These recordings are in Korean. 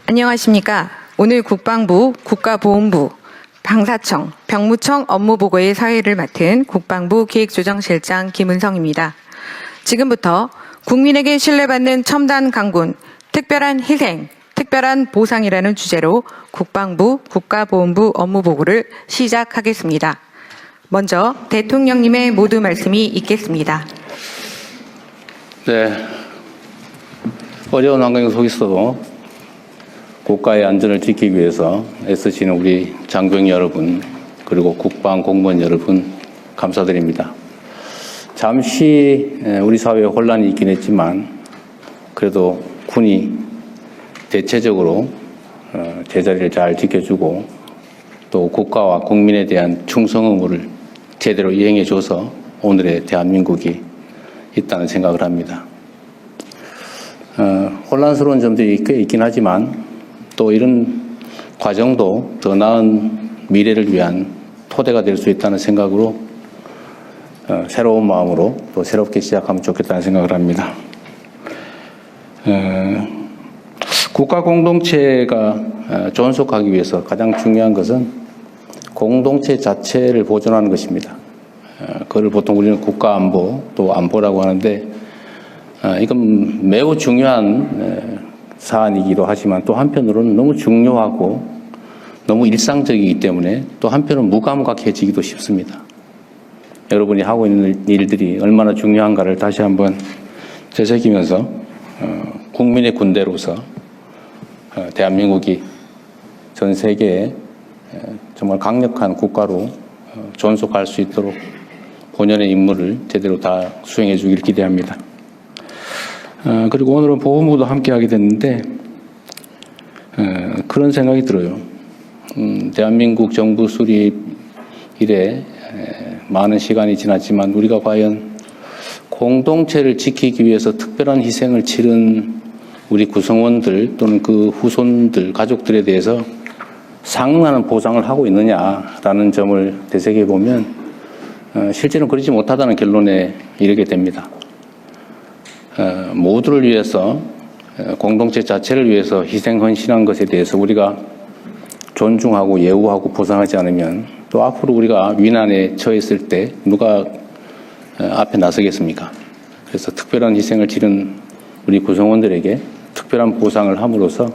안녕하십니까. 오늘 국방부, 국가보훈부, 방사청, 병무청 업무보고의 사회를 맡은 국방부 기획조정실장 김은성입니다. 지금부터 국민에게 신뢰받는 첨단 강군, 특별한 희생, 특별한 보상이라는 주제로 국방부, 국가보훈부 업무보고를 시작하겠습니다. 먼저 대통령님의 모두 말씀이 있겠습니다. 네, 어려운 환경 속에서도 국가의 안전을 지키기 위해서 애쓰시는 우리 장병 여러분, 그리고 국방 공무원 여러분 감사드립니다. 잠시 우리 사회에 혼란이 있긴 했지만 그래도 군이 대체적으로 제자리를 잘 지켜주고 또 국가와 국민에 대한 충성 의무를 제대로 이행해줘서 오늘의 대한민국이 있다는 생각을 합니다. 혼란스러운 점들이 꽤 있긴 하지만 또 이런 과정도 더 나은 미래를 위한 토대가 될 수 있다는 생각으로 새로운 마음으로 또 새롭게 시작하면 좋겠다는 생각을 합니다. 국가 공동체가 존속하기 위해서 가장 중요한 것은 공동체 자체를 보존하는 것입니다. 그걸 보통 우리는 국가 안보 또 안보라고 하는데 이건 매우 중요한 사안이기도 하지만 또 한편으로는 너무 중요하고 너무 일상적이기 때문에 또 한편으로는 무감각해지기도 쉽습니다. 여러분이 하고 있는 일들이 얼마나 중요한가를 다시 한번 되새기면서 국민의 군대로서 대한민국이 전 세계에 정말 강력한 국가로 존속할 수 있도록 본연의 임무를 제대로 다 수행해 주기를 기대합니다. 그리고 오늘은 보훈부도 함께 하게 됐는데 그런 생각이 들어요. 대한민국 정부 수립 이래 많은 시간이 지났지만 우리가 과연 공동체를 지키기 위해서 특별한 희생을 치른 우리 구성원들 또는 그 후손들, 가족들에 대해서 상응하는 보상을 하고 있느냐라는 점을 되새겨 보면 실제로는 그러지 못하다는 결론에 이르게 됩니다. 모두를 위해서 공동체 자체를 위해서 희생 헌신한 것에 대해서 우리가 존중하고 예우하고 보상하지 않으면 또 앞으로 우리가 위난에 처했을 때 누가 앞에 나서겠습니까? 그래서 특별한 희생을 치른 우리 구성원들에게 특별한 보상을 함으로써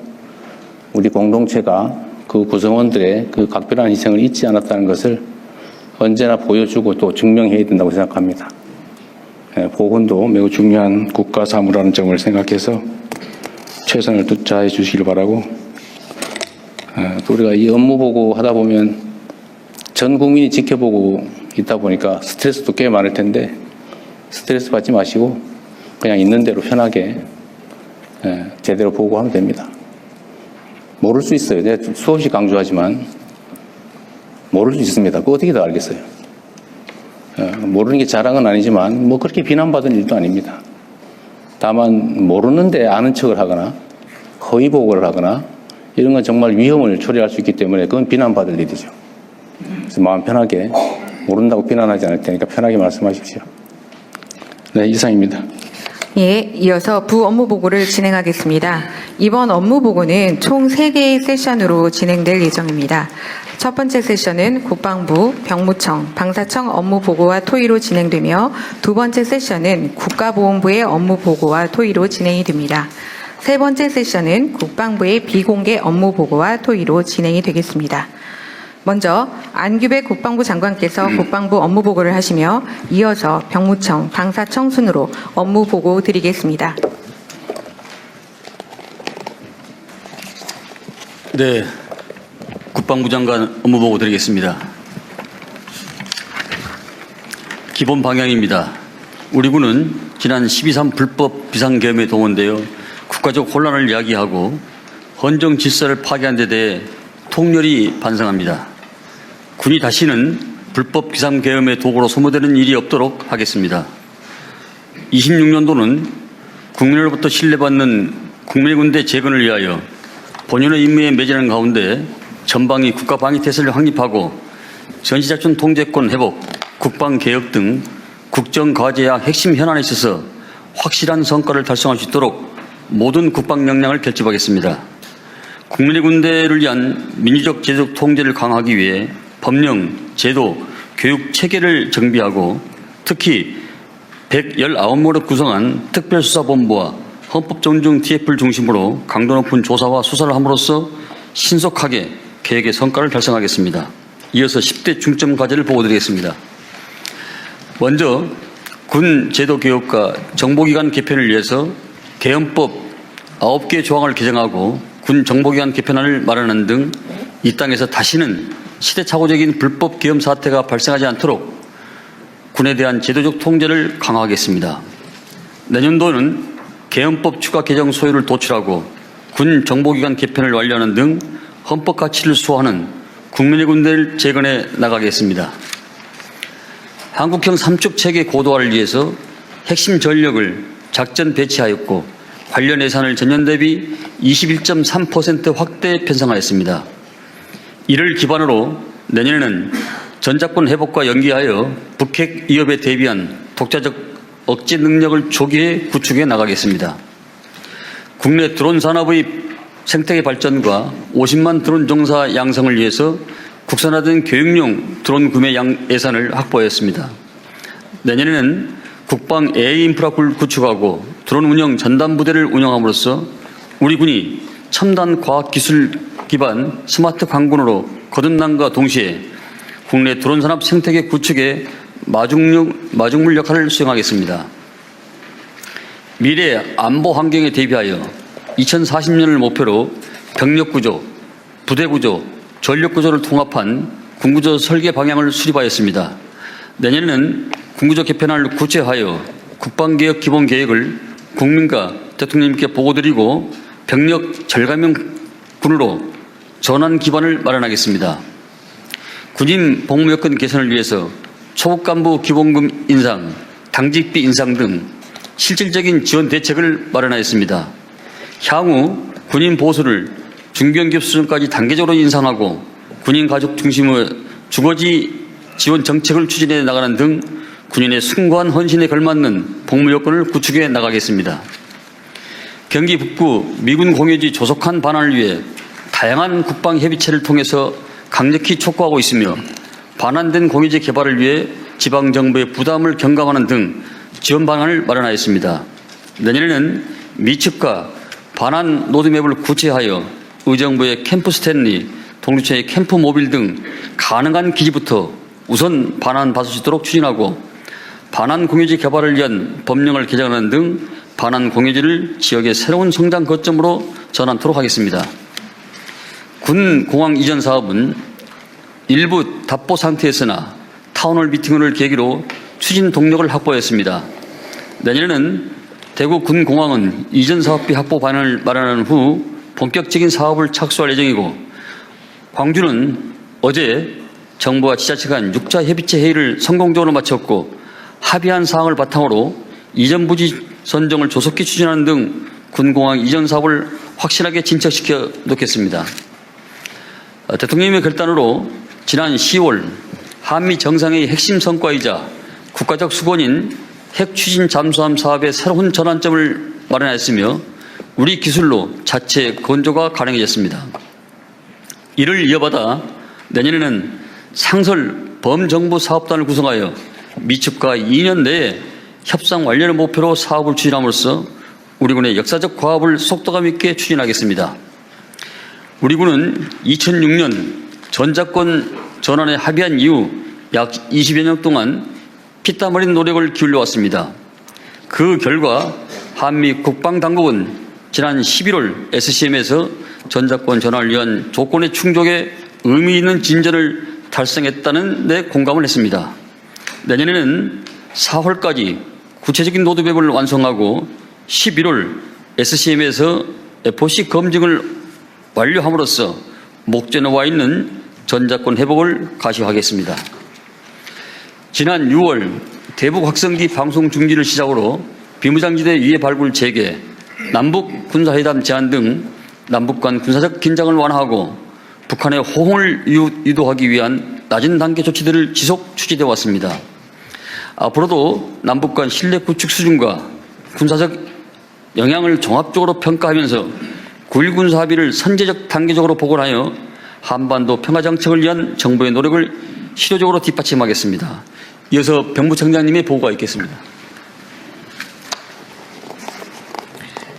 우리 공동체가 그 구성원들의 그 각별한 희생을 잊지 않았다는 것을 언제나 보여주고 또 증명해야 된다고 생각합니다. 보훈도 매우 중요한 국가 사무라는 점을 생각해서 최선을 다해 주시길 바라고, 또 우리가 이 업무 보고 하다 보면 전 국민이 지켜보고 있다 보니까 스트레스도 꽤 많을 텐데 스트레스 받지 마시고 그냥 있는 대로 편하게 제대로 보고하면 됩니다. 모를 수 있어요. 내가 수없이 강조하지만 모를 수 있습니다. 그거 어떻게 다 알겠어요? 모르는 게 자랑은 아니지만 뭐 그렇게 비난받은 일도 아닙니다. 다만 모르는데 아는 척을 하거나 허위 보고를 하거나 이런 건 정말 위험을 초래할 수 있기 때문에 그건 비난받을 일이죠. 그래서 마음 편하게 모른다고 비난하지 않을 테니까 편하게 말씀하십시오. 네, 이상입니다. 예, 이어서 부 업무 보고를 진행하겠습니다. 이번 업무 보고는 총 3개의 세션으로 진행될 예정입니다. 첫 번째 세션은 국방부, 병무청, 방사청 업무 보고와 토의로 진행되며 두 번째 세션은 국가보훈부의 업무 보고와 토의로 진행이 됩니다. 세 번째 세션은 국방부의 비공개 업무 보고와 토의로 진행이 되겠습니다. 먼저 안규백 국방부 장관께서 국방부 업무 보고를 하시며 이어서 병무청, 방사청 순으로 업무 보고 드리겠습니다. 네, 국방부 장관 업무 보고 드리겠습니다. 기본 방향입니다. 우리 군은 지난 12.3 불법 비상계엄에 동원되어 국가적 혼란을 야기하고 헌정 질서를 파괴한 데 대해 통렬히 반성합니다. 군이 다시는 불법 비상계엄의 도구로 소모되는 일이 없도록 하겠습니다. 26년도는 국민으로부터 신뢰받는 국민군대 재건을 위하여 본연의 임무에 매진하는 가운데 전방위 국가방위태세를 확립하고 전시작전 통제권 회복, 국방개혁 등 국정과제와 핵심 현안에 있어서 확실한 성과를 달성할 수 있도록 모든 국방 역량을 결집하겠습니다. 국민의 군대를 위한 민주적 제도적 통제를 강화하기 위해 법령, 제도, 교육 체계를 정비하고 특히 119명으로 구성한 특별수사본부와 헌법존중 TF를 중심으로 강도 높은 조사와 수사를 함으로써 신속하게 계획의 성과를 달성하겠습니다. 이어서 10대 중점 과제를 보고드리겠습니다. 먼저 군 제도 개혁과 정보기관 개편을 위해서 개헌법 9개 조항을 개정하고 군 정보기관 개편안을 마련하는 등 이 땅에서 다시는 시대착오적인 불법 계엄 사태가 발생하지 않도록 군에 대한 제도적 통제를 강화하겠습니다. 내년도는 계엄법 추가 개정 소요를 도출하고 군 정보기관 개편을 완료하는 등 헌법 가치를 수호하는 국민의 군대를 재건해 나가겠습니다. 한국형 삼축 체계 고도화를 위해서 핵심 전력을 작전 배치하였고 관련 예산을 전년 대비 21.3% 확대 편성하였습니다. 이를 기반으로 내년에는 전작권 회복과 연계하여 북핵 위협에 대비한 독자적 억제 능력을 조기에 구축해 나가겠습니다. 국내 드론 산업의 생태계 발전과 50만 드론 종사 양성을 위해서 국산화된 교육용 드론 구매 예산을 확보하였습니다. 내년에는 국방 AI 인프라 구축하고 드론 운영 전담 부대를 운영함으로써 우리 군이 첨단 과학기술 기반 스마트 강군으로 거듭남과 동시에 국내 드론 산업 생태계 구축에 마중물 역할을 수행하겠습니다. 미래 안보 환경에 대비하여 2040년을 목표로 병력구조, 부대구조, 전력구조를 통합한 군구조 설계 방향을 수립하였습니다. 내년에는 군구조 개편안을 구체화하여 국방개혁 기본계획을 국민과 대통령님께 보고드리고 병력 절감형 군으로 전환 기반을 마련하겠습니다. 군인 복무 여건 개선을 위해서 초급 간부 기본금 인상, 당직비 인상 등 실질적인 지원 대책을 마련하였습니다. 향후 군인 보수를 중견기업 수준까지 단계적으로 인상하고 군인 가족 중심의 주거지 지원 정책을 추진해 나가는 등 군인의 숭고한 헌신에 걸맞는 복무 여건을 구축해 나가겠습니다. 경기 북부 미군 공여지 조속한 반환을 위해 다양한 국방 협의체를 통해서 강력히 촉구하고 있으며 반환된 공여지 개발을 위해 지방정부의 부담을 경감하는 등 지원 방안을 마련하였습니다. 내년에는 미측과 반환 로드맵을 구체하여 의정부의 캠프 스탠리, 동두천의 캠프 모빌 등 가능한 기지부터 우선 반환 받을 수 있도록 추진하고 반환 공유지 개발을 위한 법령을 개정하는 등 반환 공유지를 지역의 새로운 성장 거점으로 전환토록 하겠습니다. 군 공항 이전 사업은 일부 답보 상태였으나 타운홀 미팅을 계기로 추진 동력을 확보했습니다. 내년에는 대구 군 공항은 이전 사업비 확보 방안을 마련한 후 본격적인 사업을 착수할 예정이고 광주는 어제 정부와 지자체 간 6자 협의체 회의를 성공적으로 마쳤고 합의한 사항을 바탕으로 이전 부지 선정을 조속히 추진하는 등 군공항 이전 사업을 확실하게 진척시켜 놓겠습니다. 대통령님의 결단으로 지난 10월 한미 정상회의 핵심 성과이자 국가적 수건인 핵 추진 잠수함 사업의 새로운 전환점을 마련하였으며 우리 기술로 자체 건조가 가능해졌습니다. 이를 이어받아 내년에는 상설 범정부 사업단을 구성하여 미측과 2년 내에 협상 완료를 목표로 사업을 추진함으로써 우리 군의 역사적 과업을 속도감 있게 추진하겠습니다. 우리 군은 2006년 전작권 전환에 합의한 이후 약 20여 년 동안 피땀 흘린 노력을 기울여 왔습니다. 그 결과 한미 국방당국은 지난 11월 SCM에서 전작권 전환을 위한 조건의 충족에 의미 있는 진전을 달성했다는 데 공감을 했습니다. 내년에는 4월까지 구체적인 로드맵을 완성하고 11월 SCM에서 FOC 검증을 완료함으로써 목전에 와 있는 전작권 회복을 가시화하겠습니다. 지난 6월 대북 확성기 방송 중지를 시작으로 비무장지대 위해 발굴 재개, 남북 군사회담 제안 등 남북 간 군사적 긴장을 완화하고 북한의 호응을 유도하기 위한 낮은 단계 조치들을 지속 추진해 왔습니다. 앞으로도 남북 간 신뢰 구축 수준과 군사적 영향을 종합적으로 평가하면서 9.19 군사합의를 선제적 단계적으로 복원하여 한반도 평화정책을 위한 정부의 노력을 실효적으로 뒷받침하겠습니다. 이어서 병무청장님의 보고가 있겠습니다.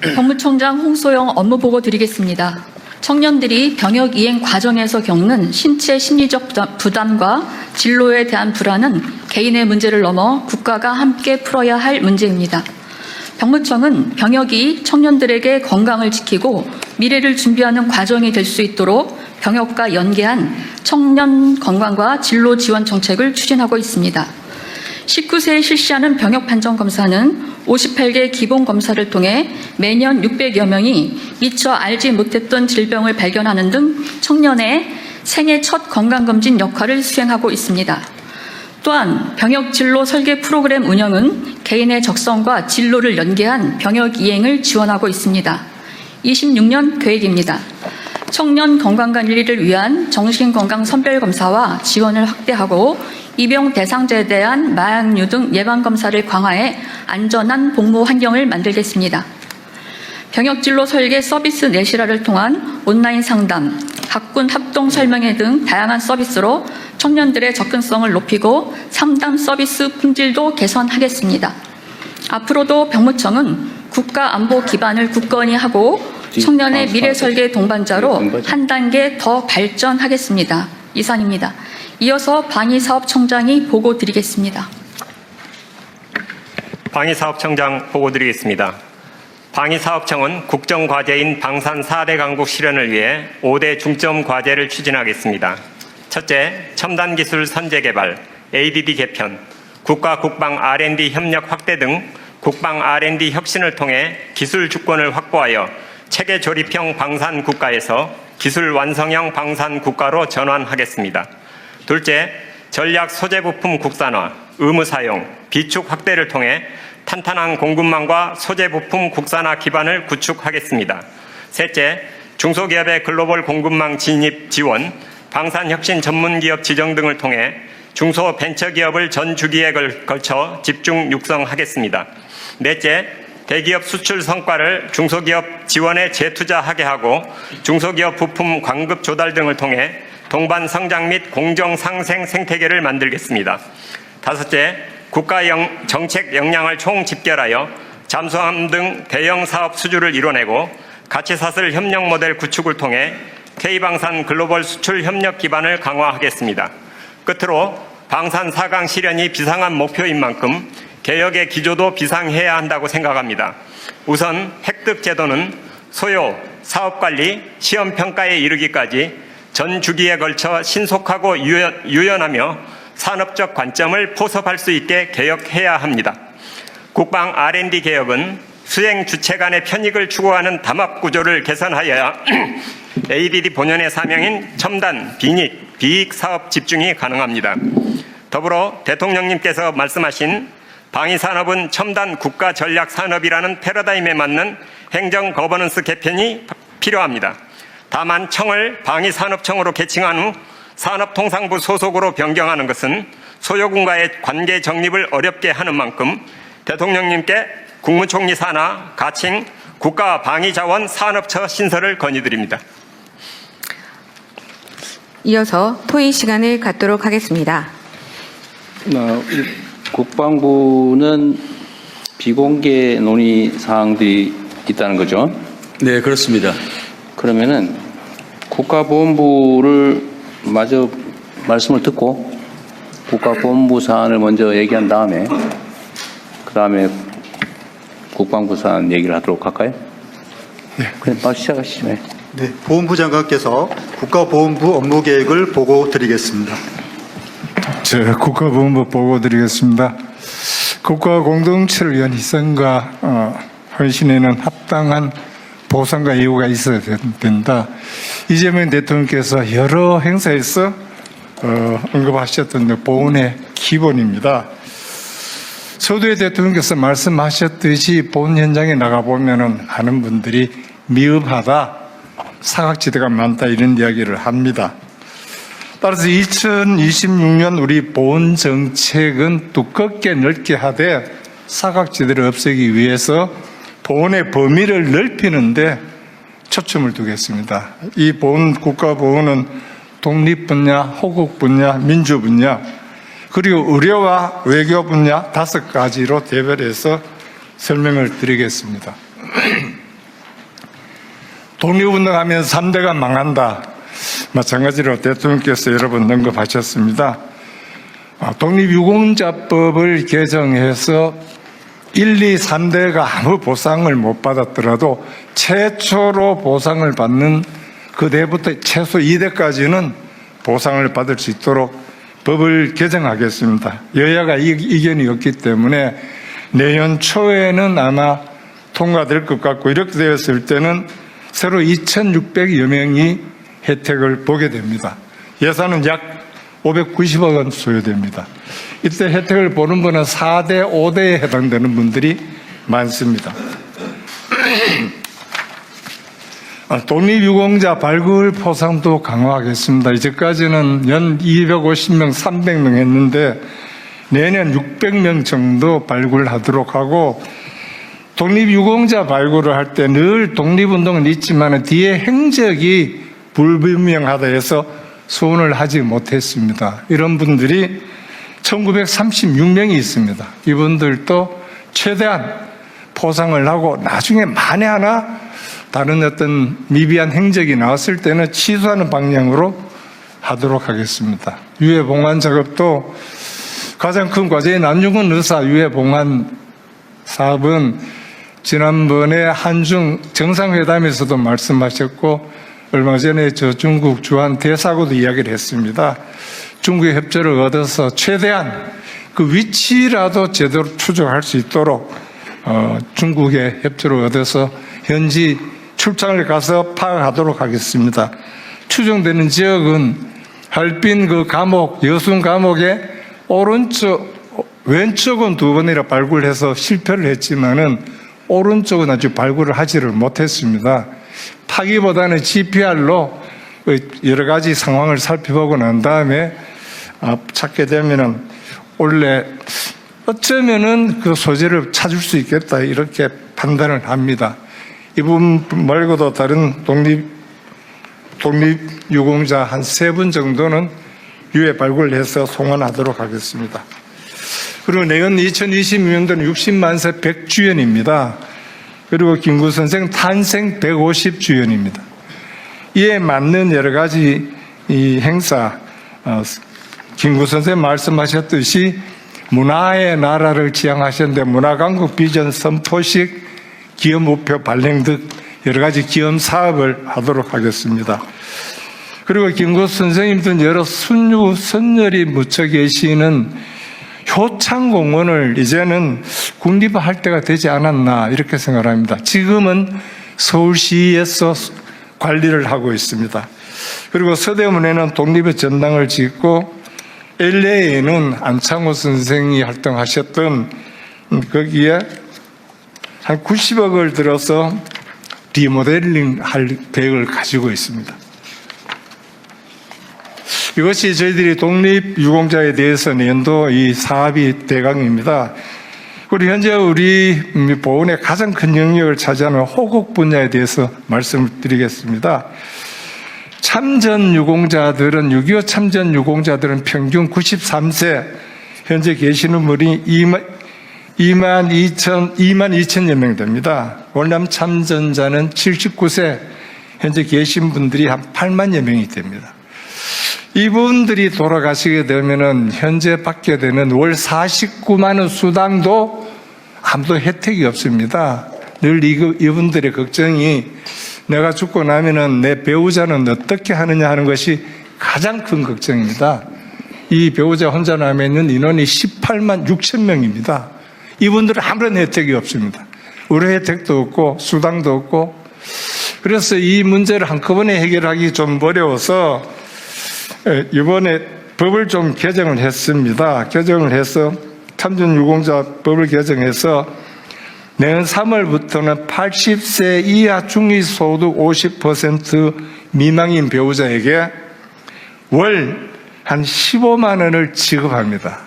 병무청장 홍소영 업무보고 드리겠습니다. 청년들이 병역 이행 과정에서 겪는 신체 심리적 부담과 진로에 대한 불안은 개인의 문제를 넘어 국가가 함께 풀어야 할 문제입니다. 병무청은 병역이 청년들에게 건강을 지키고 미래를 준비하는 과정이 될 수 있도록 병역과 연계한 청년 건강과 진로 지원 정책을 추진하고 있습니다. 19세에 실시하는 병역 판정 검사는 58개 기본 검사를 통해 매년 600여 명이 미처 알지 못했던 질병을 발견하는 등 청년의 생애 첫 건강검진 역할을 수행하고 있습니다. 또한 병역 진로 설계 프로그램 운영은 개인의 적성과 진로를 연계한 병역 이행을 지원하고 있습니다. 26년 계획입니다. 청년 건강관리를 위한 정신건강 선별검사와 지원을 확대하고 입영 대상자에 대한 마약류 등 예방검사를 강화해 안전한 복무 환경을 만들겠습니다. 병역진로 설계 서비스 내실화를 통한 온라인 상담, 학군 합동 설명회 등 다양한 서비스로 청년들의 접근성을 높이고 상담 서비스 품질도 개선하겠습니다. 앞으로도 병무청은 국가 안보 기반을 굳건히 하고 청년의 미래 설계 동반자로 한 단계 더 발전하겠습니다. 이상입니다. 이어서 방위사업청장이 보고 드리겠습니다. 방위사업청장 보고 드리겠습니다. 방위사업청은 국정과제인 방산 4대 강국 실현을 위해 5대 중점 과제를 추진하겠습니다. 첫째, 첨단기술 선제개발, ADD 개편, 국가-국방 R&D 협력 확대 등 국방 R&D 혁신을 통해 기술 주권을 확보하여 체계 조립형 방산 국가에서 기술 완성형 방산 국가로 전환하겠습니다. 둘째, 전략 소재 부품 국산화, 의무 사용, 비축 확대를 통해 탄탄한 공급망과 소재 부품 국산화 기반을 구축하겠습니다. 셋째, 중소기업의 글로벌 공급망 진입 지원, 방산혁신 전문기업 지정 등을 통해 중소벤처기업을 전 주기에 걸쳐 집중 육성하겠습니다. 넷째, 대기업 수출 성과를 중소기업 지원에 재투자하게 하고 중소기업 부품 광급 조달 등을 통해 동반 성장 및 공정 상생 생태계를 만들겠습니다. 다섯째, 국가 정책 역량을 총집결하여 잠수함 등 대형 사업 수주를 이뤄내고 가치사슬 협력 모델 구축을 통해 K방산 글로벌 수출 협력 기반을 강화하겠습니다. 끝으로 방산 4강 실현이 비상한 목표인 만큼 개혁의 기조도 비상해야 한다고 생각합니다. 우선 획득 제도는 소요, 사업관리, 시험평가에 이르기까지 전 주기에 걸쳐 신속하고 유연하며 산업적 관점을 포섭할 수 있게 개혁해야 합니다. 국방 R&D 개혁은 수행 주체 간의 편익을 추구하는 담합 구조를 개선하여야 ADD 본연의 사명인 첨단, 비익 사업 집중이 가능합니다. 더불어 대통령님께서 말씀하신 방위산업은 첨단 국가 전략 산업이라는 패러다임에 맞는 행정 거버넌스 개편이 필요합니다. 다만 청을 방위산업청으로 개칭한 후 산업통상부 소속으로 변경하는 것은 소요군과의 관계 정립을 어렵게 하는 만큼 대통령님께 국무총리 산하 가칭 국가방위자원 산업처 신설을 건의드립니다. 이어서 토의 시간을 갖도록 하겠습니다. 국방부는 비공개 논의 사항들이 있다는 거죠? 네, 그렇습니다. 그러면은 국가보훈부를 마저 말씀을 듣고 국가보훈부 사안을 먼저 얘기한 다음에 그 다음에 국방부 사안 얘기를 하도록 할까요? 네. 그럼 바로 시작하시죠. 네, 보훈부 장관께서 국가보훈부 업무 계획을 보고 드리겠습니다. 국가보훈부 보고 드리겠습니다. 국가 공동체를 위한 희생과 헌신에는 합당한 보상과 예우가 있어야 된다. 이재명 대통령께서 여러 행사에서 언급하셨던 보훈의 기본입니다. 서두에 대통령께서 말씀하셨듯이 보훈 현장에 나가보면 많은 분들이 미흡하다, 사각지대가 많다 이런 이야기를 합니다. 따라서 2026년 우리 보훈 정책은 두껍게 넓게 하되 사각지대를 없애기 위해서 보훈의 범위를 넓히는데 초점을 두겠습니다. 이 보훈, 국가보훈은 독립 분야, 호국 분야, 민주 분야, 그리고 의료와 외교 분야 5가지로 대별해서 설명을 드리겠습니다. 독립운동하면 3대가 망한다. 마찬가지로 대통령께서 여러 번 언급하셨습니다. 독립유공자법을 개정해서 1, 2, 3대가 아무 보상을 못 받았더라도 최초로 보상을 받는 그대부터 최소 2대까지는 보상을 받을 수 있도록 법을 개정하겠습니다. 여야가 이견이 없기 때문에 내년 초에는 아마 통과될 것 같고, 이렇게 되었을 때는 새로 2,600여 명이 혜택을 보게 됩니다. 예산은 약 590억 원 소요됩니다. 이때 혜택을 보는 분은 4대, 5대에 해당되는 분들이 많습니다. 독립유공자 발굴 포상도 강화하겠습니다. 이제까지는 연 250명, 300명 했는데 내년 600명 정도 발굴하도록 하고, 독립유공자 발굴을 할 때 늘 독립운동은 있지만 뒤에 행적이 불분명하다 해서 소원을 하지 못했습니다. 이런 분들이 1936명이 있습니다. 이분들도 최대한 포상을 하고 나중에 만에 하나 다른 어떤 미비한 행적이 나왔을 때는 취소하는 방향으로 하도록 하겠습니다. 유해봉환 작업도 가장 큰 과제의 남중근 의사 유해봉환 사업은 지난번에 한중 정상회담에서도 말씀하셨고, 얼마 전에 저 중국 주한 대사하고도 이야기를 했습니다. 중국의 협조를 얻어서 최대한 그 위치라도 제대로 추적할 수 있도록 중국의 협조를 얻어서 현지 출장을 가서 파악하도록 하겠습니다. 추정되는 지역은 할빈 그 감옥, 여순 감옥의 왼쪽은 2번이나 발굴해서 실패를 했지만은 오른쪽은 아직 발굴을 하지를 못했습니다. 파기보다는 GPR로 여러 가지 상황을 살펴보고 난 다음에 찾게 되면은 원래 어쩌면은 그 소재를 찾을 수 있겠다, 이렇게 판단을 합니다. 이분 말고도 다른 독립유공자 한 3분 정도는 유해 발굴해서 송환하도록 하겠습니다. 그리고 내년 2022년도는 60만 세 100주년입니다. 그리고 김구 선생 탄생 150주년입니다. 이에 맞는 여러 가지 이 행사, 김구 선생 말씀하셨듯이 문화의 나라를 지향하셨는데 문화강국 비전 선포식, 기업 목표 발행 등 여러 가지 기업 사업을 하도록 하겠습니다. 그리고 김구 선생님 등 여러 순유, 선열이 묻혀 계시는 효창공원을 이제는 국립화할 때가 되지 않았나, 이렇게 생각합니다. 지금은 서울시에서 관리를 하고 있습니다. 그리고 서대문에는 독립의 전당을 짓고, LA에는 안창호 선생이 활동하셨던 거기에 한 90억을 들어서 리모델링 할 계획을 가지고 있습니다. 이것이 저희들이 독립유공자에 대해서 내년도 이 사업이 대강입니다. 그리고 현재 우리 보훈의 가장 큰 영역을 차지하는 호국 분야에 대해서 말씀을 드리겠습니다. 참전 유공자들은 6.25 참전 유공자들은 평균 93세, 현재 계시는 분이 22,000여 명 됩니다. 월남 참전자는 79세, 현재 계신 분들이 한 8만여 명이 됩니다. 이분들이 돌아가시게 되면은 현재 받게 되는 월 49만 원 수당도 아무도 혜택이 없습니다. 늘 이분들의 걱정이 내가 죽고 나면은 내 배우자는 어떻게 하느냐 하는 것이 가장 큰 걱정입니다. 이 배우자 혼자 남아 있는 인원이 18만 6천 명입니다. 이분들은 아무런 혜택이 없습니다. 의료 혜택도 없고 수당도 없고, 그래서 이 문제를 한꺼번에 해결하기 좀 어려워서 이번에 법을 좀 개정을 했습니다. 개정을 해서 참전유공자 법을 개정해서 내년 3월부터는 80세 이하 중위소득 50% 미만인 배우자에게 월 한 15만 원을 지급합니다.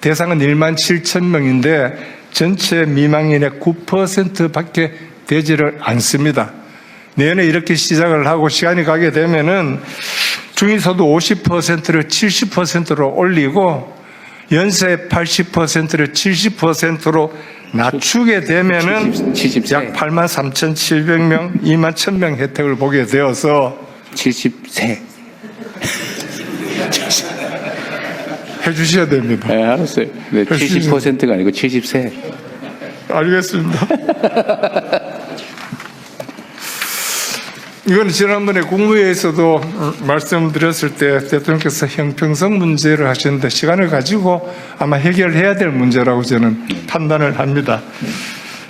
대상은 1만 7천 명인데 전체 미망인의 9%밖에 되지를 않습니다. 내년에 이렇게 시작을 하고 시간이 가게 되면은 중위소득 50%를 70%로 올리고 연세 80%를 70%로 낮추게 되면은 70세. 약 83,700명, 21,000명 혜택을 보게 되어서 70세. 해주셔야 됩니다. 네, 알았어요. 네, 70%가 아니고 70세. 알겠습니다. 이건 지난번에 국무회의에서도 말씀드렸을 때 대통령께서 형평성 문제를 하셨는데 시간을 가지고 아마 해결해야 될 문제라고 저는 판단을 합니다.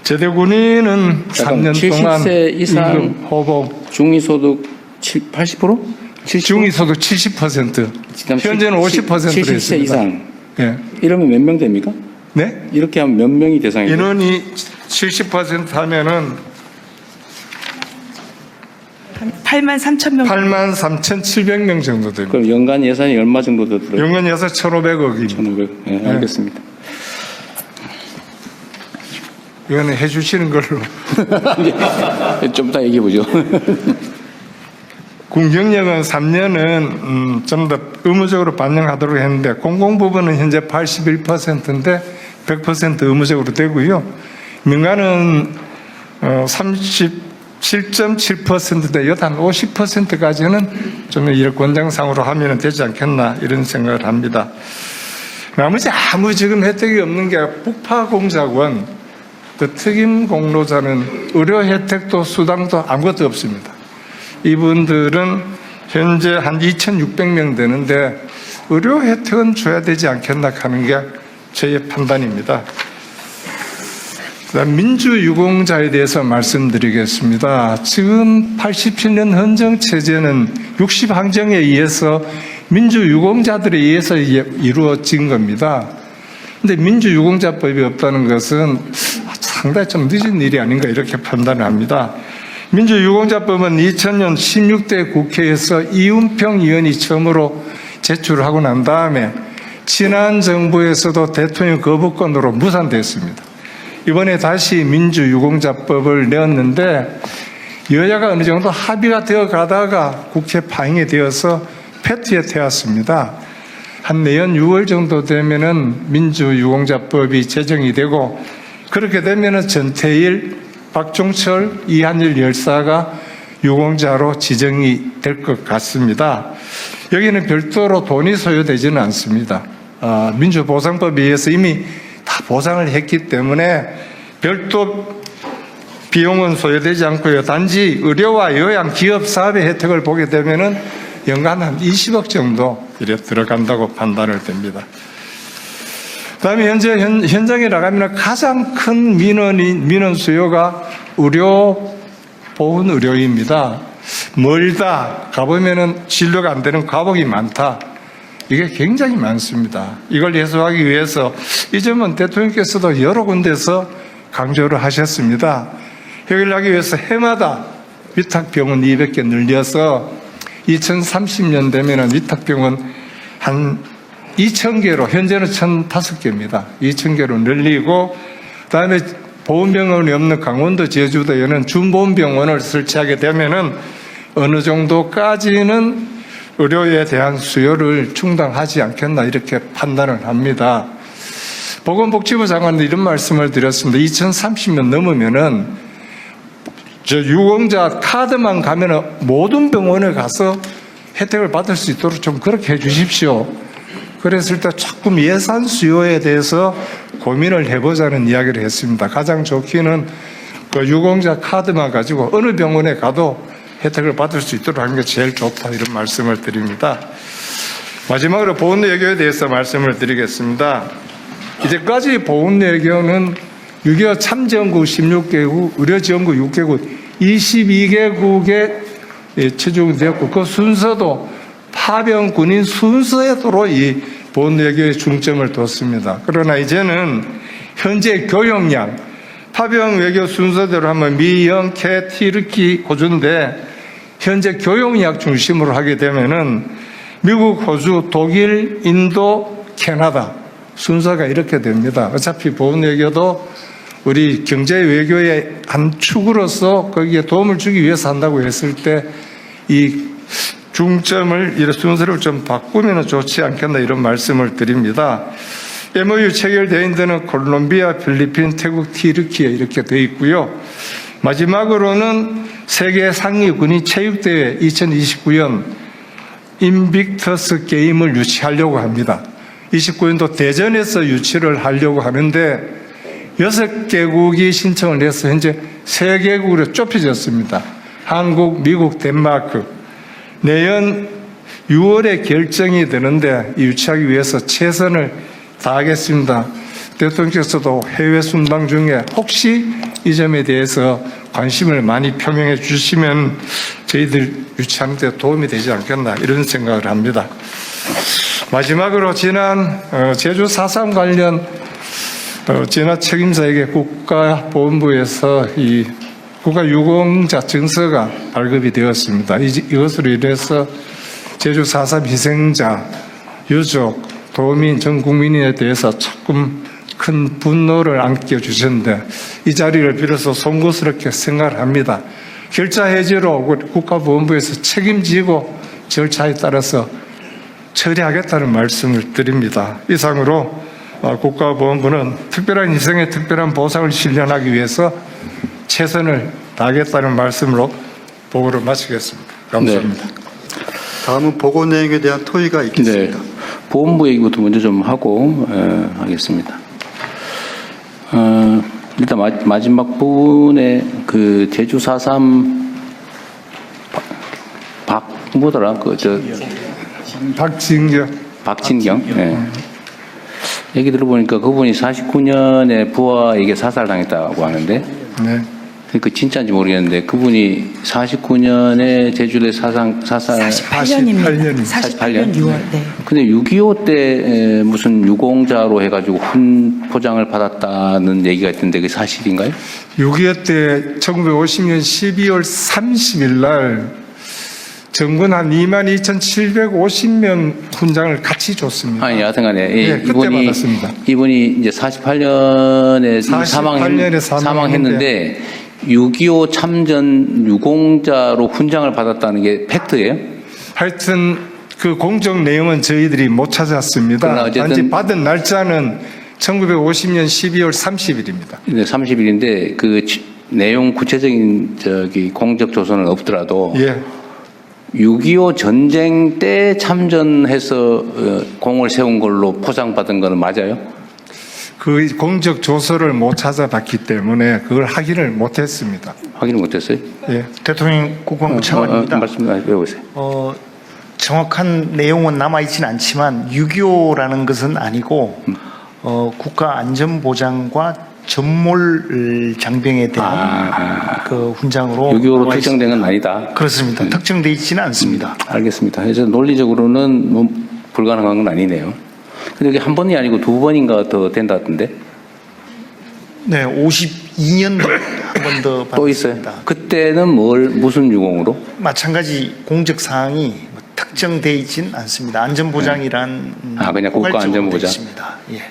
제대 군인은 3년 동안 70세 이상 임금 호복, 중위소득 80%? 70%? 중위소득 70%, 현재는 50%로 70세 했습니다. 이상. 예. 이러면 몇 명 됩니까? 네? 이렇게 하면 몇 명이 대상이 돼요? 인원이 70% 하면은 83,000명. 83,700명 정도 됩니다. 그럼 연간 예산이 얼마 정도 더 들어요? 연간 예산 1,500억입니다. 1,500. 네, 알겠습니다. 이거는 해주시는 걸로. 좀 이따 얘기해 보죠. 군경력은 3년은 좀 더 의무적으로 반영하도록 했는데 공공부문은 현재 81%인데 100% 의무적으로 되고요. 민간은 37.7%인데 여단 50%까지는 좀 이런 권장상으로 하면 되지 않겠나 이런 생각을 합니다. 나머지 아무 지금 혜택이 없는 게 북파공작원, 그 특임 공로자는 의료 혜택도 수당도 아무것도 없습니다. 이분들은 현재 한 2,600명 되는데 의료 혜택은 줘야 되지 않겠나 하는 게 저의 판단입니다. 그다음 민주유공자에 대해서 말씀드리겠습니다. 지금 87년 헌정체제는 60항정에 의해서 민주유공자들에 의해서 이루어진 겁니다. 그런데 민주유공자법이 없다는 것은 상당히 좀 늦은 일이 아닌가 이렇게 판단을 합니다. 민주유공자법은 2000년 16대 국회에서 이운평 의원이 처음으로 제출하고 난 다음에 지난 정부에서도 대통령 거부권으로 무산됐습니다. 이번에 다시 민주유공자법을 내었는데 여야가 어느 정도 합의가 되어 가다가 국회 파행이 되어서 패트에 태웠습니다. 한 내년 6월 정도 되면은 민주유공자법이 제정이 되고 그렇게 되면은 전태일, 박종철, 이한일 열사가 유공자로 지정이 될 것 같습니다. 여기는 별도로 돈이 소요되지는 않습니다. 민주보상법에 의해서 이미 다 보상을 했기 때문에 별도 비용은 소요되지 않고요. 단지 의료와 요양, 기업, 사업의 혜택을 보게 되면은 연간 한 20억 정도 이래 들어간다고 판단을 됩니다. 그다음에 현재 현장에 나가면 가장 큰 민원 수요가 의료 보훈 의료입니다. 멀다 가보면은 진료가 안 되는 과목이 많다. 이게 굉장히 많습니다. 이걸 해소하기 위해서 이 점은 대통령께서도 여러 군데서 강조를 하셨습니다. 해결하기 위해서 해마다 위탁병원 200개 늘려서 2030년 되면은 위탁병원 한 2,000개로, 현재는 1,005개입니다. 2,000개로 늘리고, 그 다음에 보훈병원이 없는 강원도, 제주도에는 준보훈병원을 설치하게 되면은 어느 정도까지는 의료에 대한 수요를 충당하지 않겠나 이렇게 판단을 합니다. 보건복지부 장관도 이런 말씀을 드렸습니다. 2030년 넘으면은 유공자 카드만 가면은 모든 병원에 가서 혜택을 받을 수 있도록 좀 그렇게 해 주십시오. 그랬을 때 조금 예산 수요에 대해서 고민을 해보자는 이야기를 했습니다. 가장 좋기는 그 유공자 카드만 가지고 어느 병원에 가도 혜택을 받을 수 있도록 하는 게 제일 좋다 이런 말씀을 드립니다. 마지막으로 보훈외교에 대해서 말씀을 드리겠습니다. 이제까지 보훈외교는 6.25 참전국 16개국, 의료지원국 6개국, 22개국에 체중되었고 그 순서도 파병 군인 순서에도로 이 보훈외교에 중점을 뒀습니다. 그러나 이제는 현재 교역량, 파병 외교 순서대로 하면 미, 영, 캐, 티르키, 호주인데 현재 교역약 중심으로 하게 되면은 미국, 호주, 독일, 인도, 캐나다 순서가 이렇게 됩니다. 어차피 보훈외교도 우리 경제 외교의 한 축으로서 거기에 도움을 주기 위해서 한다고 했을 때 이 중점을 이런 순서를 좀 바꾸면 좋지 않겠나 이런 말씀을 드립니다. MOU 체결되어 있는 데는 콜롬비아, 필리핀, 태국, 티르키에 이렇게 되어 있고요. 마지막으로는 세계 상위 군인 체육대회 2029년 인빅터스 게임을 유치하려고 합니다. 29년도 대전에서 유치를 하려고 하는데 6개국이 신청을 해서 현재 3개국으로 좁혀졌습니다. 한국, 미국, 덴마크. 내년 6월에 결정이 되는데 유치하기 위해서 최선을 다하겠습니다. 대통령께서도 해외 순방 중에 혹시 이 점에 대해서 관심을 많이 표명해 주시면 저희들 유치하는 데 도움이 되지 않겠나 이런 생각을 합니다. 마지막으로 지난 제주 4.3 관련 진화 책임자에게 국가보훈부에서 이 국가유공자 증서가 발급이 되었습니다. 이것으로 인해서 제주 4.3 희생자, 유족, 도민, 전 국민에 대해서 조금 큰 분노를 안겨주셨는데 이 자리를 빌어서 송구스럽게 생각을 합니다. 결자 해지로 국가보훈부에서 책임지고 절차에 따라서 처리하겠다는 말씀을 드립니다. 이상으로 국가보훈부는 특별한 희생에 특별한 보상을 실현하기 위해서 최선을 다하겠다는 말씀으로 보고를 마치겠습니다. 감사합니다. 네. 다음은 보고 내용에 대한 토의가 있겠습니다. 네. 보훈부 얘기부터 먼저 좀 하고 하겠습니다. 일단 마지막 부분에 그 제주 4.3 뭐더라? 박진경. 네. 얘기 들어보니까 그분이 49년에 부하에게 사살당했다고 하는데, 네. 그 진짜인지 모르겠는데 그분이 49년에 제주도에 사살 48년입니다. 48년? 6월. 네. 근데 6.25 때 무슨 유공자로 해가지고 훈포장을 받았다는 얘기가 있던데 그게 사실인가요? 6.25 때 1950년 12월 30일 날 정군 한 22,750명 훈장을 같이 줬습니다. 아니, 여하튼간에 네, 그때 받았습니다. 이분이 이제 48년에 48년에 사망했는데 6.25 참전 유공자로 훈장을 받았다는 게 팩트예요? 하여튼 그 공적 내용은 저희들이 못 찾았습니다. 그러나 어쨌든 단지 받은 날짜는 1950년 12월 30일입니다. 네, 30일인데 그 내용 구체적인 공적 조서는 없더라도 예. 6.25 전쟁 때 참전해서 공을 세운 걸로 포상받은 거는 맞아요? 그 공적 조서를 못 찾아봤기 때문에 그걸 확인을 못했습니다. 확인을 못했어요? 예. 대통령 국방부 차관입니다. 말씀 해보세요. 정확한 내용은 남아있지는 않지만 6.25라는 것은 아니고 국가안전보장과 전몰 장병에 대한 그 훈장으로 6.25로 특정된 건 아니다. 그렇습니다. 특정되어 있지는 않습니다. 알겠습니다. 그래서 논리적으로는 뭐 불가능한 건 아니네요. 근데 이게 한 번이 아니고 2번인가 더 된다던데? 네, 52년도 한 번 더 또 있어요. 받았습니다. 그때는 무슨 유공으로? 마찬가지 공적 사항이 특정되어 있지는 않습니다. 안전보장이란 그냥 국가안전보장. 있습니다. 예.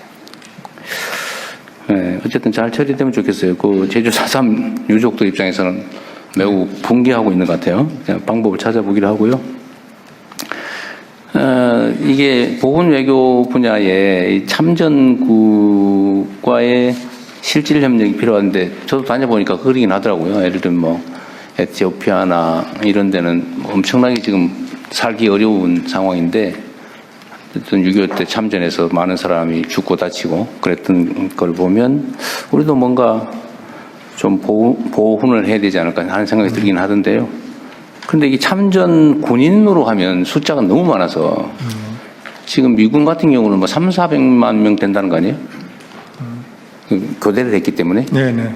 네, 어쨌든 잘 처리되면 좋겠어요. 그 제주 4.3 유족들 입장에서는 매우 붕괴하고 있는 것 같아요. 그냥 방법을 찾아보기로 하고요. 이게 보훈 외교 분야에 참전국과의 실질 협력이 필요한데 저도 다녀보니까 그러긴 하더라고요. 예를 들면 뭐 에티오피아나 이런 데는 엄청나게 지금 살기 어려운 상황인데 어쨌든 6.25 때 참전해서 많은 사람이 죽고 다치고 그랬던 걸 보면 우리도 뭔가 좀 보훈을 해야 되지 않을까 하는 생각이 들긴 하던데요. 그런데 이게 참전 군인으로 하면 숫자가 너무 많아서 지금 미군 같은 경우는 뭐 300~400만 명 된다는 거 아니에요? 교대를 했기 때문에. 네네.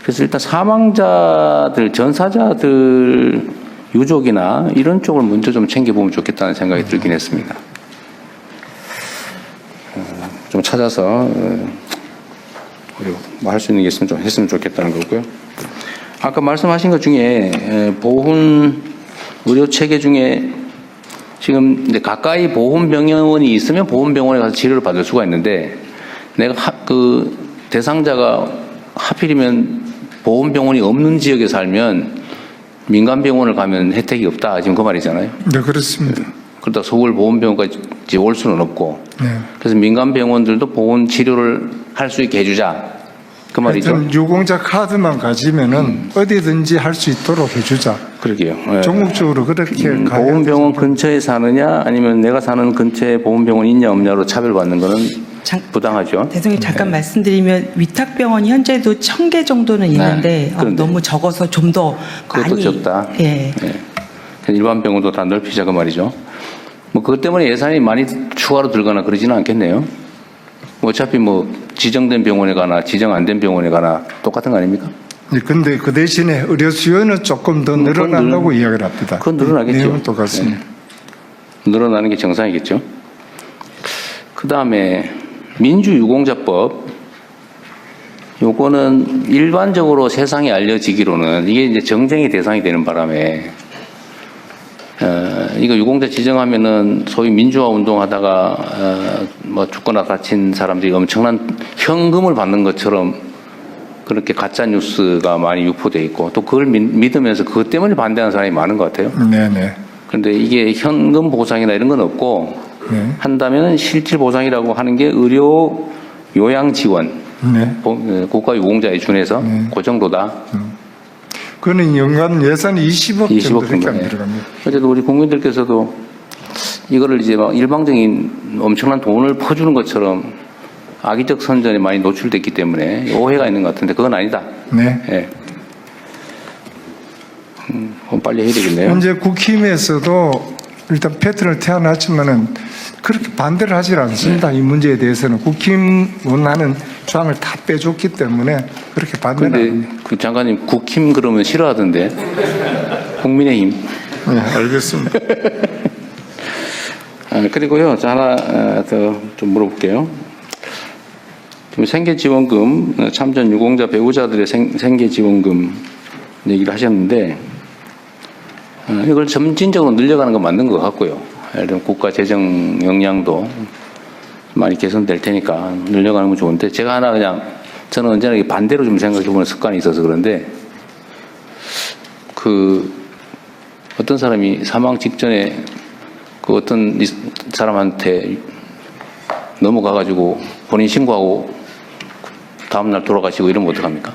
그래서 일단 사망자들, 전사자들 유족이나 이런 쪽을 먼저 좀 챙겨보면 좋겠다는 생각이 들긴 했습니다. 좀 찾아서 뭐 할 수 있는 게 있으면 좀 했으면 좋겠다는 거고요. 아까 말씀하신 것 중에 보훈 의료 체계 중에 지금 이제 가까이 보훈병원이 있으면 보훈병원에 가서 치료를 받을 수가 있는데 내가 그 대상자가 하필이면 보건병원이 없는 지역에 살면 민간병원을 가면 혜택이 없다. 지금 그 말이잖아요. 네, 그렇습니다. 그러다 서울 보건병원까지 올 수는 없고. 네. 그래서 민간병원들도 보건 치료를 할 수 있게 해주자. 그 말이죠. 하여튼 유공자 카드만 가지면은 어디든지 할 수 있도록 해주자. 그러게요. 예. 전국적으로 그렇게 가야 보건병원 근처에 사느냐 아니면 내가 사는 근처에 보건병원이 있냐 없냐로 차별받는 거는 부당하죠. 대통령님 잠깐 말씀드리면 위탁병원이 현재도 1,000개 정도는 있는데 그런데. 너무 적어서 좀 더 그것도 많이 적다. 예. 일반 병원도 다 넓히자 그 말이죠. 뭐 그것 때문에 예산이 많이 추가로 들거나 그러지는 않겠네요. 뭐 어차피 뭐 지정된 병원에 가나 지정 안 된 병원에 가나 똑같은 거 아닙니까? 근데 그 대신에 의료 수요는 조금 더 늘어난다고 이야기를 합니다. 그건 늘어나겠죠. 내용은 똑같습니다. 네. 늘어나는 게 정상이겠죠. 그 다음에 민주유공자법. 요거는 일반적으로 세상에 알려지기로는 이게 이제 정쟁의 대상이 되는 바람에 이거 유공자 지정하면은 소위 민주화 운동하다가 뭐 죽거나 다친 사람들이 엄청난 현금을 받는 것처럼 그렇게 가짜 뉴스가 많이 유포돼 있고 또 그걸 믿으면서 그것 때문에 반대하는 사람이 많은 것 같아요. 네네. 그런데 이게 현금 보상이나 이런 건 없고 네. 한다면 실질 보상이라고 하는 게 의료 요양 지원, 네. 국가 유공자에 준해서 그 정도다. 그거는 연간 예산이 20억 정도 20억 밖에 안 정도. 들어갑니다. 어쨌든 우리 국민들께서도 이거를 이제 막 일방적인 엄청난 돈을 퍼주는 것처럼 악의적 선전에 많이 노출됐기 때문에 오해가 있는 것 같은데 그건 아니다. 네. 예. 그럼 빨리 해야 되겠네요. 현재 국힘에서도 일단 패턴을 태어났지만은 그렇게 반대를 하질 않습니다. 이 문제에 대해서는 국힘 원하는 조항을 다 빼줬기 때문에 그렇게 반대는 안 근데 합니다. 그 장관님 국힘 그러면 싫어하던데 국민의힘. 네, 알겠습니다. 그리고요, 저 하나 더 좀 물어볼게요. 지금 생계지원금, 참전 유공자 배우자들의 생계지원금 얘기를 하셨는데, 이걸 점진적으로 늘려가는 건 맞는 것 같고요. 예를 들면 국가 재정 역량도 많이 개선될 테니까 늘려가는 건 좋은데, 제가 하나 그냥, 저는 언제나 반대로 좀 생각해보는 습관이 있어서 그런데, 어떤 사람이 사망 직전에 그 어떤 사람한테 넘어가가지고 본인 신고하고 다음날 돌아가시고 이러면 어떡합니까?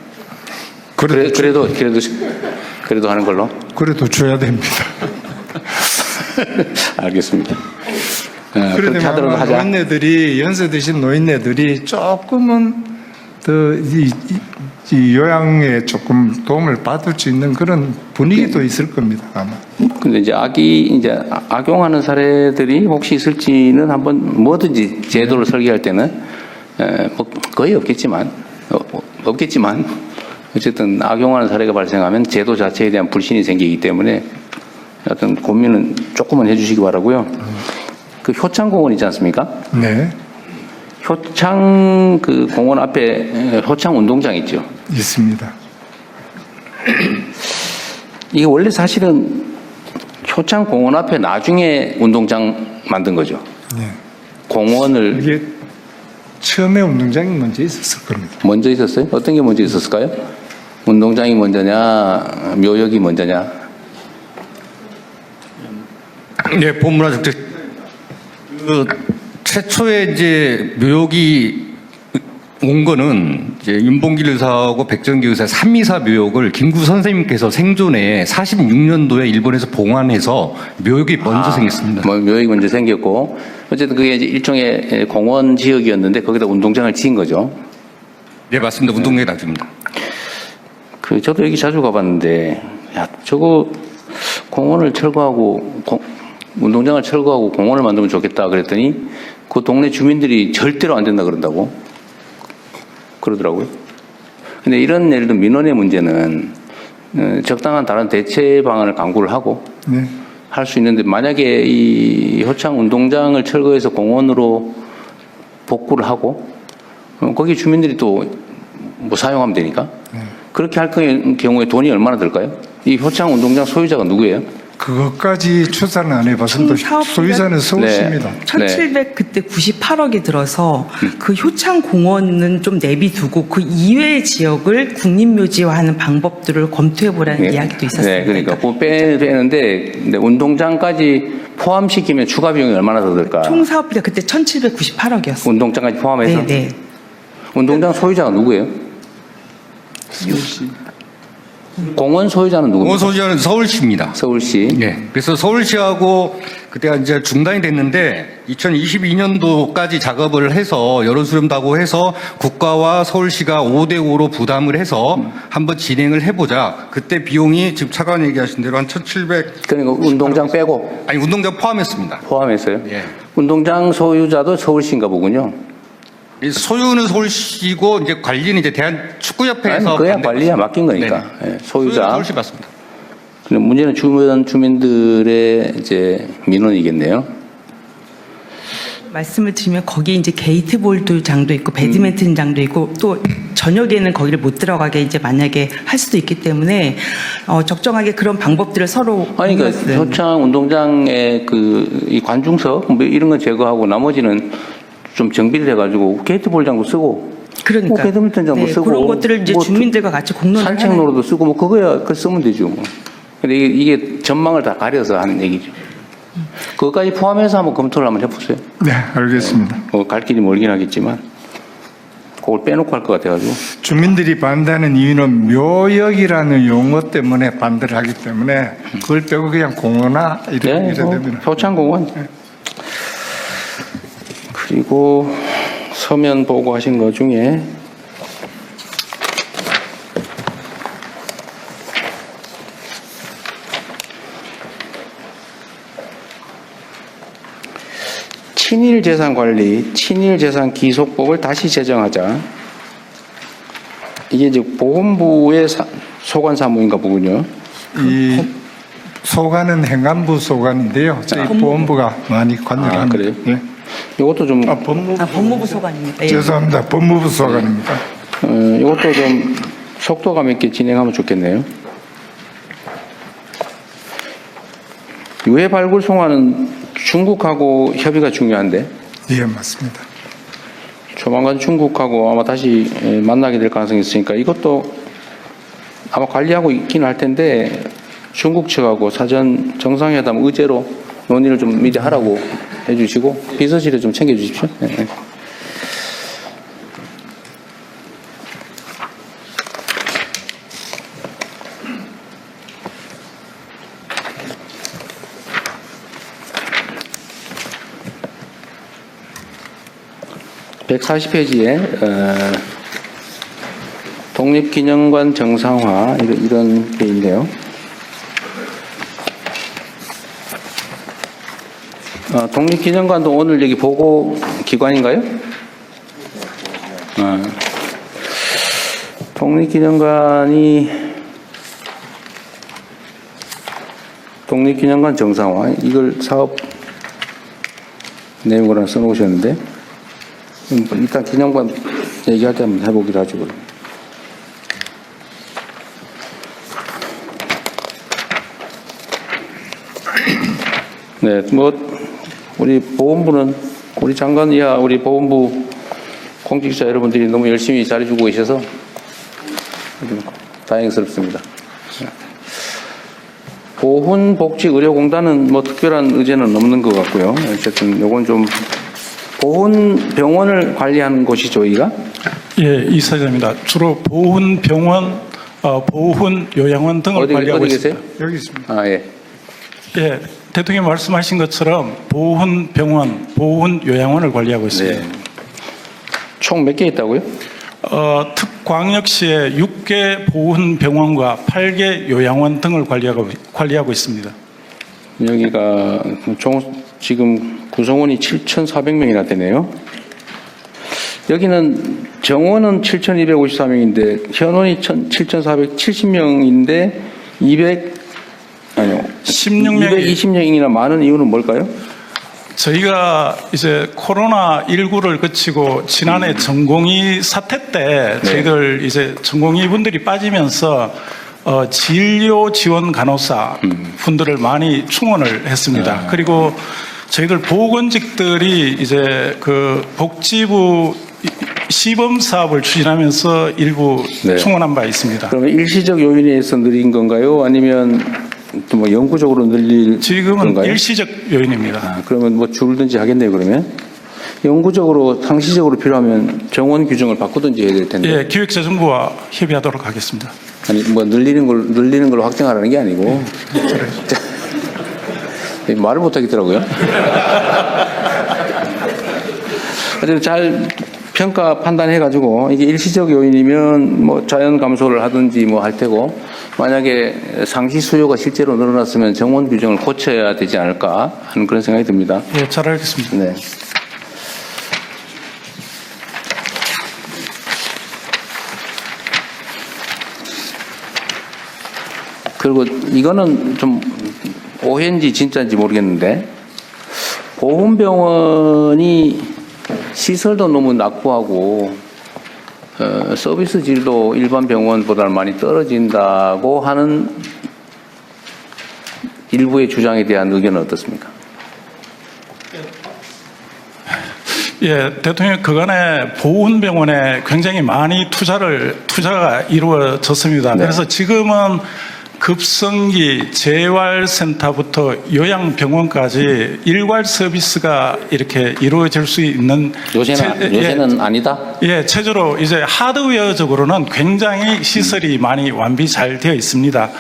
그래도 하는 걸로? 그래도 줘야 됩니다. 알겠습니다. 그래도 그렇게 하더라도 하자. 노인네들이 연세 드신 노인네들이 조금은 더 이 요양에 조금 도움을 받을 수 있는 그런 분위기도 있을 겁니다. 아마. 근데 이제 악용하는 사례들이 혹시 있을지는 한번 뭐든지 제도를 설계할 때는 뭐 거의 없겠지만 어쨌든 악용하는 사례가 발생하면 제도 자체에 대한 불신이 생기기 때문에 어떤 고민은 조금은 해주시기 바라고요. 그 효창공원 있지 않습니까? 네, 효창 그 공원 앞에 효창 운동장 있죠. 있습니다. 이게 원래 사실은 효창 공원 앞에 나중에 운동장 만든 거죠. 네. 공원을 이게 처음에 운동장이 먼저 있었을 겁니다. 먼저 있었어요? 어떤 게 먼저 있었을까요? 운동장이 먼저냐, 묘역이 먼저냐? 네, 본문화 적재. 최초에 이제 묘역이 온 거는 이제 윤봉길 의사하고 백정기 의사 324 묘역을 김구 선생님께서 생존에 46년도에 일본에서 봉안해서 묘역이 먼저 생겼습니다. 뭐 묘역이 먼저 생겼고, 어쨌든 그게 이제 일종의 공원 지역이었는데 거기다 운동장을 지은 거죠. 네, 맞습니다. 운동장이 나중입니다. 저도 여기 자주 가봤는데, 야, 저거 공원을 철거하고, 운동장을 철거하고 공원을 만들면 좋겠다 그랬더니 그 동네 주민들이 절대로 안 된다 그런다고 그러더라고요. 근데 이런 예를 들어 민원의 문제는 적당한 다른 대체 방안을 강구를 하고 네. 할 수 있는데 만약에 이 효창 운동장을 철거해서 공원으로 복구를 하고 거기 주민들이 또 뭐 사용하면 되니까 그렇게 할 경우에 돈이 얼마나 들까요? 이 효창 운동장 소유자가 누구예요? 그것까지 추산을 안 해봤습니다. 총 사업비가- 소유자는 서울시입니다. 1700 그때 98억이 들어서 그 효창 공원은 좀 내비두고 그 이외의 지역을 국립묘지화하는 방법들을 검토해보라는 이야기도 있었습니다. 네, 그러니까 그거 빼는데 근데 운동장까지 포함시키면 추가 비용이 얼마나 더 들까? 총 사업비가 그때 1798억이었어요. 운동장까지 포함해서? 네, 네. 운동장 소유자가 누구예요? 공원 소유자는 누구입니까? 공원 소유자는 서울시입니다. 서울시. 네. 그래서 서울시하고 그때가 이제 중단이 됐는데 2022년도까지 작업을 해서 여론 수렴도 하고 해서 국가와 서울시가 5대5로 부담을 해서 한번 진행을 해보자. 그때 비용이 지금 차관 얘기하신 대로 한 1,700. 그러니까 운동장 빼고 아니 운동장 포함했습니다. 포함했어요? 예. 운동장 소유자도 서울시인가 보군요. 이 소유는 서울시고 이제 관리는 이제 대한축구협회에서 아니, 그야 받는 관리야 맡긴 거니까. 네네. 예, 소유자. 서울시 맞습니다. 근데 문제는 주민들의 이제 민원이겠네요. 말씀을 드리면 거기에 이제 게이트볼장도 있고 배드민턴장도 있고 또 저녁에는 거기를 못 들어가게 이제 만약에 할 수도 있기 때문에 적정하게 그런 방법들을 서로 아니, 그러니까 효창 운동장의 이 관중석 뭐 이런 건 제거하고 나머지는 좀 정비를 해가지고 게이트볼장도 쓰고, 그러니까 뭐 배드민턴장도 쓰고, 그런 것들을 이제 뭐 주민들과 같이 공론을 산책로로도 쓰고 뭐 그거야 그 쓰면 되죠. 뭐. 근데 이게 전망을 다 가려서 하는 얘기죠. 그것까지 포함해서 한번 검토를 한번 해보세요. 네, 알겠습니다. 갈 길이 멀긴 하겠지만 그걸 빼놓고 할 것 같아가지고. 주민들이 반대하는 이유는 묘역이라는 용어 때문에 반대를 하기 때문에 그걸 빼고 그냥 공원화 이래 되면 효창공원. 그리고 서면 보고하신 것 중에 친일재산관리, 친일재산기속법을 다시 제정하자. 이게 이제 보건부의 소관사무인가 보군요. 이 소관은 행안부 소관인데요. 저희 보건부가 많이 관여를 아, 합니다. 그래요? 예. 이것도 좀 법무부 소관입니다. 예. 죄송합니다. 법무부 소관입니다. 이것도 좀 속도감 있게 진행하면 좋겠네요. 유해 발굴 송화는 중국하고 협의가 중요한데 예, 맞습니다. 조만간 중국하고 아마 다시 만나게 될 가능성이 있으니까 이것도 아마 관리하고 있긴 할 텐데 중국 측하고 사전 정상회담 의제로 논의를 좀 미리 하라고 해주시고 비서실에 좀 챙겨주십시오. 네. (140페이지에) 독립기념관 정상화 이런 게 있네요. 독립기념관도 오늘 여기 보고 기관인가요? 독립기념관 정상화 이걸 사업 내용으로 하나 써놓으셨는데 일단 기념관 얘기할 때 한번 해보기로 하죠. 그럼. 네, 뭐 우리 보건부는 우리 장관 이하 우리 보건부 공직자 여러분들이 너무 열심히 잘해주고 계셔서 아주 다행스럽습니다. 보훈복지의료공단은 뭐 특별한 의제는 없는 것 같고요. 어쨌든 요건 좀 보훈병원을 관리하는 곳이 저희가? 예, 이사장입니다. 주로 보훈병원, 보훈요양원 등을 관리하고 어디 있습니다. 계세요? 여기 있습니다. 아, 예. 예, 대통령이 말씀하신 것처럼 보훈병원, 보훈요양원을 관리하고 있습니다. 네. 총 몇 개 있다고요? 특광역시에 6개 보훈병원과 8개 요양원 등을 관리하고 있습니다. 여기가 지금 구성원이 7,400명이나 되네요. 여기는 정원은 7,253명인데 현원이 7,470명인데 220명이나 많은 이유는 뭘까요? 저희가 이제 코로나19를 거치고 지난해 전공의 사태 때 저희들 이제 전공의 분들이 빠지면서 진료 지원 간호사 분들을 많이 충원을 했습니다. 그리고 저희들 보건직들이 이제 그 복지부 시범 사업을 추진하면서 일부 네. 충원한 바 있습니다. 그러면 일시적 요인에서 늘린 건가요? 아니면 또 뭐 영구적으로 늘릴 지금은 건가요? 일시적 요인입니다. 아, 그러면 뭐 줄든지 하겠네요, 그러면. 영구적으로, 상시적으로 필요하면 정원 규정을 바꾸든지 해야 될 텐데. 예, 기획재정부와 협의하도록 하겠습니다. 아니, 뭐 늘리는 걸로 확정하라는 게 아니고. 말을 못 하겠더라고요. 하여튼 잘 평가 판단해가지고 이게 일시적 요인이면 뭐 자연 감소를 하든지 뭐 할 테고, 만약에 상시 수요가 실제로 늘어났으면 정원 규정을 고쳐야 되지 않을까 하는 그런 생각이 듭니다. 예, 잘 알겠습니다. 네. 그리고 이거는 좀 오해인지 진짜인지 모르겠는데, 보훈병원이 시설도 너무 낙후하고 서비스 질도 일반 병원보다 많이 떨어진다고 하는 일부의 주장에 대한 의견은 어떻습니까? 예, 대통령 그간에 보훈병원에 굉장히 많이 투자가 이루어졌습니다. 네. 그래서 지금은 급성기 재활센터부터 요양병원까지 일괄 서비스가 이렇게 이루어질 수 있는 요새는 아니다? 예, 체제로 이제 하드웨어적으로는 굉장히 시설이 많이 완비 잘 되어 있습니다.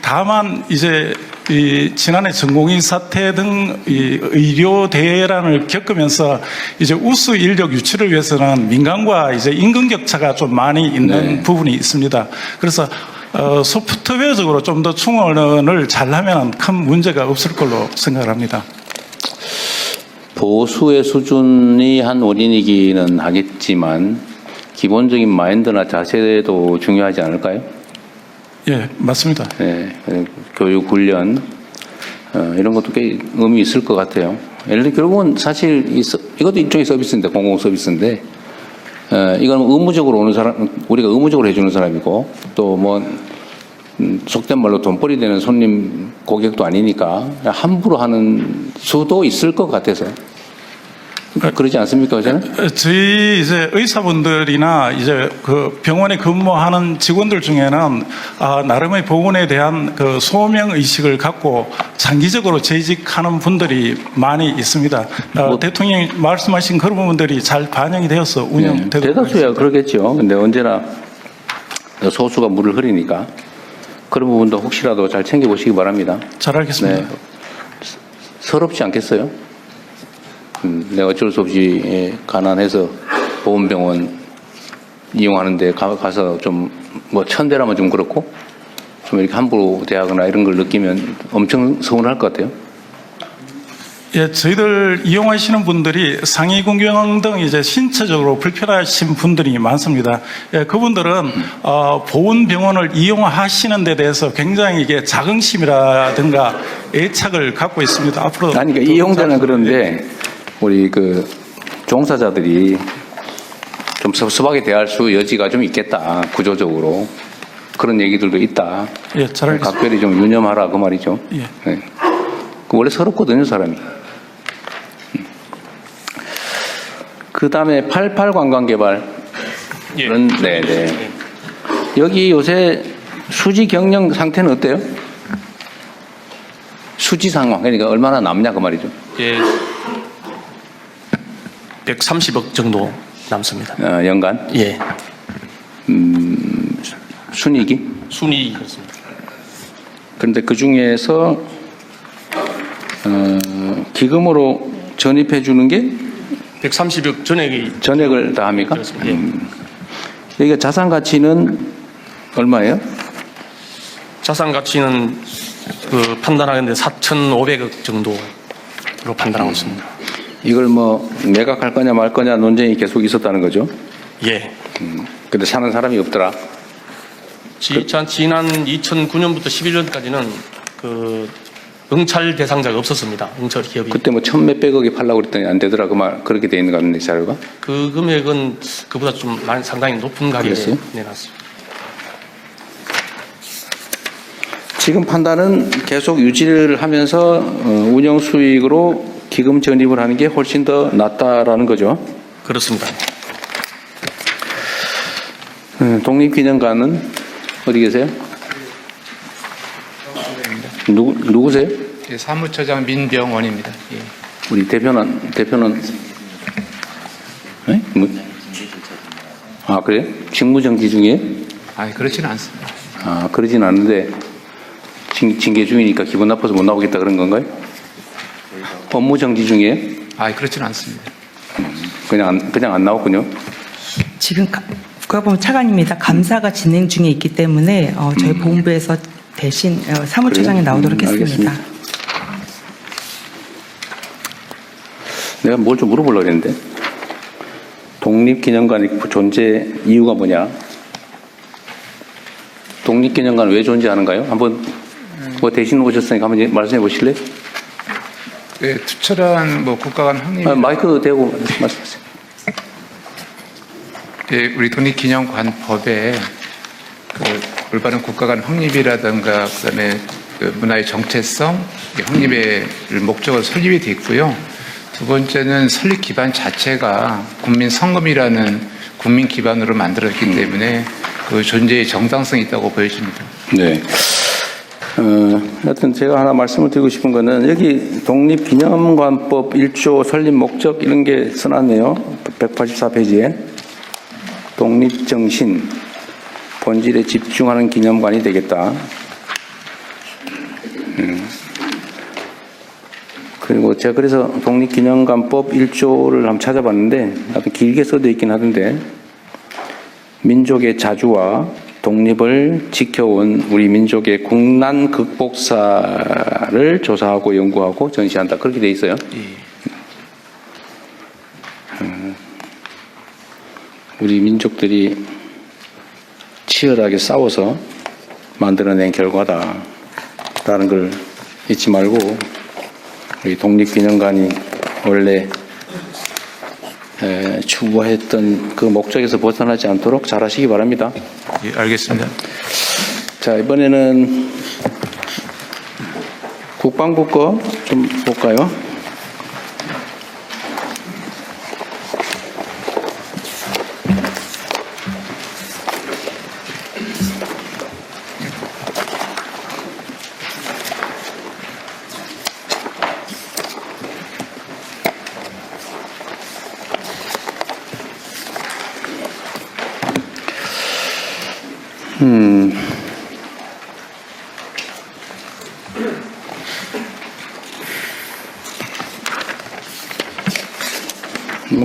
다만 이제 이 지난해 전공의 사태 등 이 의료 대란을 겪으면서 이제 우수 인력 유치를 위해서는 민간과 이제 임금 격차가 좀 많이 있는 네. 부분이 있습니다. 그래서 소프트웨어적으로 좀 더 충원을 잘하면 큰 문제가 없을 걸로 생각을 합니다. 보수의 수준이 한 원인이기는 하겠지만 기본적인 마인드나 자세도 중요하지 않을까요? 예, 맞습니다. 네, 교육 훈련 이런 것도 꽤 의미 있을 것 같아요. 예를 들어 결국은 사실 이것도 일종의 서비스인데, 공공 서비스인데, 이건 의무적으로 오는 사람, 우리가 의무적으로 해주는 사람이고, 또 뭐 속된 말로 돈벌이 되는 손님 고객도 아니니까 함부로 하는 수도 있을 것 같아서. 그러지 않습니까, 저는? 저희 이제 의사분들이나 이제 그 병원에 근무하는 직원들 중에는 나름의 보건에 대한 그 소명 의식을 갖고 장기적으로 재직하는 분들이 많이 있습니다. 대통령이 말씀하신 그런 부분들이 잘 반영이 되어서 운영되도록 대다수야 그러겠죠. 근데 언제나 소수가 물을 흐리니까 그런 부분도 혹시라도 잘 챙겨보시기 바랍니다. 잘 알겠습니다. 네. 서럽지 않겠어요? 내가 어쩔 수 없이 가난해서 보훈병원 이용하는데 가서 좀 뭐 천대라면 좀 그렇고 좀 이렇게 함부로 대하거나 이런 걸 느끼면 엄청 서운할 것 같아요. 예, 저희들 이용하시는 분들이 상위군경 등 이제 신체적으로 불편하신 분들이 많습니다. 예, 그분들은 보훈병원을 이용하시는 데 대해서 굉장히 이게 자긍심이라든가 애착을 갖고 있습니다. 앞으로 아니, 그러니까 이용자는 그런데 우리 그 종사자들이 좀 섭섭하게 대할 수 여지가 좀 있겠다, 구조적으로. 그런 얘기들도 있다. 예, 잘 알겠습니다. 각별히 좀 유념하라 그 말이죠. 예. 네. 원래 서럽거든요, 사람이. 그 다음에 88 관광개발. 예. 네네. 여기 요새 수지 경영 상태는 어때요? 수지 상황. 그러니까 얼마나 남냐 그 말이죠. 예, 130억 정도 남습니다. 연간. 예, 순이익이? 순이익이 그렇습니다. 그런데 그 중에서 기금으로 전입해 주는 게 130억 전액을 다 합니까? 그렇습니다. 예. 여기가 자산 가치는 얼마예요? 자산 가치는 그 판단하는데 4,500억 정도로 판단하고 있습니다. 이걸 뭐 매각할 거냐 말 거냐 논쟁이 계속 있었다는 거죠. 예. 근데 사는 사람이 없더라. 지난 2009년부터 11년까지는 그 응찰 대상자가 없었습니다. 응찰 기업이. 그때 뭐 천몇백억에 팔라고 그랬더니 안 되더라. 그 말 그렇게 돼 있는 거 같은데 자료가? 그 금액은 그보다 좀 상당히 높은 가격에 그랬어요? 내놨습니다. 지금 판단은 계속 유지를 하면서 운영 수익으로 기금 전입을 하는 게 훨씬 더 낫다라는 거죠. 그렇습니다. 독립기념관은 어디 계세요? 누구세요? 예, 사무처장 민병원입니다. 예. 우리 대표는 네? 아 그래요? 직무정지 중에? 그렇지는 않습니다. 그러진 않은데 징계 중이니까 기분 나빠서 못 나오겠다 그런 건가요? 업무정지 중에? 그렇지는 않습니다. 그냥 안 나왔군요. 지금 국가보훈 차관입니다. 감사가 진행 중에 있기 때문에 저희 보훈부에서 대신 사무처장이 나오도록 했습니다. 알겠습니다. 내가 뭘 좀 물어보려고 했는데 독립기념관의 존재 이유가 뭐냐? 독립기념관 왜 존재하는가요? 한번 대신 오셨으니까 한번 말씀해 보실래요? 네, 투철한 국가관 확립. 마이크 대고 말씀하세요. 예, 우리 독립기념관법에 올바른 국가관 확립이라든가 그다음에 문화의 정체성, 확립의 목적으로 설립이 돼 있고요. 두 번째는 설립 기반 자체가 국민 성금이라는 국민 기반으로 만들었기 때문에 그 존재의 정당성이 있다고 보여집니다. 네. 하여튼 제가 하나 말씀을 드리고 싶은 거는 여기 독립기념관법 1조 설립 목적 이런 게 써놨네요. 184페이지에 독립정신 본질에 집중하는 기념관이 되겠다. 그리고 제가 그래서 독립기념관법 1조를 한번 찾아봤는데 아주 길게 써져 있긴 하던데 민족의 자주와 독립을 지켜온 우리 민족의 국난 극복사를 조사하고 연구하고 전시한다. 그렇게 돼 있어요. 우리 민족들이 치열하게 싸워서 만들어낸 결과다라는 걸 잊지 말고 우리 독립기념관이 원래 추구했던 그 목적에서 벗어나지 않도록 잘하시기 바랍니다. 예, 알겠습니다. 자, 이번에는 국방부 거 좀 볼까요?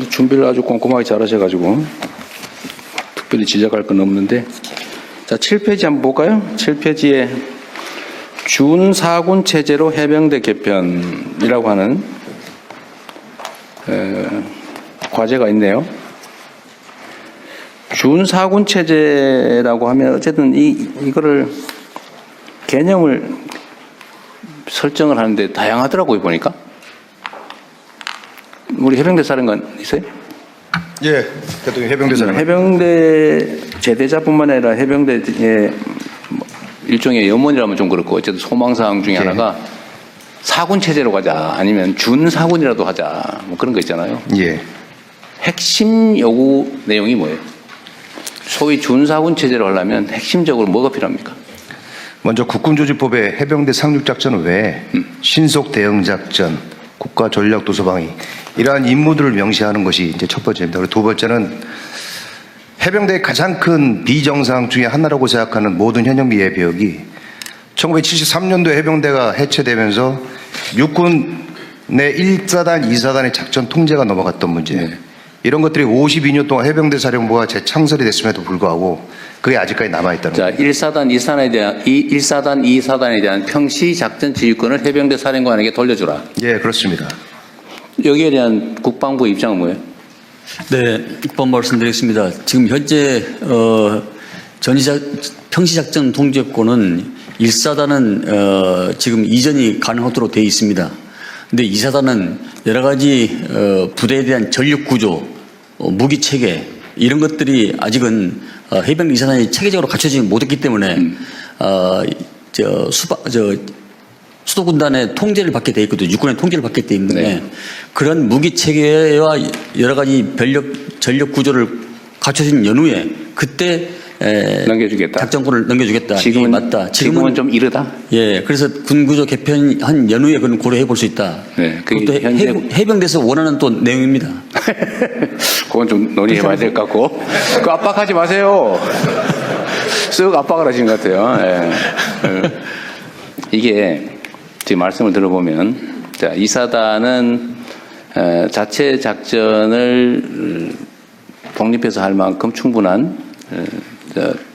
준비를 아주 꼼꼼하게 잘 하셔가지고 특별히 지적할 건 없는데 자 7페이지 한번 볼까요? 7페이지에 준사군 체제로 해병대 개편이라고 하는 과제가 있네요. 준사군 체제라고 하면 어쨌든 이거를 개념을 설정을 하는데 다양하더라고요 보니까. 우리 해병대 사령관 있어요? 예, 대통령 해병대 사령관. 해병대 제대자뿐만 아니라 해병대의 일종의 염원이라면 좀 그렇고 어쨌든 소망사항 중에 하나가 사군 체제로 가자 아니면 준사군이라도 하자 뭐 그런 거 있잖아요. 예. 핵심 요구 내용이 뭐예요? 소위 준사군 체제로 하려면 핵심적으로 뭐가 필요합니까? 먼저 국군조직법의 해병대 상륙작전 외에 신속 대응작전, 국가전략도서방위 이러한 임무들을 명시하는 것이 이제 첫 번째입니다. 그리고 두 번째는 해병대의 가장 큰 비정상 중에 하나라고 생각하는 모든 현역미 예비역이 1973년도에 해병대가 해체되면서 육군 내 1사단, 2사단의 작전 통제가 넘어갔던 문제. 이런 것들이 52년 동안 해병대 사령부가 재창설이 됐음에도 불구하고 그게 아직까지 남아있다는 자, 겁니다. 1사단, 1사단, 2사단에 대한 평시 작전 지휘권을 해병대 사령관에게 돌려주라. 예, 그렇습니다. 여기에 대한 국방부 입장은 뭐예요? 네, 입법 말씀드리겠습니다. 지금 현재 평시작전 통제권은 1사단은 지금 이전이 가능하도록 되어 있습니다. 근데 2사단은 여러 가지 부대에 대한 전력 구조, 무기 체계 이런 것들이 아직은 해병 2사단이 체계적으로 갖춰지지 못했기 때문에 수도군단의 통제를 받게 돼 있거든요. 육군의 통제를 받기 때문에 네. 그런 무기 체계와 여러 가지 전력 구조를 갖춰진 연후에 그때 넘겨주겠다. 작전권을 넘겨주겠다. 지금은 이게 맞다. 지금은 좀 이르다. 예, 그래서 군구조 개편한 연후에 그건 고려해 볼 수 있다. 네, 그게 그것도 현재- 해병대에서 원하는 또 내용입니다. 그건 좀 논의해봐야 될 것 같고. 그 압박하지 마세요. 쓱 압박을 하신 것 같아요. 예. 이게 지금 말씀을 들어보면, 자, 이 사단은 자체 작전을 독립해서 할 만큼 충분한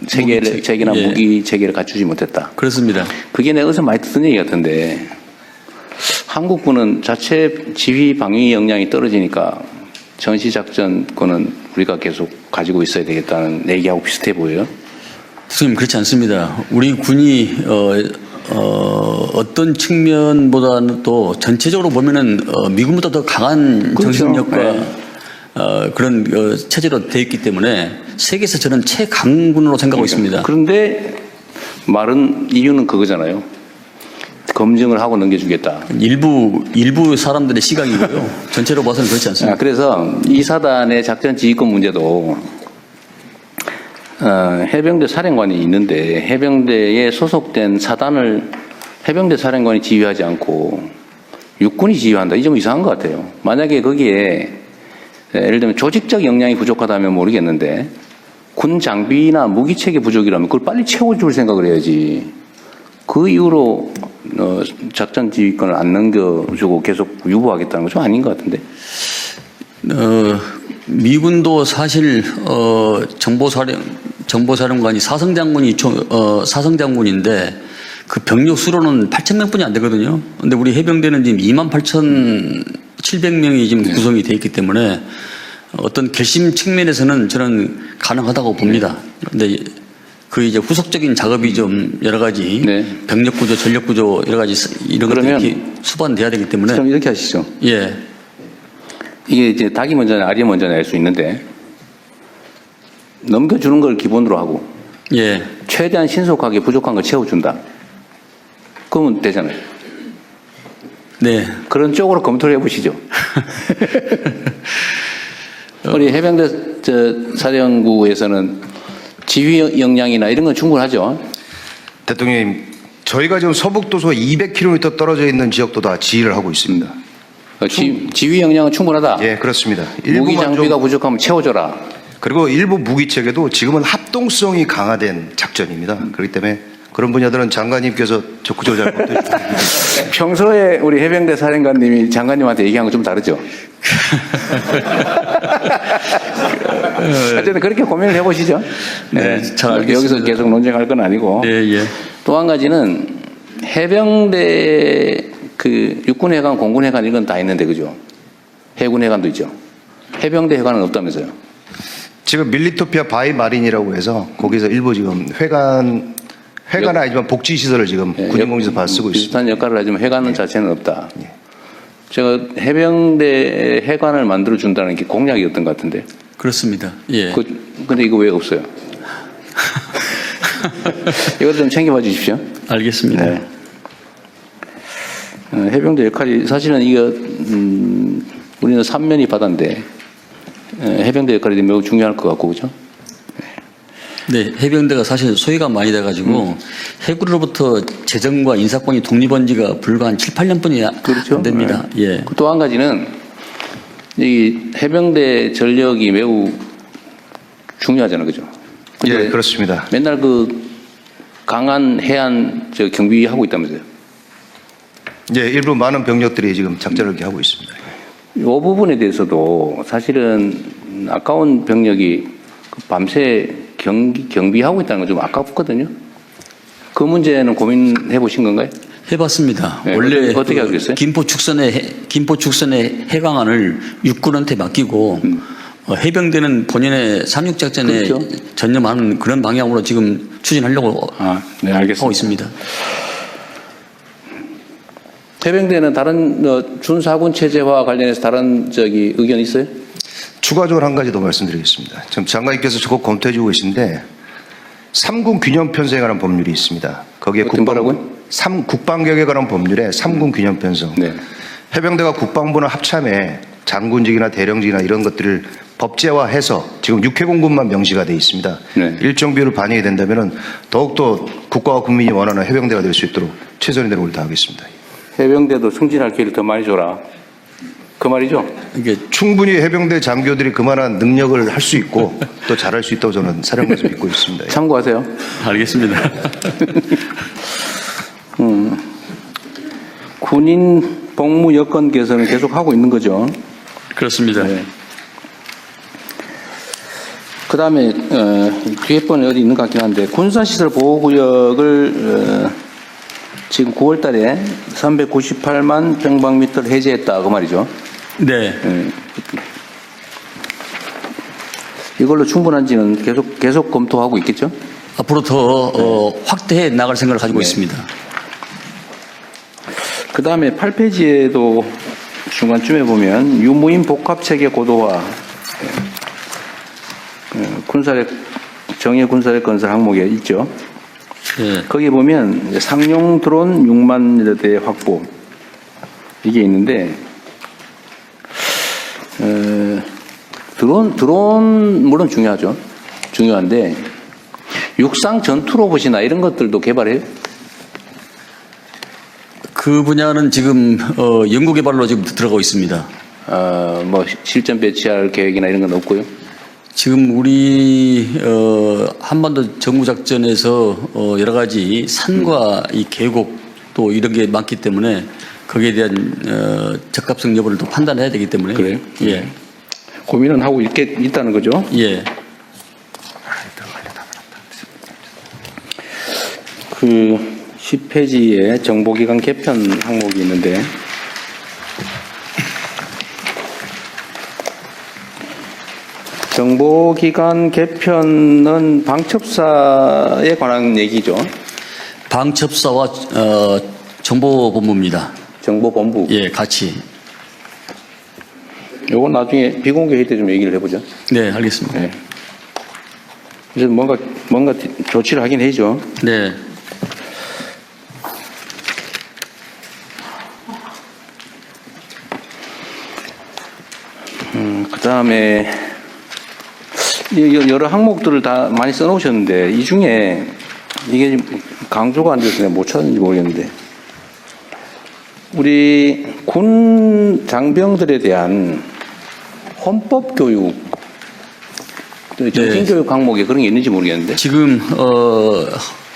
체계나 예. 무기 체계를 갖추지 못했다. 그렇습니다. 그게 내가 어디서 많이 듣던 얘기 같은데, 한국군은 자체 지휘 방위 역량이 떨어지니까 전시작전권은 우리가 계속 가지고 있어야 되겠다는 얘기하고 비슷해 보여요. 선생님, 그렇지 않습니다. 우리 군이 어떤 측면보다는 또 전체적으로 보면은 미군보다 더 강한 그렇죠. 정신력과 네. 그런 체제로 되어 있기 때문에 세계에서 저는 최강군으로 생각하고 있습니다. 그런데 말은 이유는 그거잖아요. 검증을 하고 넘겨주겠다. 일부 사람들의 시각이고요. 전체로 봐서는 그렇지 않습니다. 그래서 이 사단의 작전 지휘권 문제도 해병대 사령관이 있는데 해병대에 소속된 사단을 해병대 사령관이 지휘하지 않고 육군이 지휘한다. 이 점 이상한 것 같아요. 만약에 거기에 예를 들면 조직적 역량이 부족하다면 모르겠는데 군 장비나 무기 체계 부족이라면 그걸 빨리 채워줄 생각을 해야지. 그 이후로 작전 지휘권을 안 넘겨주고 계속 유보하겠다는 건 좀 아닌 것 같은데. 미군도 사실 정보사령관이 사성장군인데 그 병력 수로는 8,000명뿐이 안 되거든요. 근데 우리 해병대는 지금 28,700명이 지금 구성이 돼 있기 때문에 어떤 결심 측면에서는 저는 가능하다고 봅니다. 근데 그 이제 후속적인 작업이 좀 여러 가지 네. 병력 구조, 전력 구조 여러 가지 이런 것들이 그러면 이렇게 수반돼야 되기 때문에 그럼 이렇게 하시죠. 예. 이게 이제 닭이 먼저냐 알이 먼저냐 할 수 있는데 넘겨주는 걸 기본으로 하고 예. 최대한 신속하게 부족한 걸 채워준다. 그러면 되잖아요. 네. 그런 쪽으로 검토를 해보시죠. 우리 해병대 사령부에서는 지휘 역량이나 이런 건 충분하죠. 대통령님, 저희가 지금 서북도서 200km 떨어져 있는 지역도 다 지휘를 하고 있습니다. 지휘 역량은 충분하다. 예, 그렇습니다. 무기 일부만 장비가 좀- 부족하면 채워줘라. 그리고 일부 무기 체계도 지금은 합동성이 강화된 작전입니다. 그렇기 때문에 그런 분야들은 장관님께서 적극적으로 잘 보태주시면 평소에 우리 해병대 사령관님이 장관님한테 얘기한 거 좀 다르죠? 어쨌든 그렇게 고민을 해보시죠. 네, 잘 알겠습니다. 여기서 계속 논쟁할 건 아니고. 네, 예. 또 한 가지는 해병대 그 육군해관, 공군해관 이건 다 있는데 그죠? 해군해관도 있죠. 해병대 해관은 없다면서요? 지금 밀리토피아 바이 마린이라고 해서 거기서 일부 지금 회관은 아니지만 복지 시설을 지금 군인공지에서 받아 쓰고 있습니다. 비슷한 역할을 하지만 해관 자체는 없다. 제가 해병대 해관을 만들어 준다는 게 공약이었던 것 같은데. 그렇습니다. 예. 근데 이거 왜 없어요? 이것 좀 챙겨봐 주십시오. 알겠습니다. 네. 해병대 역할이 사실은 이거 우리는 삼면이 바다인데 해병대 역할이 매우 중요할 것 같고 그죠? 네, 해병대가 사실 소외가 많이 돼가지고 해군으로부터 재정과 인사권이 독립한 지가 불과 한 7, 8년뿐이 그렇죠. 안 됩니다. 예. 또 한 가지는 이 해병대 전력이 매우 중요하잖아요, 그죠? 예, 그렇습니다. 맨날 그 강한 해안 경비 하고 있다면서요? 예, 일부 많은 병력들이 지금 작전을 이렇게 하고 있습니다. 이 부분에 대해서도 사실은 아까운 병력이 밤새 경비하고 있다는 건 좀 아깝거든요. 그 문제는 고민해 보신 건가요? 해봤습니다. 네, 원래 어떻게 하기로 했어요? 김포 축선의 해방안을 육군한테 맡기고 해병대는 본연의 상륙작전에 그렇죠. 전념하는 그런 방향으로 지금 추진하려고 네, 알겠습니다. 하고 있습니다. 해병대는 다른 준사군 체제와 관련해서 다른 의견 있어요? 추가적으로 한 가지 더 말씀드리겠습니다. 지금 장관님께서 적극 검토해 주고 계신데 삼군 균형편성에 관한 법률이 있습니다. 거기에 국방개혁에 관한 법률에 삼군 균형편성. 네. 해병대가 국방부나 합참에 장군직이나 대령직이나 이런 것들을 법제화해서 지금 육해공군만 명시가 되어 있습니다. 네. 일정 비율을 반영이 된다면 더욱더 국가와 국민이 원하는 해병대가 될 수 있도록 최선의 노력을 다하겠습니다. 해병대도 승진할 기회를 더 많이 줘라. 그 말이죠? 이게 충분히 해병대 장교들이 그만한 능력을 할 수 있고 또 잘할 수 있다고 저는 사령관에서 믿고 있습니다. 참고하세요. 알겠습니다. 군인 복무 여건 개선은 계속 하고 있는 거죠. 그렇습니다. 네. 그 다음에 뒤에 번에 어디 있는 것 같긴 한데 군사시설 보호구역을 지금 9월 달에 398만 평방미터를 해제했다 그 말이죠. 네. 이걸로 충분한지는 계속 검토하고 있겠죠? 앞으로 더 확대해 나갈 생각을 가지고 네. 있습니다. 그 다음에 8페이지에도 중간쯤에 보면 유무인 복합체계 고도화 군사력 정예 군사력 건설 항목에 있죠. 네. 거기 보면 상용 드론 6만 대 확보 이게 있는데 드론 물론 중요하죠. 중요한데 육상 전투 로봇이나 이런 것들도 개발해요? 그 분야는 지금 연구 개발로 지금 들어가고 있습니다. 뭐 실전 배치할 계획이나 이런 건 없고요. 지금 우리 한반도 정부작전에서 여러 가지 산과 이 계곡 또 이런 게 많기 때문에 거기에 대한 적합성 여부를 또 판단해야 되기 때문에 그래요? 예. 고민은 하고 있다는 거죠. 예. 그 10페이지에 정보기관 개편 항목이 있는데 정보기관 개편은 방첩사에 관한 얘기죠. 방첩사와 정보본부입니다. 정보본부. 예, 같이. 요건 나중에 비공개 회의 때 좀 얘기를 해보죠. 네, 알겠습니다. 네. 이제 뭔가 조치를 하긴 해죠. 네. 그 다음에 여러 항목들을 다 많이 써놓으셨는데 이 중에 이게 강조가 안 돼서 내가 못 찾았는지 모르겠는데 우리 군 장병들에 대한 헌법 교육, 정신 교육 항목에 그런 게 있는지 모르겠는데 지금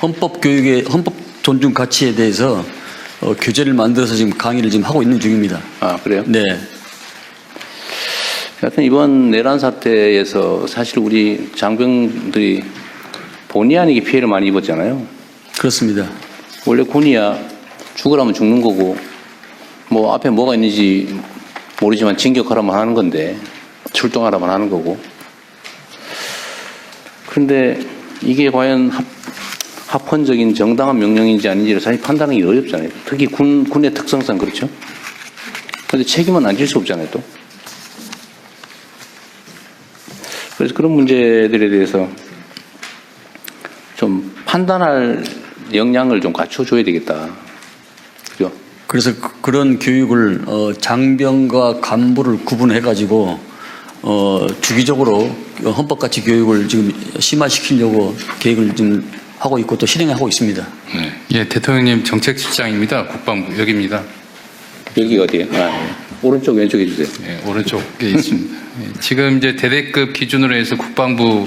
헌법 존중 가치에 대해서 교재를 만들어서 지금 강의를 지금 하고 있는 중입니다. 아 그래요? 네. 하여튼 이번 내란 사태에서 사실 우리 장병들이 본의 아니게 피해를 많이 입었잖아요. 그렇습니다. 원래 군이야 죽으라면 죽는 거고 뭐 앞에 뭐가 있는지 모르지만 진격하라면 하는 건데 출동하라면 하는 거고 그런데 이게 과연 합헌적인 정당한 명령인지 아닌지를 사실 판단하기 어렵잖아요. 특히 군의 특성상 그렇죠. 그런데 책임은 안 질 수 없잖아요 또. 그래서 그런 문제들에 대해서 좀 판단할 역량을 좀 갖춰줘야 되겠다. 그죠? 그래서 그런 교육을 장병과 간부를 구분해가지고 주기적으로 헌법가치 교육을 지금 심화시키려고 계획을 지금 하고 있고 또 실행하고 있습니다. 네. 예, 대통령님 정책실장입니다. 국방부 여기입니다. 여기 어디에요? 오른쪽 왼쪽 해주세요. 네, 오른쪽에 있습니다. 예, 지금 이제 대대급 기준으로 해서 국방부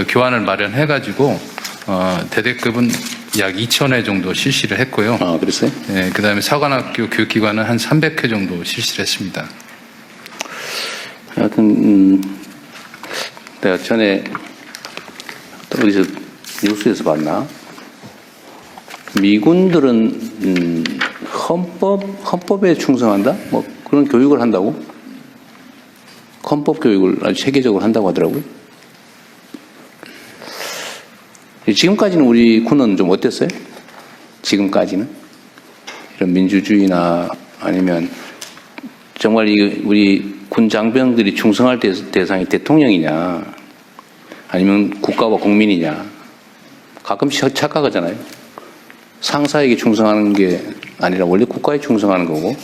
교환을 마련해가지고 대대급은 약 2,000회 정도 실시를 했고요. 아, 그랬어요? 네, 그다음에 사관학교 교육기관은 한 300회 정도 실시를 했습니다. 하여튼 내가 전에 어디서 뉴스에서 봤나? 미군들은 헌법에 충성한다? 뭐 그런 교육을 한다고? 헌법 교육을 아주 체계적으로 한다고 하더라고요. 지금까지는 우리 군은 좀 어땠어요? 지금까지는? 이런 민주주의나 아니면 정말 우리 군 장병들이 충성할 대상이 대통령이냐 아니면 국가와 국민이냐 가끔씩 착각하잖아요. 상사에게 충성하는 게 아니라 원래 국가에 충성하는 거고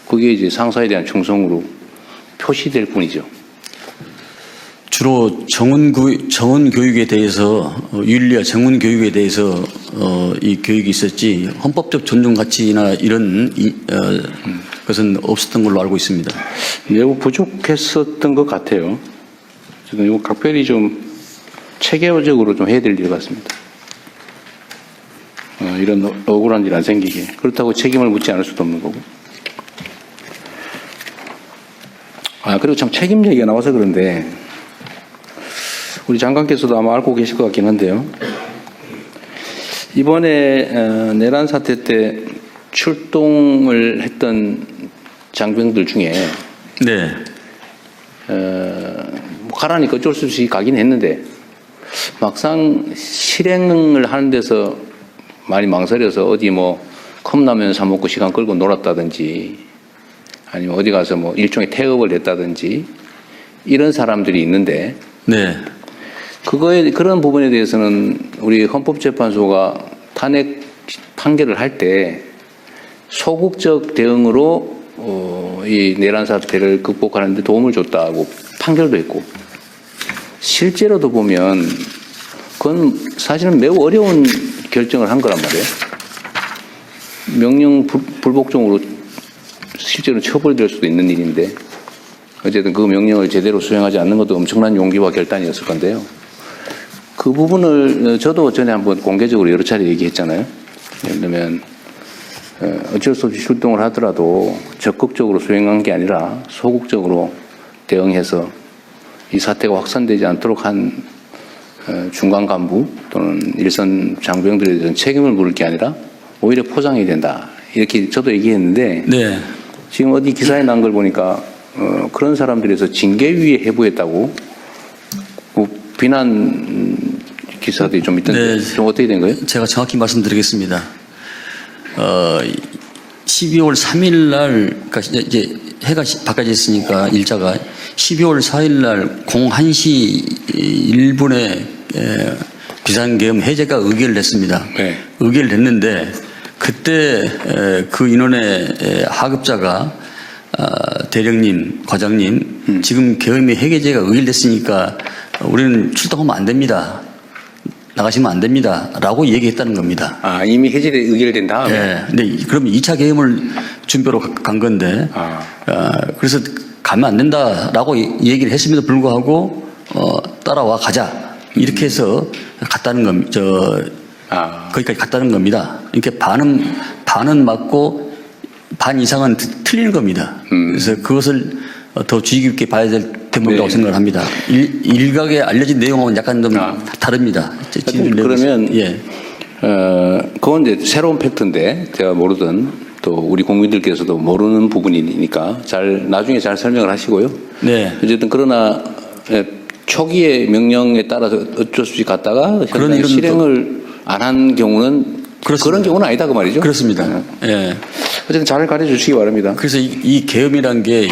그게 이제 상사에 대한 충성으로 표시될 뿐이죠. 주로 정원 교육에 대해서 윤리와 정원 교육에 대해서 이 교육이 있었지 헌법적 존중 가치나 이런 것은 없었던 걸로 알고 있습니다. 매우 부족했었던 것 같아요. 저는 이거 각별히 좀 체계적으로 좀 해야 될 일 같습니다. 이런 억울한 일 안 생기게. 그렇다고 책임을 묻지 않을 수도 없는 거고. 그리고 참 책임 얘기가 나와서 그런데 우리 장관께서도 아마 알고 계실 것 같긴 한데요. 이번에 내란 사태 때 출동을 했던 장병들 중에 네. 가라니까 어쩔 수 없이 가긴 했는데 막상 실행을 하는 데서 많이 망설여서 어디 뭐 컵라면 사 먹고 시간 끌고 놀았다든지 아니면 어디 가서 뭐 일종의 태업을 했다든지 이런 사람들이 있는데 네. 그런 부분에 대해서는 우리 헌법재판소가 탄핵 판결을 할 때 소극적 대응으로 이 내란 사태를 극복하는 데 도움을 줬다고 판결도 했고 실제로도 보면 그건 사실은 매우 어려운 결정을 한 거란 말이에요. 명령 불복종으로 실제로 처벌될 수도 있는 일인데 어쨌든 그 명령을 제대로 수행하지 않는 것도 엄청난 용기와 결단이었을 건데요. 그 부분을 저도 전에 한번 공개적으로 여러 차례 얘기했잖아요. 예를 들면 어쩔 수 없이 출동을 하더라도 적극적으로 수행한 게 아니라 소극적으로 대응해서 이 사태가 확산되지 않도록 한 중간 간부 또는 일선 장병들에 대한 책임을 물을 게 아니라 오히려 포장해야 된다. 이렇게 저도 얘기했는데 네. 지금 어디 기사에 난 걸 보니까 그런 사람들에서 징계위에 해부했다고 비난 기사들이 좀 있던데 네. 좀 어떻게 된 거예요? 제가 정확히 말씀드리겠습니다. 12월 3일 날, 그러니까 이제 해가 바꿔졌으니까 일자가 12월 4일 날 01시 1분에 비상계엄 해제가 의결을 했습니다. 네. 의결을 했는데 그때 그 인원의 하급자가 대령님, 과장님, 지금 계엄의 해제가 의결됐으니까 우리는 출동하면 안 됩니다. 나가시면 안 됩니다. 라고 얘기했다는 겁니다. 이미 해제가 의결된 다음에? 네. 근데 그럼 2차 계엄을 준비로 간 건데, 그래서 가면 안 된다라고 얘기를 했음에도 불구하고, 따라와 가자. 이렇게 해서 갔다는 겁니다. 거기까지 갔다는 겁니다. 이렇게 반은 맞고 반 이상은 틀리는 겁니다. 그래서 그것을 더 주의 깊게 봐야 될 대목이라고 생각을 합니다. 일각에 알려진 내용하고는 약간 좀 다릅니다. 그러면 그건 이제 새로운 팩트인데 제가 모르던 또 우리 국민들께서도 모르는 부분이니까 나중에 잘 설명을 하시고요. 네. 어쨌든 그러나 초기의 명령에 따라서 어쩔 수 없이 갔다가 그런 실행을 안 한 경우는 그렇습니다. 그런 경우는 아니다 그 말이죠. 그렇습니다. 예. 어쨌든 잘 가르쳐주시기 바랍니다. 그래서 이 계엄이란 게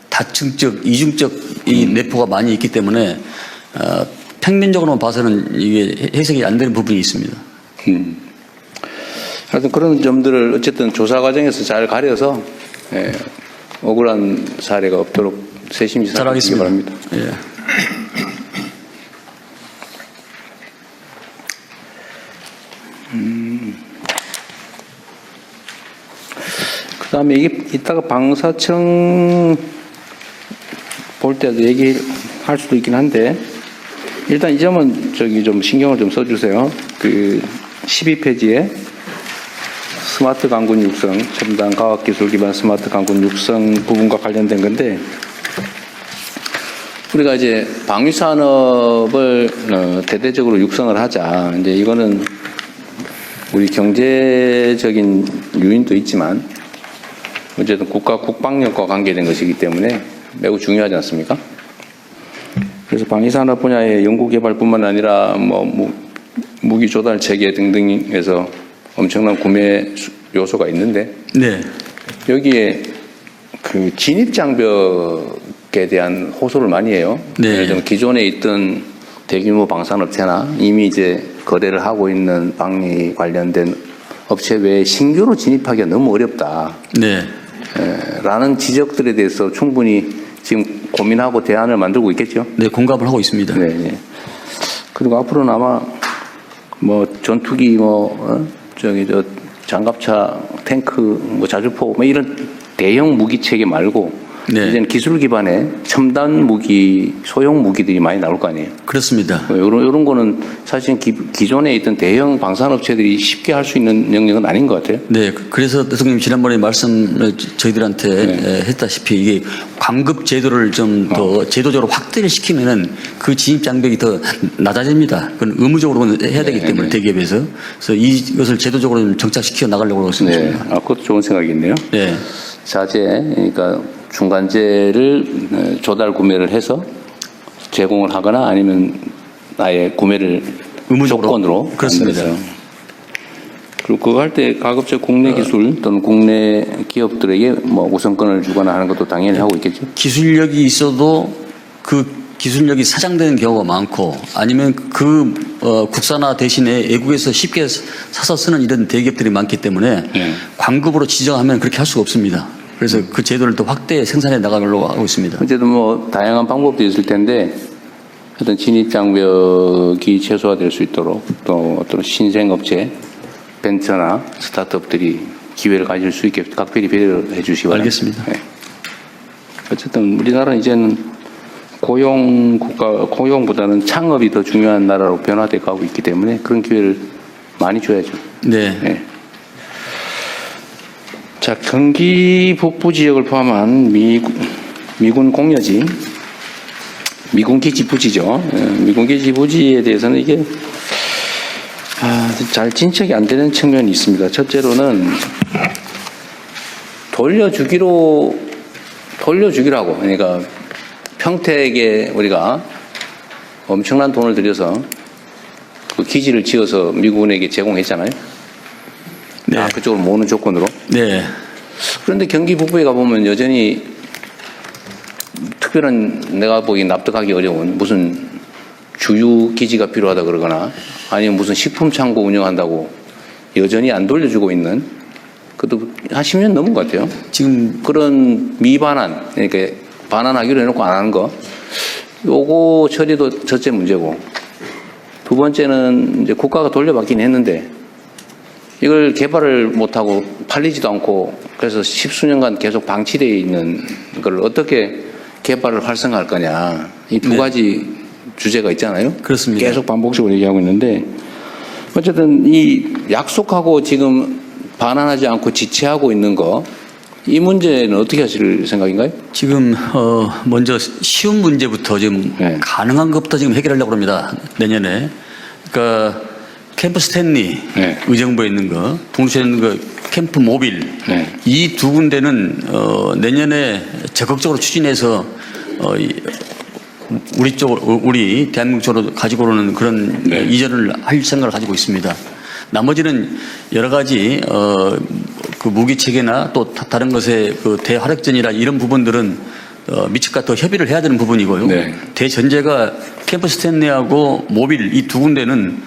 다층적, 이중적 이 내포가 많이 있기 때문에 평면적으로만 봐서는 이게 해석이 안 되는 부분이 있습니다. 하여튼 그런 점들을 어쨌든 조사 과정에서 잘 가려서 억울한 사례가 없도록 세심히 살펴주시기 바랍니다. 예. 그 다음에 이따가 방사청 볼 때도 얘기할 수도 있긴 한데, 일단 이 점은 좀 신경을 좀 써주세요. 그 12페이지에 스마트 강군 육성, 첨단 과학기술 기반 스마트 강군 육성 부분과 관련된 건데, 우리가 이제 방위산업을 대대적으로 육성을 하자. 이제 이거는 우리 경제적인 요인도 있지만 어쨌든 국가 국방력과 관계된 것이기 때문에 매우 중요하지 않습니까? 그래서 방위산업 분야의 연구개발뿐만 아니라 무기 조달 체계 등등에서 엄청난 구매 요소가 있는데, 네. 여기에 그 진입 장벽에 대한 호소를 많이 해요. 네. 예를 들면 기존에 있던 대규모 방산업체나 이미 이제 거래를 하고 있는 방위 관련된 업체 외에 신규로 진입하기가 너무 어렵다. 네. 라는 지적들에 대해서 충분히 지금 고민하고 대안을 만들고 있겠죠. 네, 공감을 하고 있습니다. 네, 네. 그리고 앞으로는 아마 뭐 전투기 저 장갑차, 탱크, 뭐 자주포 뭐 이런 대형 무기 체계 말고 네. 이제는 기술 기반의 첨단 무기, 소형 무기들이 많이 나올 거 아니에요. 그렇습니다. 이런 거는 사실 기존에 있던 대형 방산업체들이 쉽게 할 수 있는 영역은 아닌 것 같아요. 네, 그래서 대통령님 지난번에 말씀을 저희들한테 했다시피 이게 광급 제도를 좀 더 제도적으로 확대를 시키면은 그 진입 장벽이 더 낮아집니다. 그건 의무적으로 해야 되기 때문에 대기업에서 그래서 이것을 제도적으로 좀 정착시켜 나가려고 하고 있습니다. 네, 그것도 좋은 생각이네요. 네, 자재, 그러니까 중간재를 조달 구매를 해서 제공을 하거나 아니면 아예 구매를 의무적으로 조건으로 그렇습니다. 만들어서. 그리고 그거 할 때 가급적 국내 기술 또는 국내 기업들에게 뭐 우선권을 주거나 하는 것도 당연히 하고 있겠죠. 기술력이 있어도 그 기술력이 사장되는 경우가 많고 아니면 국산화 대신에 외국에서 쉽게 사서 쓰는 이런 대기업들이 많기 때문에 광급으로 지정하면 그렇게 할 수가 없습니다. 그래서 그 제도를 더 확대 생산해 나가려고 하고 있습니다. 어쨌든 뭐 다양한 방법도 있을 텐데 어떤 진입 장벽이 최소화될 수 있도록 또 어떤 신생업체, 벤처나 스타트업들이 기회를 가질 수 있게 각별히 배려를 해 주시기 바랍니다. 알겠습니다. 네. 어쨌든 우리나라는 이제는 고용보다는 창업이 더 중요한 나라로 변화돼 가고 있기 때문에 그런 기회를 많이 줘야죠. 네. 네. 자, 경기 북부 지역을 포함한 미군 공여지, 미군 기지 부지죠. 미군 기지 부지에 대해서는 이게 잘 진척이 안 되는 측면이 있습니다. 첫째로는 돌려주기라고, 그러니까 평택에 우리가 엄청난 돈을 들여서 그 기지를 지어서 미군에게 제공했잖아요. 네. 그쪽으로 모으는 조건으로. 네. 그런데 경기 북부에 가보면 여전히 특별한 내가 보기 납득하기 어려운 무슨 주유 기지가 필요하다 그러거나 아니면 무슨 식품 창고 운영한다고 여전히 안 돌려주고 있는 그것도 한 10년 넘은 것 같아요. 지금 그런 미반환, 그러니까 반환하기로 해놓고 안 하는 거, 요거 처리도 첫째 문제고, 두 번째는 이제 국가가 돌려받긴 했는데 이걸 개발을 못하고 팔리지도 않고 그래서 10수년간 계속 방치되어 있는 걸 어떻게 개발을 활성화할 거냐. 이 두 가지 주제가 있잖아요. 그렇습니다. 계속 반복적으로 얘기하고 있는데 어쨌든 이 약속하고 지금 반환하지 않고 지체하고 있는 거, 이 문제는 어떻게 하실 생각인가요? 지금 먼저 쉬운 문제부터 지금 가능한 것부터 지금 해결하려고 합니다. 내년에. 그러니까 캠프 스탠리 의정부에 있는 거, 동시에 있는 거 캠프 모빌 이 두 군데는 내년에 적극적으로 추진해서 우리 대한민국 쪽으로 가지고 오는 그런 이전을 할 생각을 가지고 있습니다. 나머지는 여러 가지 그 무기 체계나 또 다른 것의 그 대화력전이나 이런 부분들은 미측과 더 협의를 해야 되는 부분이고요. 대전제가 캠프 스탠리하고 모빌 이 두 군데는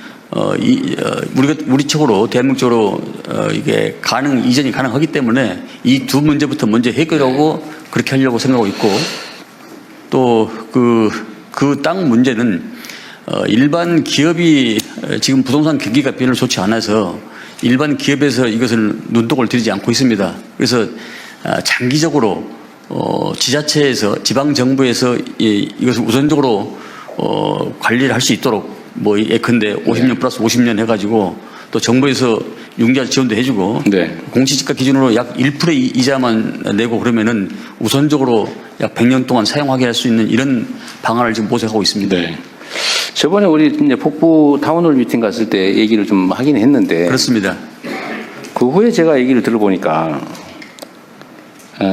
우리 쪽으로 대한민국 쪽으로 이게 이전이 가능하기 때문에 이 두 문제부터 먼저 해결하고 그렇게 하려고 생각하고 있고, 또 그 땅 문제는 일반 기업이 지금 부동산 경기가 별로 좋지 않아서 일반 기업에서 이것을 눈독을 들이지 않고 있습니다. 그래서 장기적으로 지자체에서 지방정부에서 이것을 우선적으로 관리를 할 수 있도록 뭐 예컨대 50년 플러스 50년 해가지고 또 정부에서 융자 지원도 해주고 공시지가 기준으로 약 1%의 이자만 내고 그러면은 우선적으로 약 100년 동안 사용하게 할 수 있는 이런 방안을 지금 모색하고 있습니다. 저번에 우리 이제 북부 타운홀 미팅 갔을 때 얘기를 좀 하긴 했는데 그렇습니다. 그 후에 제가 얘기를 들어보니까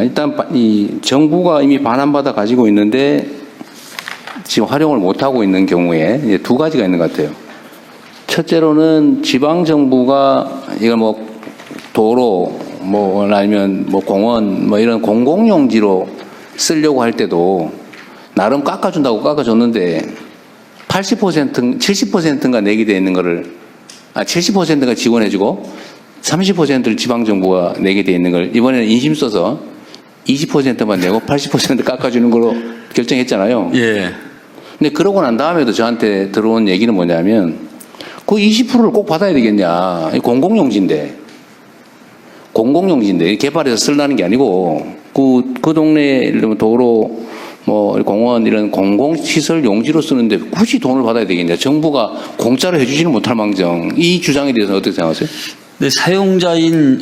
일단 이 정부가 이미 반환받아 가지고 있는데 지금 활용을 못하고 있는 경우에 이제 두 가지가 있는 것 같아요. 첫째로는 지방정부가 이걸 뭐 도로 뭐 아니면 뭐 공원 뭐 이런 공공용지로 쓰려고 할 때도 나름 깎아준다고 깎아줬는데 80%, 70%인가 내게 돼 있는 거를 70%가 지원해주고 30%를 지방정부가 내게 돼 있는 걸 이번에는 인심 써서 20%만 내고 80% 깎아주는 걸로 결정했잖아요. 예. 근데 그러고 난 다음에도 저한테 들어온 얘기는 뭐냐면 그 20%를 꼭 받아야 되겠냐. 공공용지인데 개발해서 쓰려는 게 아니고 그 동네 도로 뭐 공원 이런 공공시설 용지로 쓰는데 굳이 돈을 받아야 되겠냐. 정부가 공짜로 해주지는 못할 망정. 이 주장에 대해서는 어떻게 생각하세요? 네, 사용자인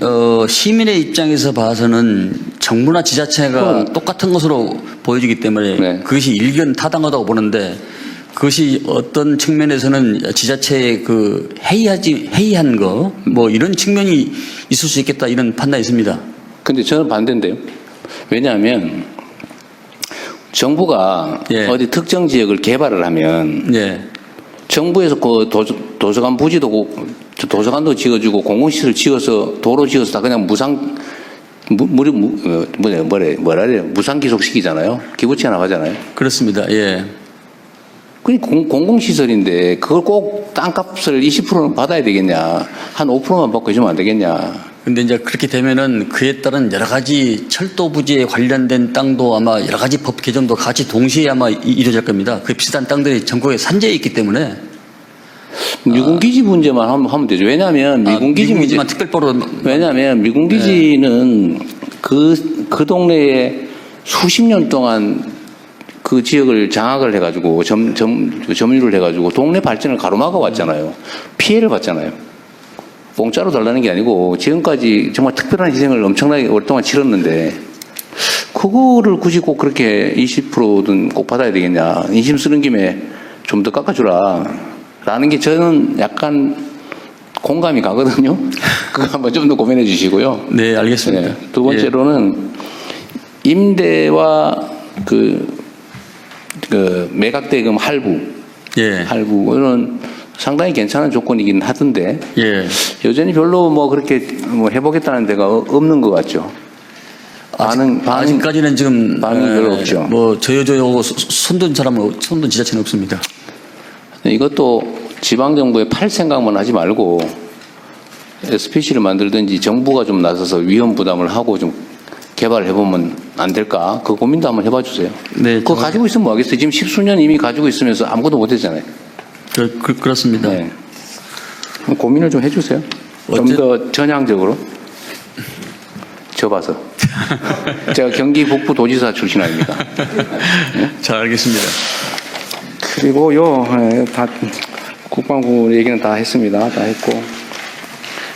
시민의 입장에서 봐서는 정부나 지자체가 똑같은 것으로 보여지기 때문에 네. 그것이 일견 타당하다고 보는데 그것이 어떤 측면에서는 지자체의 그 해이한 거 뭐 이런 측면이 있을 수 있겠다 이런 판단이 있습니다. 근데 저는 반대인데요. 왜냐하면 정부가 예. 어디 특정 지역을 개발을 하면 예. 정부에서 그 도서관 부지도 도서관도 지어주고 공공시설 지어서 도로 지어서 다 그냥 무상 기속시키잖아요. 기부치 하나 하잖아요. 그렇습니다. 예. 그 공공시설인데 그걸 꼭 땅값을 20%는 받아야 되겠냐. 한 5%만 받고 해주면 안 되겠냐. 근데 이제 그렇게 되면은 그에 따른 여러 가지 철도 부지에 관련된 땅도 아마 여러 가지 법 개정도 같이 동시에 아마 이루어질 겁니다. 그 비슷한 땅들이 전국에 산재해 있기 때문에 미군기지 문제만 하면 되죠. 왜냐하면 미군기지만 특별법으로 왜냐하면 미군기지는 그 동네에 수십 년 동안 그 지역을 장악을 해가지고 점유를 해가지고 동네 발전을 가로막아 왔잖아요. 피해를 봤잖아요. 공짜로 달라는 게 아니고 지금까지 정말 특별한 희생을 엄청나게 오랫동안 치렀는데 그거를 굳이 꼭 그렇게 20%든 꼭 받아야 되겠냐. 인심 쓰는 김에 좀 더 깎아주라. 라는 게 저는 약간 공감이 가거든요. 그거 한번 좀 더 고민해 주시고요. 네, 알겠습니다. 네. 두 번째로는 임대와 그 매각대금 할부. 할부는 상당히 괜찮은 조건이긴 하던데. 여전히 별로 뭐 그렇게 뭐 해보겠다는 데가 없는 것 같죠. 아직까지는 지금 반응이 별로 없죠. 뭐 저요 손든 지자체는 없습니다. 이것도 지방정부에 팔 생각만 하지 말고 SPC를 만들든지 정부가 좀 나서서 위험 부담을 하고 좀 개발을 해보면 안 될까? 그 고민도 한번 해봐 주세요. 네, 그거 가지고 있으면 뭐하겠어요? 지금 10수년 이미 가지고 있으면서 아무것도 못 했잖아요. 그렇습니다. 네. 고민을 좀 해주세요. 좀 더 전향적으로. 저 봐서. 제가 경기 북부 도지사 출신 아닙니까? 네? 잘 알겠습니다. 그리고요, 다 국방부 얘기는 다 했습니다. 다 했고.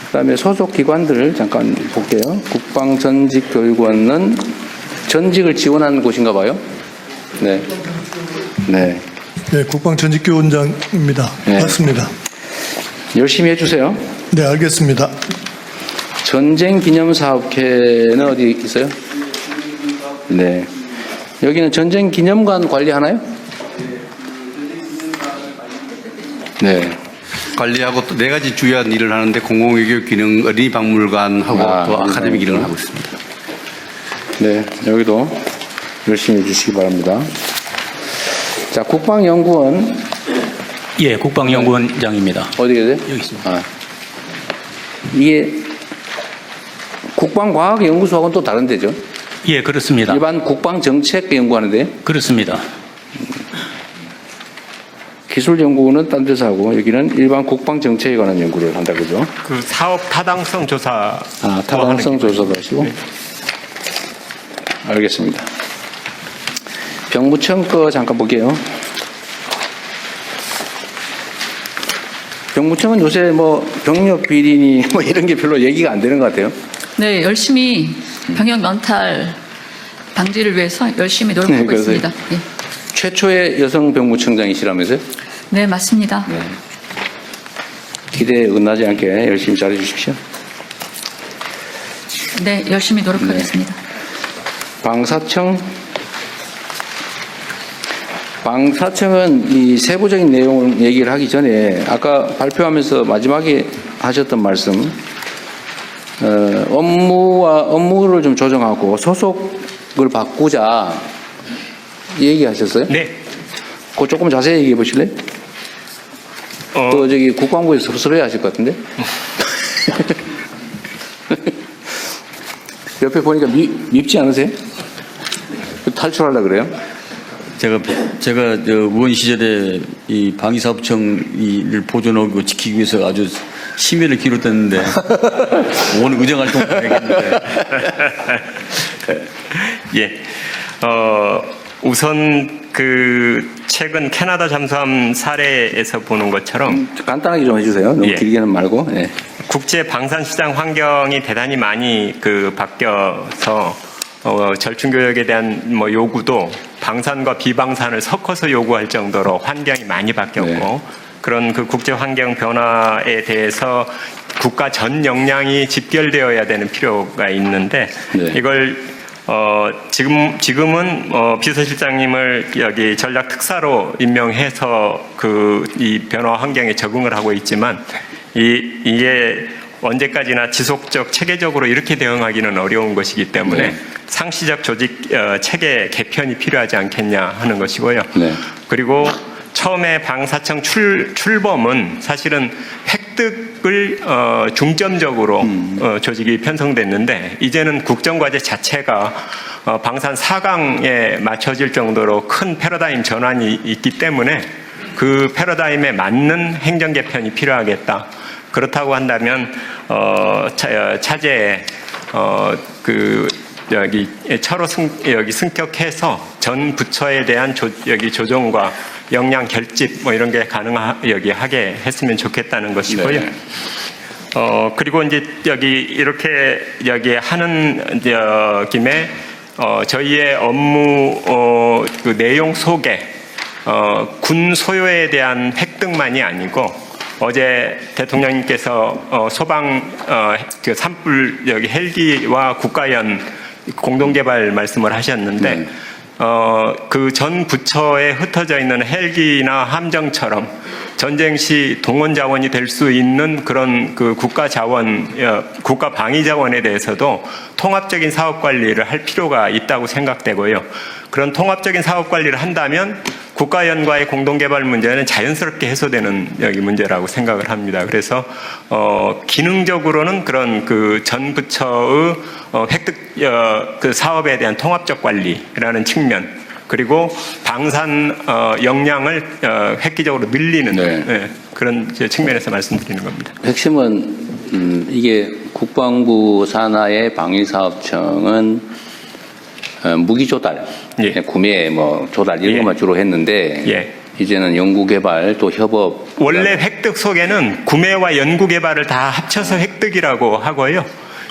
그다음에 소속 기관들 잠깐 볼게요. 국방전직교육원은 전직을 지원하는 곳인가 봐요. 네. 네. 네, 국방전직교원장입니다. 네. 맞습니다. 열심히 해주세요. 네, 알겠습니다. 전쟁기념사업회는 어디 있어요? 네. 여기는 전쟁기념관 관리하나요? 네. 관리하고 또 4가지 주요한 일을 하는데 공공외교 기능, 어린이박물관하고 또 아카데미 기능을 하고 있습니다. 네, 여기도 열심히 해주시기 바랍니다. 자, 국방연구원. 예, 국방연구원장입니다. 어디 계세요? 여기 있습니다. 아, 이게 국방과학연구소하고는 또 다른 데죠? 예, 그렇습니다. 일반 국방정책 연구하는데요? 그렇습니다. 기술연구는 딴 데서 하고 여기는 일반 국방정책에 관한 연구를 한다 그죠? 그 사업 타당성 조사. 타당성 조사도 하시고. 네. 알겠습니다. 병무청 거 잠깐 볼게요. 병무청은 요새 뭐 병력 비리니 뭐 이런 게 별로 얘기가 안 되는 것 같아요. 네, 열심히 병역 면탈 방지를 위해서 열심히 노력하고 있습니다. 예. 최초의 여성 병무청장이시라면서요? 네, 맞습니다. 네. 기대에 응하지 않게 열심히 잘해 주십시오. 네, 열심히 노력하겠습니다. 방사청은 이 세부적인 내용을 얘기를 하기 전에 아까 발표하면서 마지막에 하셨던 말씀, 업무를 좀 조정하고 소속을 바꾸자 얘기하셨어요? 네. 그거 조금 자세히 얘기해 보실래요? 또 저기 국방부에서 섭섭해 하실 것 같은데? 옆에 보니까 밉지 않으세요? 탈출하려고 그래요? 제가 저 의원 시절에 이 방위사업청을 보존하고 지키기 위해서 아주 심혈을 기울였는데 오늘 의정활동 해야겠는데. 예. 우선 그 최근 캐나다 잠수함 사례에서 보는 것처럼 간단하게 좀 해주세요. 너무 예. 길게는 말고. 예. 국제 방산 시장 환경이 대단히 많이 바뀌어서 절충 교역에 대한 뭐 요구도 방산과 비방산을 섞어서 요구할 정도로 환경이 많이 바뀌었고 그런 그 국제 환경 변화에 대해서 국가 전 역량이 집결되어야 되는 필요가 있는데 이걸 지금은 비서실장님을 여기 전략 특사로 임명해서 이 변화 환경에 적응을 하고 있지만 이게 언제까지나 지속적 체계적으로 이렇게 대응하기는 어려운 것이기 때문에 상시적 조직 체계 개편이 필요하지 않겠냐 하는 것이고요. 그리고 처음에 방사청 출범은 사실은 획득을 중점적으로 조직이 편성됐는데 이제는 국정과제 자체가 방산 4강에 맞춰질 정도로 큰 패러다임 전환이 있기 때문에 그 패러다임에 맞는 행정 개편이 필요하겠다. 그렇다고 한다면 차제에 여기 차로 승격해서 전 부처에 대한 조정과 역량 결집 뭐 이런 게 하게 했으면 좋겠다는 것이고요. 그리고 이제 이렇게 하는 김에 저희의 업무 그 내용 속에 군 소요에 대한 획득만이 아니고 어제 대통령님께서 소방 그 산불 헬기와 국가연 공동개발 말씀을 하셨는데 그 전 부처에 흩어져 있는 헬기나 함정처럼 전쟁 시 동원 자원이 될 수 있는 그런 그 국가 방위 자원에 대해서도 통합적인 사업 관리를 할 필요가 있다고 생각되고요. 그런 통합적인 사업 관리를 한다면 국가연과의 공동개발 문제는 자연스럽게 해소되는 문제라고 생각을 합니다. 그래서 기능적으로는 그런 그 전 부처의 획득 그 사업에 대한 통합적 관리라는 측면 그리고 방산 역량을 획기적으로 늘리는 그런 측면에서 말씀드리는 겁니다. 핵심은 이게 국방부 산하의 방위사업청은 무기 조달, 구매, 조달 이런 것만 주로 했는데 이제는 연구개발 또 협업. 원래 획득 속에는 구매와 연구개발을 다 합쳐서 획득이라고 하고요.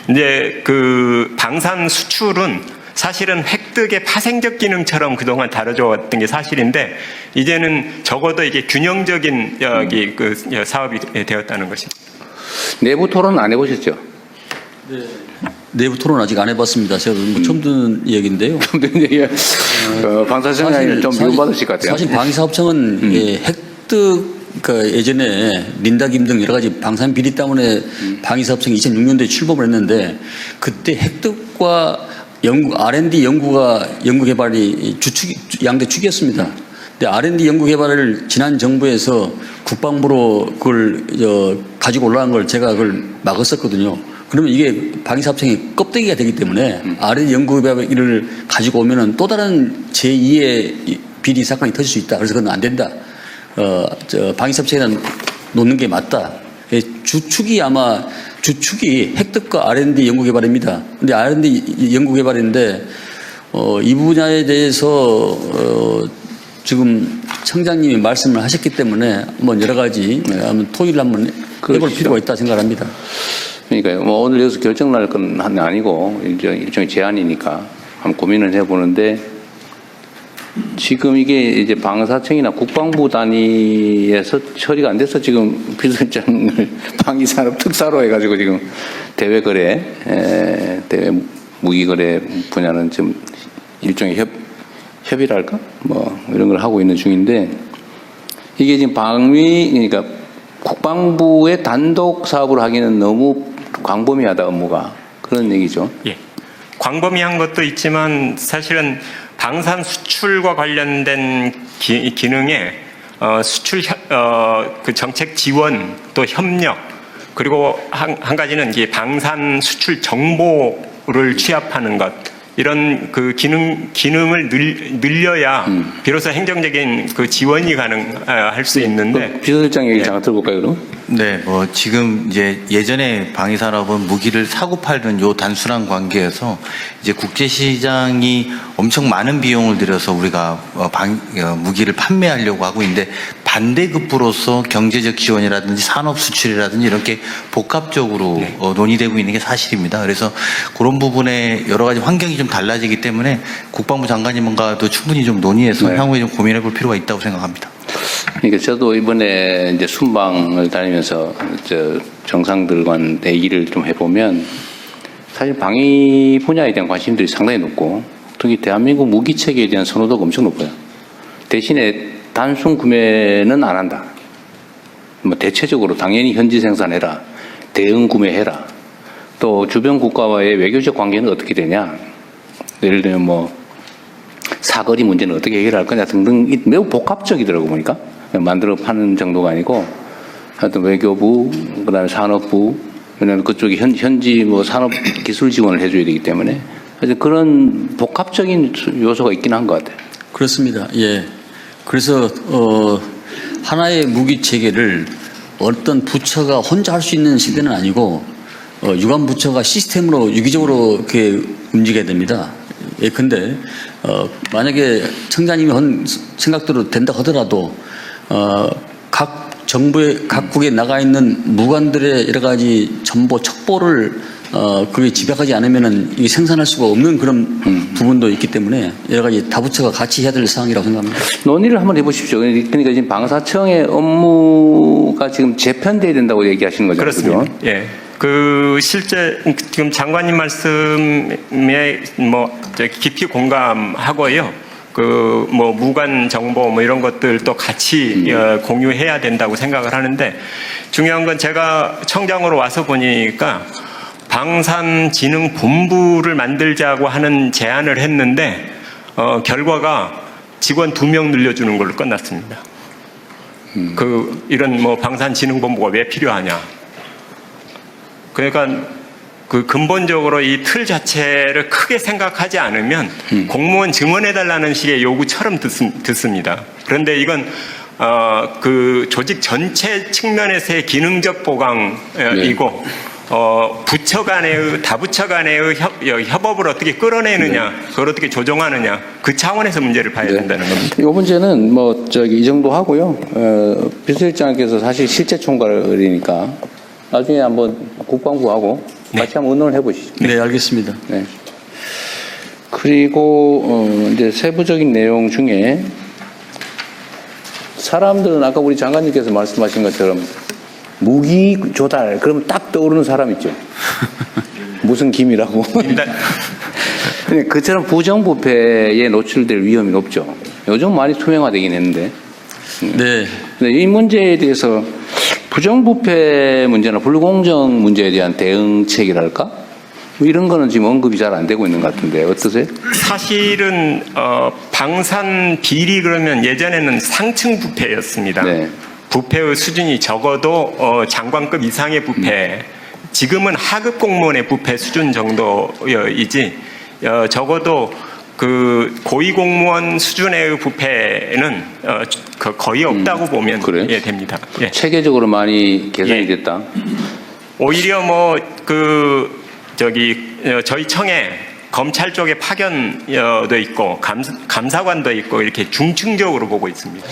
이제 그 방산 수출은 사실은 획득의 파생적 기능처럼 그동안 다뤄져 왔던 게 사실인데 이제는 적어도 이게 균형적인 그 사업이 되었다는 것입니다. 내부 토론 안 해보셨죠? 네. 내부 토론 아직 안 해봤습니다. 제가 처음 듣는 얘기인데요. 처음 듣는 얘기야. 방사청장님 좀 미움받으실 것 같아요. 사실 방위사업청은 획득, 그러니까 예전에 린다김 등 여러 가지 방산 비리 때문에 방위사업청이 2006년도에 출범을 했는데 그때 획득과 R&D 연구 개발이 양대 축이었습니다. 근데 R&D 연구 개발을 지난 정부에서 국방부로 그걸 가지고 올라간 걸 제가 그걸 막았었거든요. 그러면 이게 방위사업청이 껍데기가 되기 때문에 R&D 연구개발을 가지고 오면은 또 다른 제2의 비리 사건이 터질 수 있다. 그래서 그건 안 된다. 방위사업청에는 놓는 게 맞다. 주축이 획득과 R&D 연구개발입니다. 근데 R&D 연구개발인데 이 분야에 대해서 지금 청장님이 말씀을 하셨기 때문에 한번 여러 가지 한번 토의를 한번 해볼 필요가 있다 생각합니다. 그러니까요. 오늘 여기서 결정 날 건 아니고 일종의 제안이니까 한번 고민을 해보는데 지금 이게 이제 방사청이나 국방부 단위에서 처리가 안 돼서 지금 비서실장을 방위산업 특사로 해가지고 지금 대외 무기거래 분야는 지금 일종의 협의랄까? 이런 걸 하고 있는 중인데 이게 지금 그러니까 국방부의 단독 사업을 하기는 너무 광범위하다 업무가 그런 얘기죠. 예. 광범위한 것도 있지만 사실은 방산 수출과 관련된 기능에 수출 그 정책 지원 또 협력 그리고 한 가지는 이제 방산 수출 정보를 취합하는 것 이런 그 기능을 늘려야 비로소 행정적인 그 지원이 가능할 수 있는데 비서실장 얘기 잠깐 들어볼까요, 그럼? 네, 뭐 지금 이제 예전에 방위산업은 무기를 사고 팔던 요 단순한 관계에서 이제 국제시장이 엄청 많은 비용을 들여서 우리가 무기를 판매하려고 하고 있는데 반대급부로서 경제적 지원이라든지 산업 수출이라든지 이렇게 복합적으로 논의되고 있는 게 사실입니다. 그래서 그런 부분에 여러 가지 환경이 좀 달라지기 때문에 국방부 장관님과도 충분히 좀 논의해서 향후에 좀 고민해 볼 필요가 있다고 생각합니다. 그러니까 저도 이번에 이제 순방을 다니면서 정상들과 얘기를 좀 해보면 사실 방위 분야에 대한 관심들이 상당히 높고 특히 대한민국 무기 체계에 대한 선호도가 엄청 높아요. 대신에 단순 구매는 안 한다. 뭐 대체적으로 당연히 현지 생산해라, 대응 구매해라. 또 주변 국가와의 외교적 관계는 어떻게 되냐. 예를 들면 뭐 사거리 문제는 어떻게 해결할 거냐 등등 매우 복합적이더라고 보니까. 만들어 파는 정도가 아니고 하여튼 외교부, 그다음에 산업부, 왜냐하면 그쪽이 현지 뭐 산업 기술 지원을 해줘야 되기 때문에 그런 복합적인 요소가 있긴 한 것 같아요. 그렇습니다. 예. 그래서 하나의 무기 체계를 어떤 부처가 혼자 할 수 있는 시대는 아니고 유관 부처가 시스템으로 유기적으로 이렇게 움직여야 됩니다. 예, 근데 만약에 청장님이 한 생각대로 된다 하더라도 각 정부의 각국에 나가 있는 무관들의 여러 가지 정보 첩보를 그게 집약하지 않으면은 이게 생산할 수가 없는 그런 부분도 있기 때문에 여러 가지 다부처가 같이 해야 될 사항이라고 생각합니다. 논의를 한번 해보십시오. 그러니까 지금 방사청의 업무가 지금 재편돼야 된다고 얘기하시는 거죠? 그렇습니다. 그죠? 예. 그 실제 지금 장관님 말씀에 뭐 깊이 공감하고요. 그 뭐 무관 정보 뭐 이런 것들도 같이 공유해야 된다고 생각을 하는데 중요한 건 제가 청장으로 와서 보니까 방산진흥본부를 만들자고 하는 제안을 했는데 결과가 직원 2명 늘려주는 걸로 끝났습니다. 그 이런 뭐 방산진흥본부가 왜 필요하냐? 그러니까 그 근본적으로 이 틀 자체를 크게 생각하지 않으면 공무원 증언해달라는 식의 요구처럼 듣습니다. 그런데 이건 그 조직 전체 측면에서의 기능적 보강이고 부처 간의 다부처 간의 협업을 어떻게 끌어내느냐, 그걸 어떻게 조정하느냐 그 차원에서 문제를 봐야 된다는 겁니다. 이 문제는 뭐 이 정도 하고요. 비서실장께서 사실 실제 총괄이니까 나중에 한번 국방부하고 같이 한번 의논을 해보시죠. 네, 알겠습니다. 네. 그리고 이제 세부적인 내용 중에 사람들은 아까 우리 장관님께서 말씀하신 것처럼 무기 조달 그러면 딱 떠오르는 사람 있죠. 무슨 김이라고. 그처럼 부정부패에 노출될 위험이 높죠. 요즘 많이 투명화되긴 했는데. 네. 근데 이 문제에 대해서 부정부패 문제나 불공정 문제에 대한 대응책이랄까? 뭐 이런 거는 지금 언급이 잘 안 되고 있는 것 같은데 어떠세요? 사실은 방산 비리 그러면 예전에는 상층 부패였습니다. 네. 부패의 수준이 적어도 장관급 이상의 부패. 지금은 하급 공무원의 부패 수준 정도이지 적어도 그 고위 공무원 수준의 부패는 거의 없다고 보면 예, 됩니다. 예. 체계적으로 많이 개선이 됐다. 오히려 뭐 저희 청에 검찰 쪽에 파견도 있고 감사관도 있고 이렇게 중층적으로 보고 있습니다.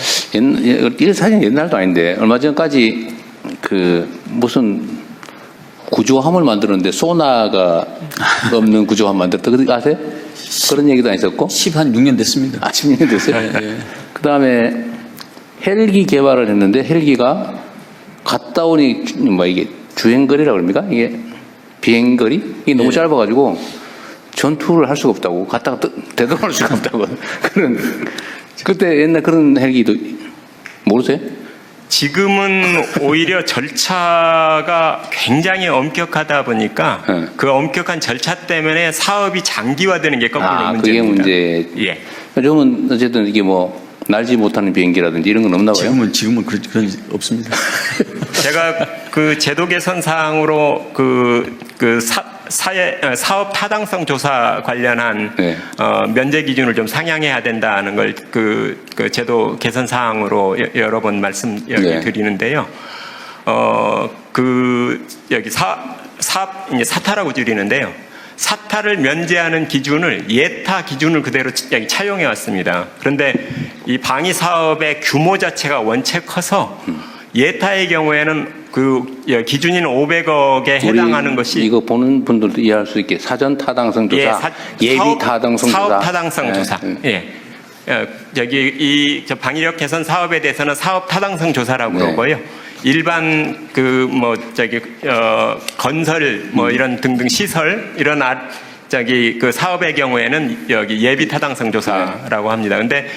이게 사실 옛날도 아닌데 얼마 전까지 그 무슨 구조함을 만들었는데 소나가 없는 구조함 만들었다. 그거 아세요? 그런 얘기도 안 있었고? 16년 됐습니다. 16년 됐어요? 네. 그 다음에 헬기 개발을 했는데 헬기가 갔다 오니 뭐 이게 주행거리라고 그럽니까? 이게 비행거리? 이게 너무 짧아가지고 전투를 할 수가 없다고. 갔다가 되돌아올 수가 없다고. 그때 옛날 그런 헬기도 모르세요? 지금은 오히려 절차가 굉장히 엄격하다 보니까 그 엄격한 절차 때문에 사업이 장기화되는 게 거꾸로 문제입니다. 그게 문제. 예. 요즘은 어쨌든 이게 뭐 날지 못하는 비행기라든지 이런 건 없나 봐요? 지금은 그런 없습니다. 제가 그 제도 개선 사항으로 사업 타당성 조사 관련한 면제 기준을 좀 상향해야 된다는 걸 그 제도 개선 사항으로 여러 번 드리는데요. 여기 이제 사타라고 줄이는데요. 사타를 면제하는 기준을 예타 기준을 그대로 차용해 왔습니다. 그런데 이 방위 사업의 규모 자체가 원체 커서 예타의 경우에는 그 기준인 500억에 해당하는 것이 이거 보는 분들도 이해할 수 있게 사전 타당성 조사, 예비 타당성 조사, 사업 타당성 조사. 여기 저 방위력 개선 사업에 대해서는 사업 타당성 조사라고 그러고요. 일반 건설 이런 등등 시설 이런 그 사업의 경우에는 여기 예비 타당성 조사라고 합니다. 근데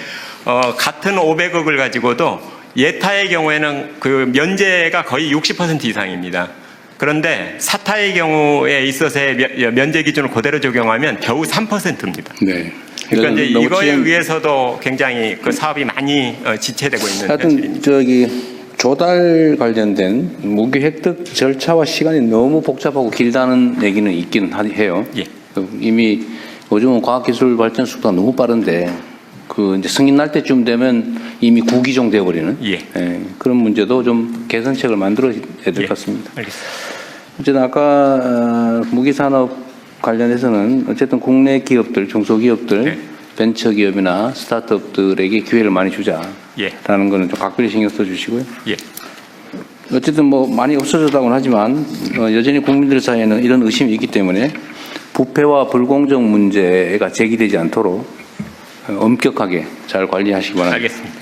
같은 500억을 가지고도 예타의 경우에는 그 면제가 거의 60% 이상입니다. 그런데 사타의 경우에 있어서의 면제 기준을 그대로 적용하면 겨우 3%입니다. 네. 그러니까 이제 이거에 의해서도 굉장히 그 사업이 많이 지체되고 있는 현실입니다. 하여튼 조달 관련된 무기 획득 절차와 시간이 너무 복잡하고 길다는 얘기는 있긴 해요. 이미 요즘은 과학기술 발전 속도가 너무 빠른데 그 이제 승인 날 때쯤 되면 이미 구기종 되어버리는 그런 문제도 좀 개선책을 만들어야 될 것 같습니다. 알겠습니다. 어쨌든 아까 무기산업 관련해서는 어쨌든 국내 기업들, 중소기업들, 벤처기업이나 스타트업들에게 기회를 많이 주자라는 거는 좀 각별히 신경 써주시고요. 어쨌든 뭐 많이 없어졌다고는 하지만 여전히 국민들 사이에는 이런 의심이 있기 때문에 부패와 불공정 문제가 제기되지 않도록 엄격하게 잘 관리하시기 바랍니다. 알겠습니다.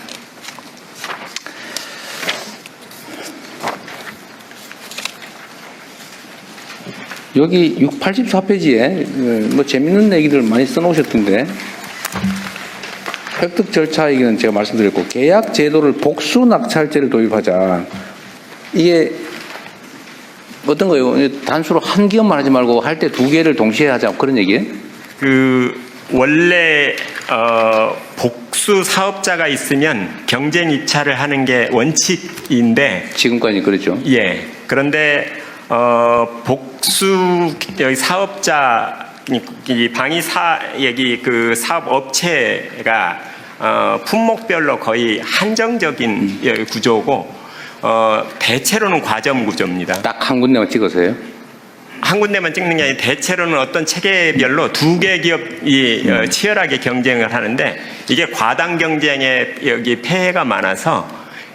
여기 84페이지에 뭐 재밌는 얘기들 많이 써놓으셨던데 획득 절차 얘기는 제가 말씀드렸고 계약 제도를 복수 낙찰제를 도입하자. 이게 어떤 거예요? 단수로 한 기업만 하지 말고 할 때 두 개를 동시에 하자 그런 얘기예요? 원래 복수 사업자가 있으면 경쟁 입찰을 하는 게 원칙인데 지금까지 그랬죠. 그런데 복수 사업자 이 방위사 얘기 그 사업 업체가 품목별로 거의 한정적인 구조고 대체로는 과점 구조입니다. 딱 한 군데만 찍어서요? 한 군데만 찍는 게 아니라 대체로는 어떤 체계별로 두 개 기업이 치열하게 경쟁을 하는데 이게 과당 경쟁에 여기 폐해가 많아서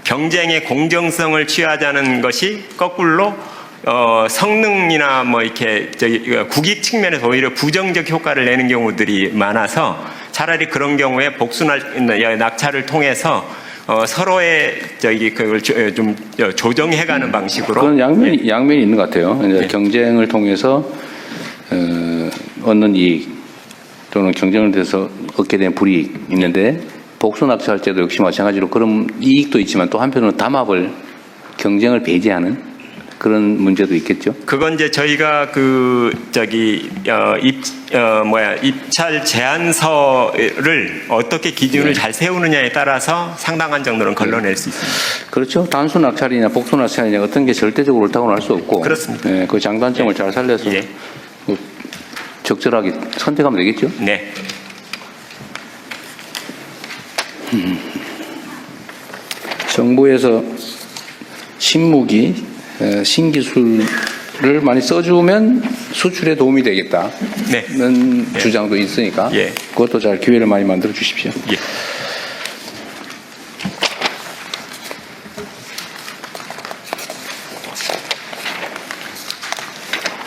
경쟁의 공정성을 취하자는 것이 거꾸로 성능이나 뭐 이렇게 국익 측면에서 오히려 부정적 효과를 내는 경우들이 많아서 차라리 그런 경우에 복수 낙찰을 통해서 서로의 그걸 좀 조정해가는 방식으로 그런 양면이 있는 것 같아요. 이제 경쟁을 통해서 얻는 이익 또는 경쟁을 통해서 얻게 된 불이익 있는데 복수 낙찰 제도 역시 마찬가지로 그런 이익도 있지만 또 한편으로는 담합을 경쟁을 배제하는 그런 문제도 있겠죠. 그건 이제 저희가 입찰 제안서를 어떻게 기준을 잘 세우느냐에 따라서 상당한 정도는 걸러낼 수 있습니다. 그렇죠. 단수 낙찰이냐 복수 낙찰이냐 어떤 게 절대적으로 옳다고는 할 수 없고. 그렇습니다. 그 장단점을 잘 살려서 적절하게 선택하면 되겠죠. 네. 정부에서 신무기 신기술을 많이 써주면 수출에 도움이 되겠다는 주장도 있으니까 그것도 잘 기회를 많이 만들어 주십시오.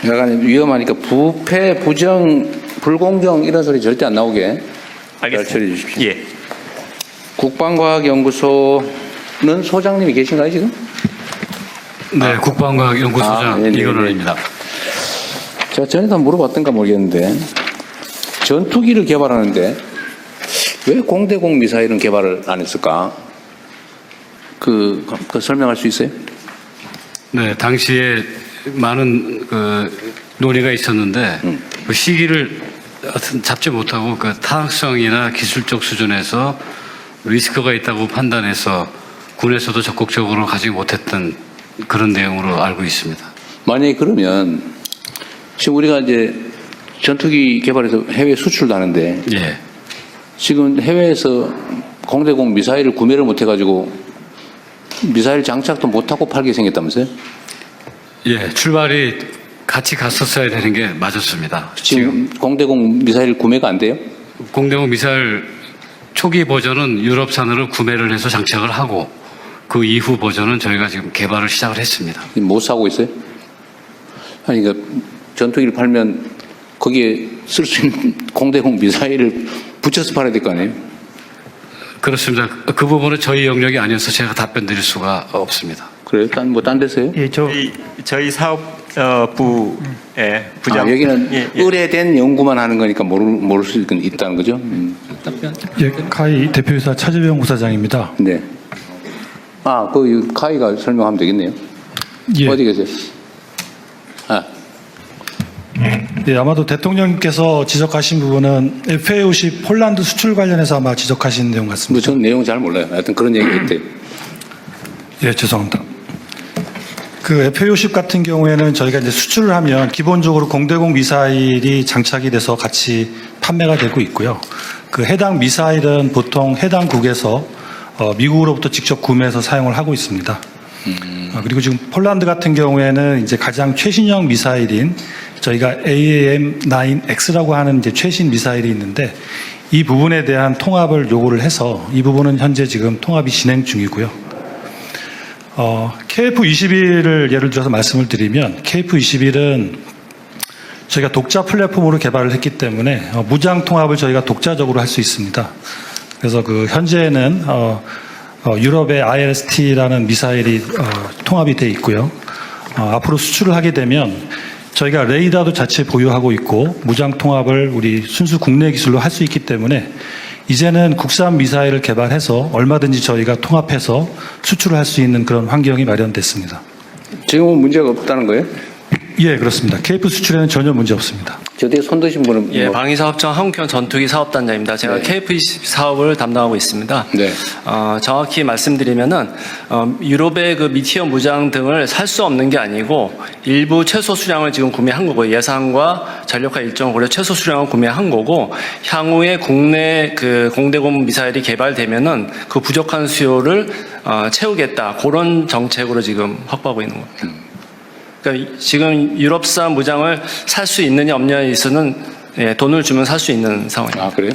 약간 위험하니까 부패, 부정, 불공정 이런 소리 절대 안 나오게 잘 처리해 주십시오. 국방과학연구소는 소장님이 계신가요 지금? 네, 국방과학연구소장 이건원입니다. 제가 전에도 물어봤던가 모르겠는데 전투기를 개발하는데 왜 공대공 미사일은 개발을 안 했을까? 그 설명할 수 있어요? 네, 당시에 많은 논의가 있었는데 그 시기를 잡지 못하고 그 타당성이나 기술적 수준에서 리스크가 있다고 판단해서 군에서도 적극적으로 가지 못했던 그런 내용으로 알고 있습니다. 만약에 그러면 지금 우리가 이제 전투기 개발해서 해외 수출도 하는데 예. 지금 해외에서 공대공 미사일을 구매를 못 해가지고 미사일 장착도 못하고 팔게 생겼다면서요? 예, 출발이 같이 갔었어야 되는 게 맞았습니다. 지금 공대공 미사일 구매가 안 돼요? 공대공 미사일 초기 버전은 유럽산으로 구매를 해서 장착을 하고 그 이후 버전은 저희가 지금 개발을 시작을 했습니다. 못 사고 있어요? 아니, 그러니까 전투기를 팔면 거기에 쓸 수 있는 공대공 미사일을 붙여서 팔아야 될 거 아니에요? 그렇습니다. 그 부분은 저희 영역이 아니어서 제가 답변 드릴 수가 없습니다. 그래요? 딴 데서요? 예, 저희 사업부의 부장. 여기는 의뢰된 연구만 하는 거니까 모를 수 있다는 거죠? 예, 카이 대표이사 차재병 부사장입니다. 네. 그 카이가 설명하면 되겠네요. 예. 어디 계세요? 예, 아마도 대통령께서 지적하신 부분은 FA50 폴란드 수출 관련해서 아마 지적하신 내용 같습니다. 저는 내용 잘 몰라요. 하여튼 그런 얘기 했대요. 예, 죄송합니다. 그 FA50 같은 경우에는 저희가 이제 수출을 하면 기본적으로 공대공 미사일이 장착이 돼서 같이 판매가 되고 있고요. 그 해당 미사일은 보통 해당국에서 미국으로부터 직접 구매해서 사용을 하고 있습니다. 그리고 지금 폴란드 같은 경우에는 이제 가장 최신형 미사일인 저희가 AAM-9X라고 하는 이제 최신 미사일이 있는데 이 부분에 대한 통합을 요구를 해서 이 부분은 현재 지금 통합이 진행 중이고요. KF-21을 예를 들어서 말씀을 드리면 KF-21은 저희가 독자 플랫폼으로 개발을 했기 때문에 무장 통합을 저희가 독자적으로 할 수 있습니다. 그래서 그 현재는 유럽의 IRST라는 미사일이 통합이 돼 있고요. 앞으로 수출을 하게 되면 저희가 레이더도 자체 보유하고 있고 무장 통합을 우리 순수 국내 기술로 할 수 있기 때문에 이제는 국산 미사일을 개발해서 얼마든지 저희가 통합해서 수출을 할 수 있는 그런 환경이 마련됐습니다. 지금은 문제가 없다는 거예요? 예, 그렇습니다. KF 수출에는 전혀 문제 없습니다. 저 뒤에 손 드신 분은 예, 방위사업청 한국형 전투기 사업단장입니다. 제가 KF-20 사업을 담당하고 있습니다. 네. 정확히 말씀드리면은 유럽의 그 미티어 무장 등을 살 수 없는 게 아니고 일부 최소 수량을 지금 구매한 거고 예산과 전력화 일정을 고려 최소 수량을 구매한 거고 향후에 국내 그 공대공 미사일이 개발되면은 그 부족한 수요를 채우겠다 그런 정책으로 지금 확보하고 있는 겁니다. 그러니까 지금 유럽산 무장을 살 수 있느냐 없느냐에 있어서는 돈을 주면 살 수 있는 상황입니다. 그래요?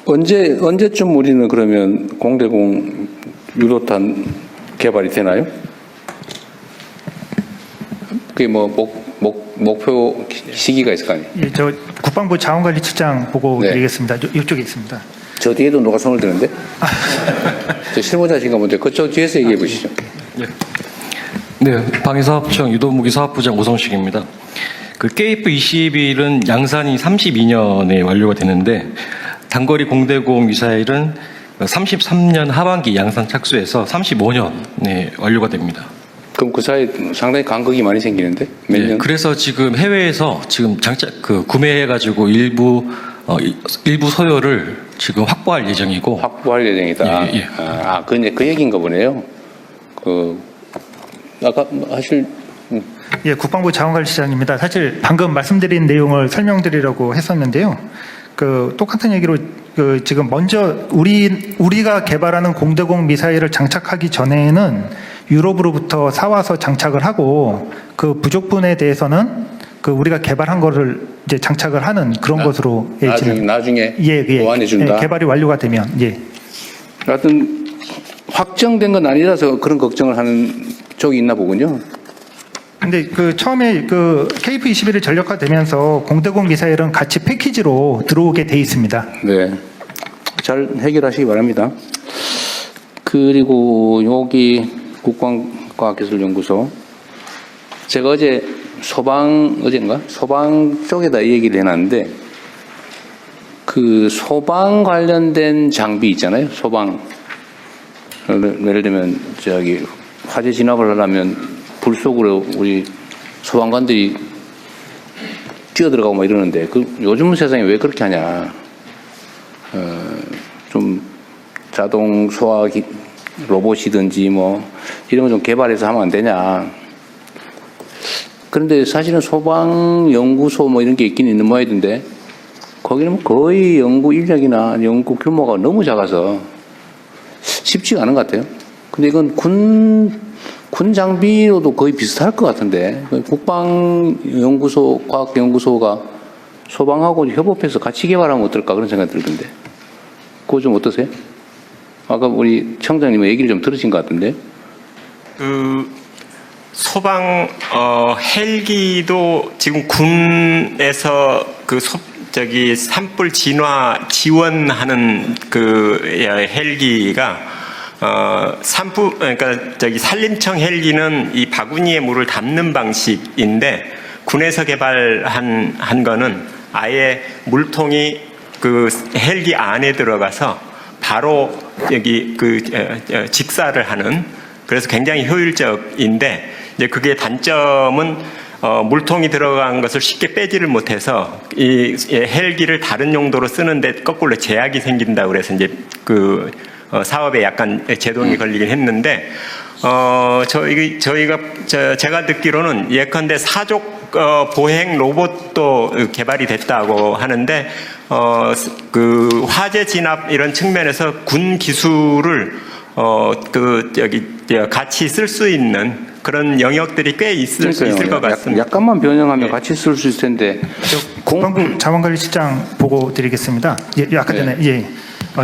언제쯤 우리는 그러면 공대공 유로탄 개발이 되나요? 그게 뭐 목표 시기가 있을 거 아니에요? 예, 저 국방부 자원관리처장 보고 네. 드리겠습니다. 이쪽에 있습니다. 저 뒤에도 누가 손을 드는데? 저 실무자신가 본데 그쪽 뒤에서 얘기해 보시죠. 네, 방위사업청 유도무기사업부장 오성식입니다. 그 KF-21은 양산이 32년에 완료가 되는데 단거리 공대공 미사일은 33년 하반기 양산 착수해서 35년에 완료가 됩니다. 그럼 그 사이에 상당히 간극이 많이 생기는데 몇 년? 그래서 지금 해외에서 지금 구매해가지고 일부 소요를 지금 확보할 예정이고. 확보할 예정이다. 예. 그 얘기인가 보네요. 아까 하실. 예, 국방부 자원관리처장입니다. 사실 방금 말씀드린 내용을 설명드리려고 했었는데요. 그 똑같은 얘기로 지금 먼저 우리가 개발하는 공대공 미사일을 장착하기 전에는 유럽으로부터 사와서 장착을 하고 그 부족분에 대해서는 그 우리가 개발한 거를 이제 장착을 하는 그런 것으로 나중에 보완해 준다. 개발이 완료가 되면 하여튼 확정된 건 아니라서 그런 걱정을 하는 쪽이 있나 보군요. 근데 그 처음에 그 KF-21이 전력화되면서 공대공 미사일은 같이 패키지로 들어오게 돼 있습니다. 네. 잘 해결하시기 바랍니다. 그리고 여기 국방과학기술연구소 제가 어젠가 소방 쪽에다 이 얘기를 해놨는데 그 소방 관련된 장비 있잖아요. 소방 예를 들면 화재 진압을 하려면 불 속으로 우리 소방관들이 뛰어들어가고 막 이러는데 요즘 세상에 왜 그렇게 하냐. 좀 자동 소화 로봇이든지 뭐 이런 거 좀 개발해서 하면 안 되냐. 그런데 사실은 소방연구소 뭐 이런 게 있긴 있는 모양이던데 거기는 거의 연구 인력이나 연구 규모가 너무 작아서 쉽지가 않은 것 같아요. 근데 이건 군 장비로도 거의 비슷할 것 같은데 국방연구소, 과학연구소가 소방하고 협업해서 같이 개발하면 어떨까 그런 생각이 들던데 그거 좀 어떠세요? 아까 우리 청장님 얘기를 좀 들으신 것 같은데 그 소방 헬기도 지금 군에서 그 산불 진화 지원하는 그 헬기가 그러니까 산림청 헬기는 이 바구니에 물을 담는 방식인데 군에서 개발한 거는 아예 물통이 그 헬기 안에 들어가서 바로 여기 그 직사를 하는 그래서 굉장히 효율적인데 이제 그게 단점은 물통이 들어간 것을 쉽게 빼지를 못해서 이 헬기를 다른 용도로 쓰는데 거꾸로 제약이 생긴다고 그래서 이제 그 사업에 약간 제동이 걸리긴 했는데 제가 듣기로는 예컨대 사족 보행 로봇도 개발이 됐다고 하는데 그 화재 진압 이런 측면에서 군 기술을 같이 쓸 수 있는 그런 영역들이 꽤 있을 것 같습니다. 약간만 변형하면 같이 쓸 수 있을 텐데. 국방부 자원관리실장 보고 드리겠습니다. 아까 전에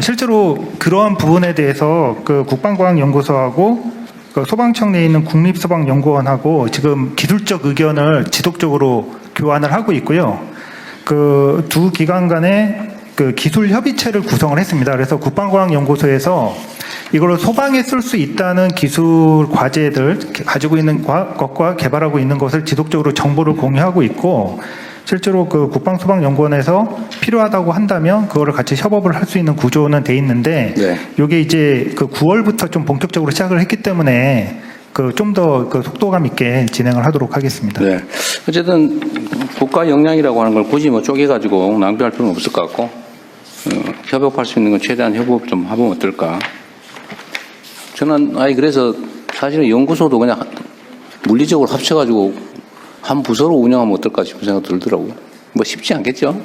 실제로 그러한 부분에 대해서 그 국방과학연구소하고 그 소방청 내에 있는 국립소방연구원하고 지금 기술적 의견을 지속적으로 교환을 하고 있고요. 그 두 기관 간에 그 기술 협의체를 구성을 했습니다. 그래서 국방과학연구소에서 이걸 소방에 쓸 수 있다는 기술 과제들 가지고 있는 것과 개발하고 있는 것을 지속적으로 정보를 공유하고 있고 실제로 그 국방소방연구원에서 필요하다고 한다면 그거를 같이 협업을 할 수 있는 구조는 돼 있는데 이게 이제 그 9월부터 좀 본격적으로 시작을 했기 때문에 그 좀 더 그 속도감 있게 진행을 하도록 하겠습니다. 네. 어쨌든 국가 역량이라고 하는 걸 굳이 뭐 쪼개가지고 낭비할 필요는 없을 것 같고 협업할 수 있는 건 최대한 협업 좀 하면 어떨까. 저는 그래서 사실은 연구소도 그냥 물리적으로 합쳐가지고 한 부서로 운영하면 어떨까 싶은 생각 들더라고요. 뭐 쉽지 않겠죠?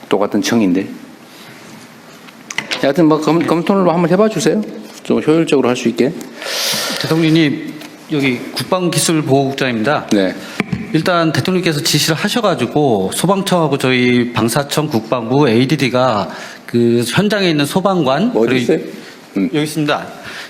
똑같은 청인데. 하여튼 뭐 검토를 한번 해봐 주세요. 좀 효율적으로 할 수 있게. 대통령님, 여기 국방기술보호국장입니다. 네. 일단 대통령께서 지시를 하셔가지고 소방청하고 저희 방사청, 국방부, ADD가 그 현장에 있는 소방관 어디 있어요? 여기 있습니다.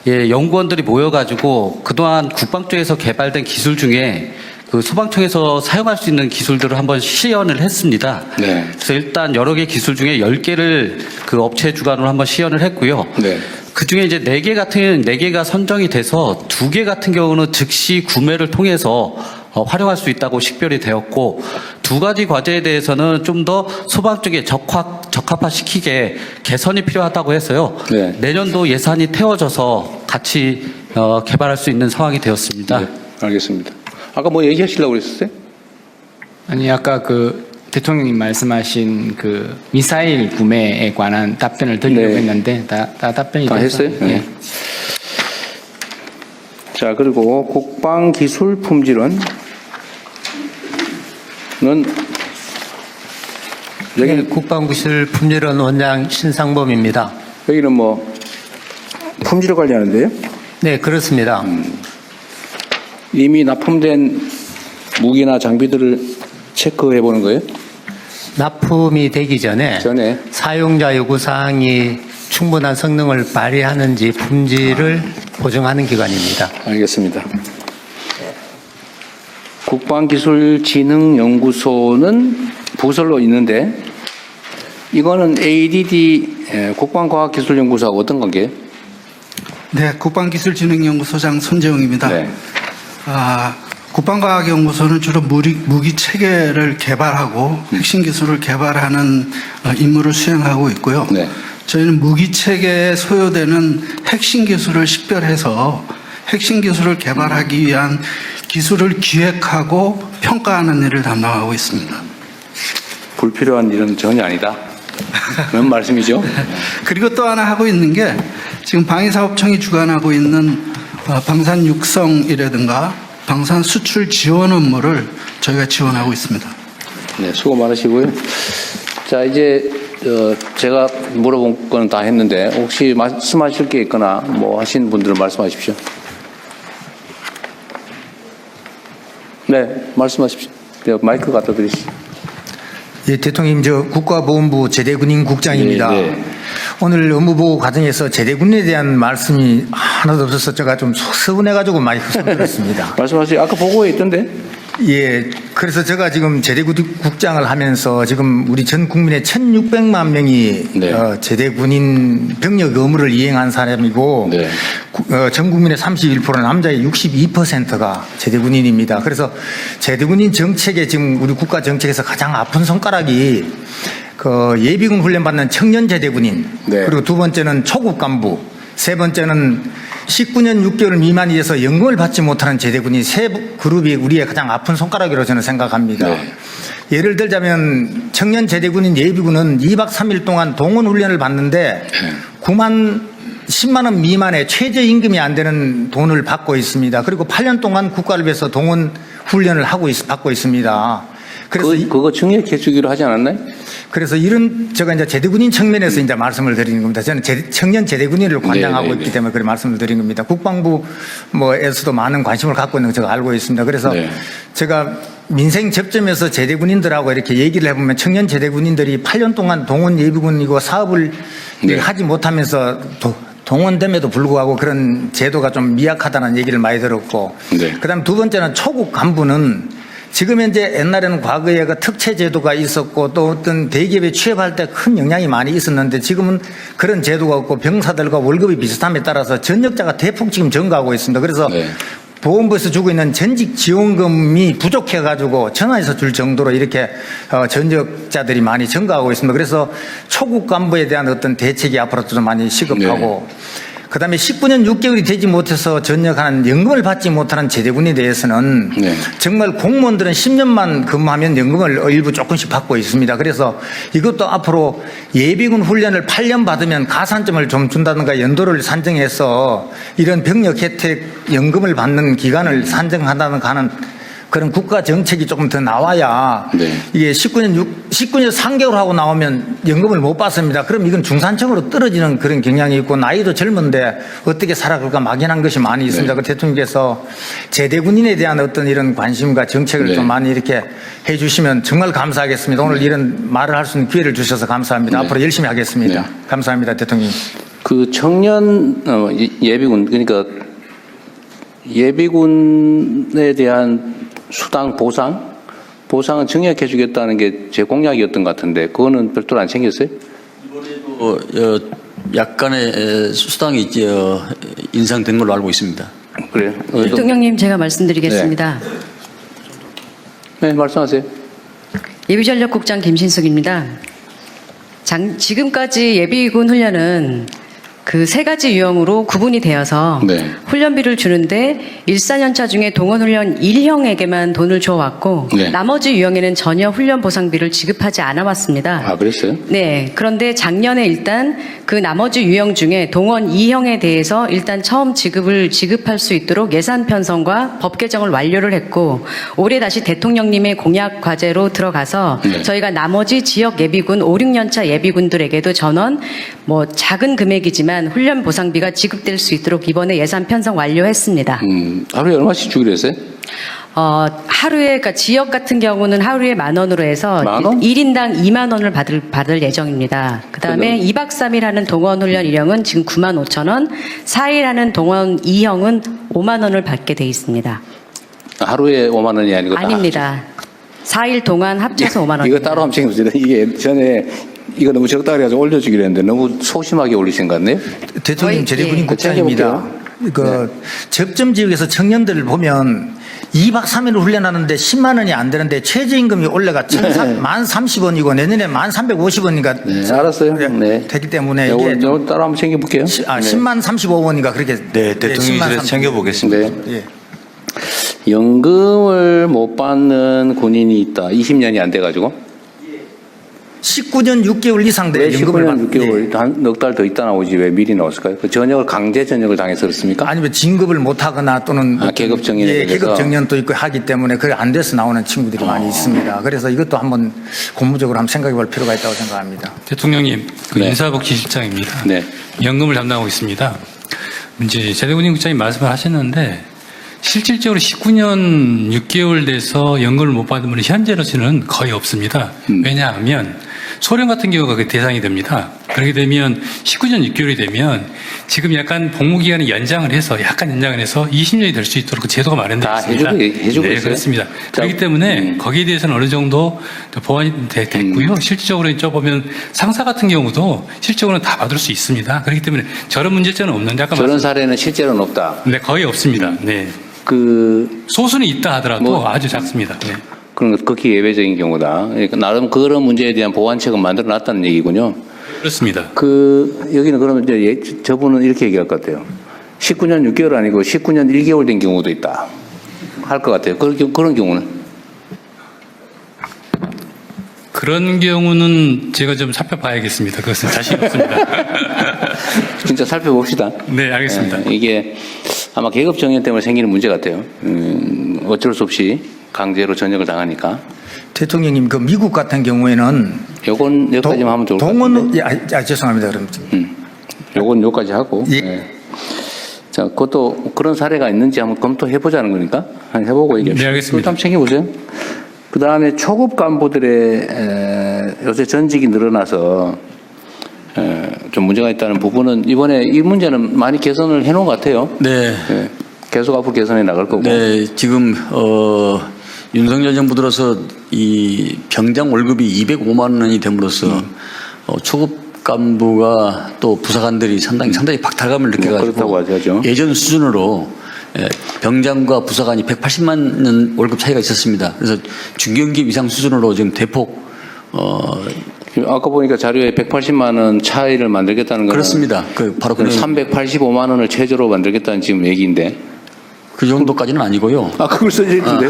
예, 연구원들이 모여가지고 그동안 국방 쪽에서 개발된 기술 중에 그 소방청에서 사용할 수 있는 기술들을 한번 시연을 했습니다. 네. 그래서 일단 여러 개 기술 중에 10개를 그 업체 주관으로 한번 시연을 했고요. 네. 그 중에 이제 4개가 선정이 돼서 2개 같은 경우는 즉시 구매를 통해서 활용할 수 있다고 식별이 되었고 2가지 과제에 대해서는 좀 더 소방 쪽에 적합화시키게 개선이 필요하다고 해서요. 네. 내년도 예산이 태워져서 같이 개발할 수 있는 상황이 되었습니다. 네, 알겠습니다. 아까 뭐 얘기하시려고 그랬었어요? 아니 아까 그 대통령님 말씀하신 그 미사일 구매에 관한 답변을 드리려고 했는데 다 답변이 다 돼서. 했어요? 네. 자, 그리고 국방기술 품질은 여기 국방기술 품질원 원장 신상범입니다. 여기는 뭐 품질 관리하는데요? 네, 그렇습니다. 이미 납품된 무기나 장비들을 체크해 보는 거예요? 납품이 되기 전에 사용자 요구사항이 충분한 성능을 발휘하는지 품질을 보증하는 기관입니다. 알겠습니다. 국방기술진흥연구소는 부설로 있는데 이거는 ADD 국방과학기술연구소하고 어떤 관계예요? 네, 국방기술진흥연구소장 손재웅입니다. 네. 국방과학연구소는 주로 무기 체계를 개발하고 핵심 기술을 개발하는 임무를 수행하고 있고요. 네. 저희는 무기 체계에 소요되는 핵심 기술을 식별해서 핵심 기술을 개발하기 위한 기술을 기획하고 평가하는 일을 담당하고 있습니다. 불필요한 일은 전혀 아니다. 뭔 말씀이죠? 그리고 또 하나 하고 있는 게 지금 방위사업청이 주관하고 있는 방산 육성이라든가 방산 수출 지원 업무를 저희가 지원하고 있습니다. 네, 수고 많으시고요. 자, 이제 제가 물어본 건 다 했는데 혹시 말씀하실 게 있거나 뭐 하신 분들은 말씀하십시오. 네, 말씀하십시오. 마이크 갖다 드리시죠. 예, 대통령님, 저 국가보훈부 제대군인 국장입니다. 네, 네. 오늘 업무보고 과정에서 제대군에 대한 말씀이 하나도 없어서 제가 좀 서운해가지고 많이 소들었습니다. 말씀하세요. 아까 보고에 있던데. 예, 그래서 제가 지금 제대국장을 하면서 지금 우리 전 국민의 1,600만 명이 제대군인 병력 의무를 이행한 사람이고 전 국민의 31% 남자의 62%가 제대군인입니다. 그래서 제대군인 정책에 지금 우리 국가 정책에서 가장 아픈 손가락이 그 예비군 훈련 받는 청년 제대군인 그리고 두 번째는 초급 간부 세 번째는 19년 6개월 미만이 돼서 연금을 받지 못하는 제대군이 세 그룹이 우리의 가장 아픈 손가락이라고 저는 생각합니다. 예를 들자면 청년 제대군인 예비군은 2박 3일 동안 동원 훈련을 받는데 10만 원 미만의 최저임금이 안 되는 돈을 받고 있습니다. 그리고 8년 동안 국가를 위해서 동원 훈련을 받고 있습니다. 그래서 그거 증액해 주기로 하지 않았나요? 그래서 이런 제가 이제 제대군인 측면에서 이제 말씀을 드리는 겁니다. 저는 청년 제대군인을 관장하고 있기 때문에 그런 말씀을 드린 겁니다. 국방부 뭐에서도 많은 관심을 갖고 있는 거 제가 알고 있습니다. 그래서 제가 민생 접점에서 제대군인들하고 이렇게 얘기를 해보면 청년 제대군인들이 8년 동안 동원 예비군이고 사업을 하지 못하면서 동원됨에도 불구하고 그런 제도가 좀 미약하다는 얘기를 많이 들었고 그다음 두 번째는 초급 간부는 지금 현재 옛날에는 과거에 그 특채 제도가 있었고 또 어떤 대기업에 취업할 때 큰 영향이 많이 있었는데 지금은 그런 제도가 없고 병사들과 월급이 비슷함에 따라서 전역자가 대폭 지금 증가하고 있습니다. 그래서 보건부에서 주고 있는 전직 지원금이 부족해가지고 전화해서 줄 정도로 이렇게 전역자들이 많이 증가하고 있습니다. 그래서 초급 간부에 대한 어떤 대책이 앞으로도 좀 많이 시급하고 그다음에 19년 6개월이 되지 못해서 전역하는 연금을 받지 못하는 제대군에 대해서는 정말 공무원들은 10년만 근무하면 연금을 일부 조금씩 받고 있습니다. 그래서 이것도 앞으로 예비군 훈련을 8년 받으면 가산점을 좀 준다든가 연도를 산정해서 이런 병력 혜택 연금을 받는 기간을 산정한다든가 하는 그런 국가 정책이 조금 더 나와야 이게 19년 3개월 하고 나오면 연금을 못 받습니다. 그럼 이건 중산층으로 떨어지는 그런 경향이 있고 나이도 젊은데 어떻게 살아갈까 막연한 것이 많이 있습니다. 그 대통령께서 제대군인에 대한 어떤 이런 관심과 정책을 좀 많이 이렇게 해 주시면 정말 감사하겠습니다. 오늘 이런 말을 할 수 있는 기회를 주셔서 감사합니다. 앞으로 열심히 하겠습니다. 감사합니다, 대통령. 그 청년 예비군 그러니까 예비군에 대한 수당 보상은 증액해 주겠다는 게 제 공약이었던 것 같은데 그거는 별도로 안 챙겼어요? 이번에도 약간의 수당이 인상된 걸로 알고 있습니다. 그래요? 대통령님, 제가 말씀드리겠습니다. 네, 말씀하세요. 예비전력국장 김신숙입니다. 지금까지 예비군 훈련은 그 세 가지 유형으로 구분이 되어서 훈련비를 주는데 1~4년차 중에 동원훈련 1형에게만 돈을 줘왔고 나머지 유형에는 전혀 훈련 보상비를 지급하지 않아 왔습니다. 아, 그랬어요? 네. 그런데 작년에 일단 그 나머지 유형 중에 동원 2형에 대해서 일단 처음 지급할 수 있도록 예산 편성과 법 개정을 완료를 했고 올해 다시 대통령님의 공약 과제로 들어가서 저희가 나머지 지역 예비군 5~6년차 예비군들에게도 전원 뭐 작은 금액이지만 훈련 보상비가 지급될 수 있도록 이번에 예산 편성 완료했습니다. 하루에 얼마씩 주기로 했어요? 하루에, 그러니까 지역 같은 경우는 하루에 10,000원으로 해서 10,000원? 1인당 20,000원을 받을 예정입니다. 그 다음에 2박 3일 하는 동원훈련 1형은 지금 95,000원, 4일 하는 동원 2형은 50,000원을 받게 돼 있습니다. 하루에 5만 원이 아니고 아닙니다. 4일 동안 합쳐서 5만 원. 이거 따로 한번 챙겨보세요. 이게 전에 이거 너무 적다 그래가지고 올려주기로 했는데 너무 소심하게 올리신 것 같네요. 대통령 제대군인 국장입니다. 접점 지역에서 청년들을 보면 2박 3일을 훈련하는데 10만 원이 안 되는데 최저임금이 올라가 1,030원이고 내년에 1,350원인가 알았어요. 되기 때문에 이게 이게 따로 한번 챙겨볼게요. 10만 35원인가 그렇게 대통령실에서 챙겨보겠습니다. 연금을 못 받는 군인이 있다. 20년이 안 돼가지고. 19년 6개월 이상 왜 된 연금을 19년 6개월 한 넉 달 더 있다 나오지 왜 미리 나왔을까요? 그 강제 전역을 당해서 그렇습니까? 아니면 진급을 못하거나 또는 계급 정년에 예, 대해서? 계급 정년도 있고 하기 때문에 그게 안 돼서 나오는 친구들이 많이 있습니다. 그래서 이것도 한번 고무적으로 한번 생각해 볼 필요가 있다고 생각합니다. 대통령님, 그 인사복지실장입니다. 연금을 담당하고 있습니다. 이제 제대군인 국장님 말씀을 하셨는데 실질적으로 19년 6개월 돼서 연금을 못 받은 분이 현재로서는 거의 없습니다. 왜냐하면 소령 같은 경우가 그 대상이 됩니다. 그렇게 되면 19년 6개월이 되면 지금 약간 복무기간을 연장을 해서 20년이 될 수 있도록 그 제도가 마련되어 있습니다. 해주고 네, 있어요? 그렇습니다. 그렇기 때문에 거기에 대해서는 어느 정도 보완이 됐고요. 실질적으로 보면 상사 같은 경우도 실질적으로는 다 받을 수 있습니다. 그렇기 때문에 저런 문제점은 없는데 아까 저런 사례는 실제로는 없다. 네, 거의 없습니다. 네. 소수는 있다 하더라도 아주 작습니다. 네. 그런 것 극히 예외적인 경우다. 그러니까 나름 그런 문제에 대한 보완책은 만들어 놨다는 얘기군요. 그렇습니다. 여기는 그러면 이제 저분은 이렇게 얘기할 것 같아요. 19년 6개월 아니고 19년 1개월 된 경우도 있다. 할 것 같아요. 그런 경우는? 그런 경우는 제가 좀 살펴봐야겠습니다. 그것은 자신 없습니다. 진짜 살펴봅시다. 네, 알겠습니다. 이게 아마 계급 정년 때문에 생기는 문제 같아요. 어쩔 수 없이 강제로 전역을 당하니까. 대통령님, 그 미국 같은 경우에는 여기까지만 하면 좋을 것 같은데. 죄송합니다. 그럼 요건 여기까지 하고. 자, 그것도 그런 사례가 있는지 한번 검토해보자는 거니까. 한번 해보고 얘기합시다. 네, 알겠습니다. 한번 챙겨보세요. 그 다음에 초급 간부들의 요새 전직이 늘어나서 좀 문제가 있다는 부분은 이번에 이 문제는 많이 개선을 해놓은 것 같아요. 네. 계속 앞으로 개선해 나갈 거고. 네, 지금 윤석열 정부 들어서 이 병장 월급이 205만 원이 됨으로써 초급 간부가 또 부사관들이 상당히 박탈감을 느껴가지고 예전 수준으로 병장과 부사관이 180만 원 월급 차이가 있었습니다. 그래서 중견급 이상 수준으로 지금 대폭 아까 보니까 자료에 180만 원 차이를 만들겠다는 거는 그렇습니다. 바로 385만 원을 최저로 만들겠다는 지금 얘기인데 그 정도까지는 아니고요. 그걸 써있는데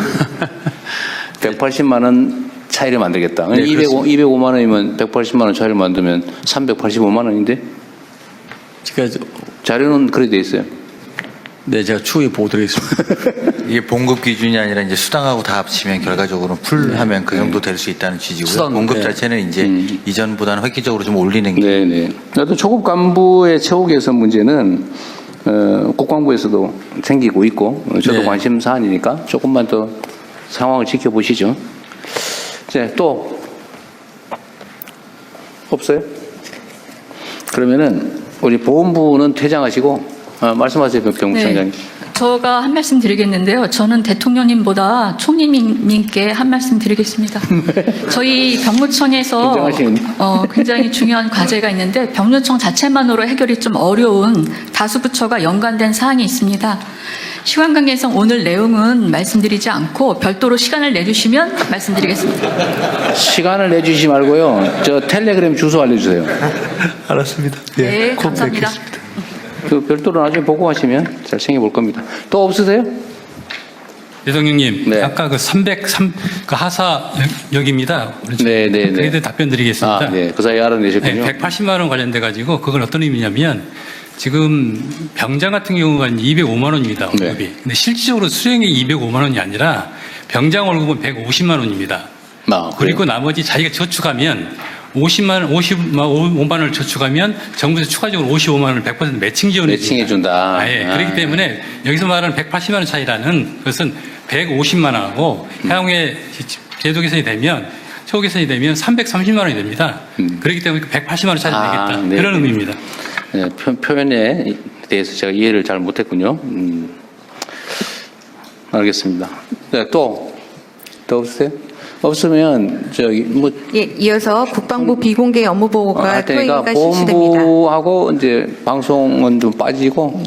180만 원 차이를 만들겠다. 네, 205만 원이면 180만 원 차이를 만들면 385만 원인데 자료는 그렇게 돼 있어요. 네, 제가 추후에 보도드리겠습니다. 이게 봉급 기준이 아니라 이제 수당하고 다 합치면 결과적으로 풀하면 그 정도 될 수 있다는 취지고요. 봉급 자체는 이제 이전보다는 획기적으로 좀 올리는 게. 네네. 또 초급 간부의 처우 개선 문제는 국방부에서도 생기고 있고 저도 관심 사안이니까 조금만 더 상황을 지켜보시죠. 네, 또 없어요? 그러면은 우리 보훈부는 퇴장하시고 말씀하세요, 경부청장님. 제가 한 말씀 드리겠는데요. 저는 대통령님보다 총리님께 한 말씀 드리겠습니다. 저희 병무청에서 굉장히 중요한 과제가 있는데 병무청 자체만으로 해결이 좀 어려운 다수 부처가 연관된 사항이 있습니다. 시간 관계상 오늘 내용은 말씀드리지 않고 별도로 시간을 내주시면 말씀드리겠습니다. 시간을 내주시지 말고요. 저 텔레그램 주소 알려주세요. 알았습니다. 네, 감사합니다. 그 별도로 나중에 보고하시면 잘 챙겨볼 겁니다. 또 없으세요? 대통령님, 아까 그 303 그 하사역입니다. 네. 그에 대해 답변 드리겠습니다. 네, 그 사이에 알아내셨군요. 180만 원 관련돼 가지고 그건 어떤 의미냐면 지금 병장 같은 경우가 205만 원입니다. 월급이. 근데 실질적으로 수령이 205만 원이 아니라 병장 월급은 150만 원입니다. 그리고 나머지 자기가 저축하면 55만 원을 저축하면 정부에서 추가적으로 55만 원을 100% 매칭 지원해 준다. 그렇기 때문에 여기서 말하는 180만 원 차이라는 것은 150만 원하고 향후에 제도 개선이 되면 처우 개선이 되면 330만 원이 됩니다. 그렇기 때문에 180만 원 차이를 내겠다. 그런 의미입니다. 네, 표현에 대해서 제가 이해를 잘 못했군요. 알겠습니다. 네, 또 없으세요? 없으면 이어서 국방부 비공개 업무 보고가 토요일까지 실시됩니다. 본부하고 이제 방송은 좀 빠지고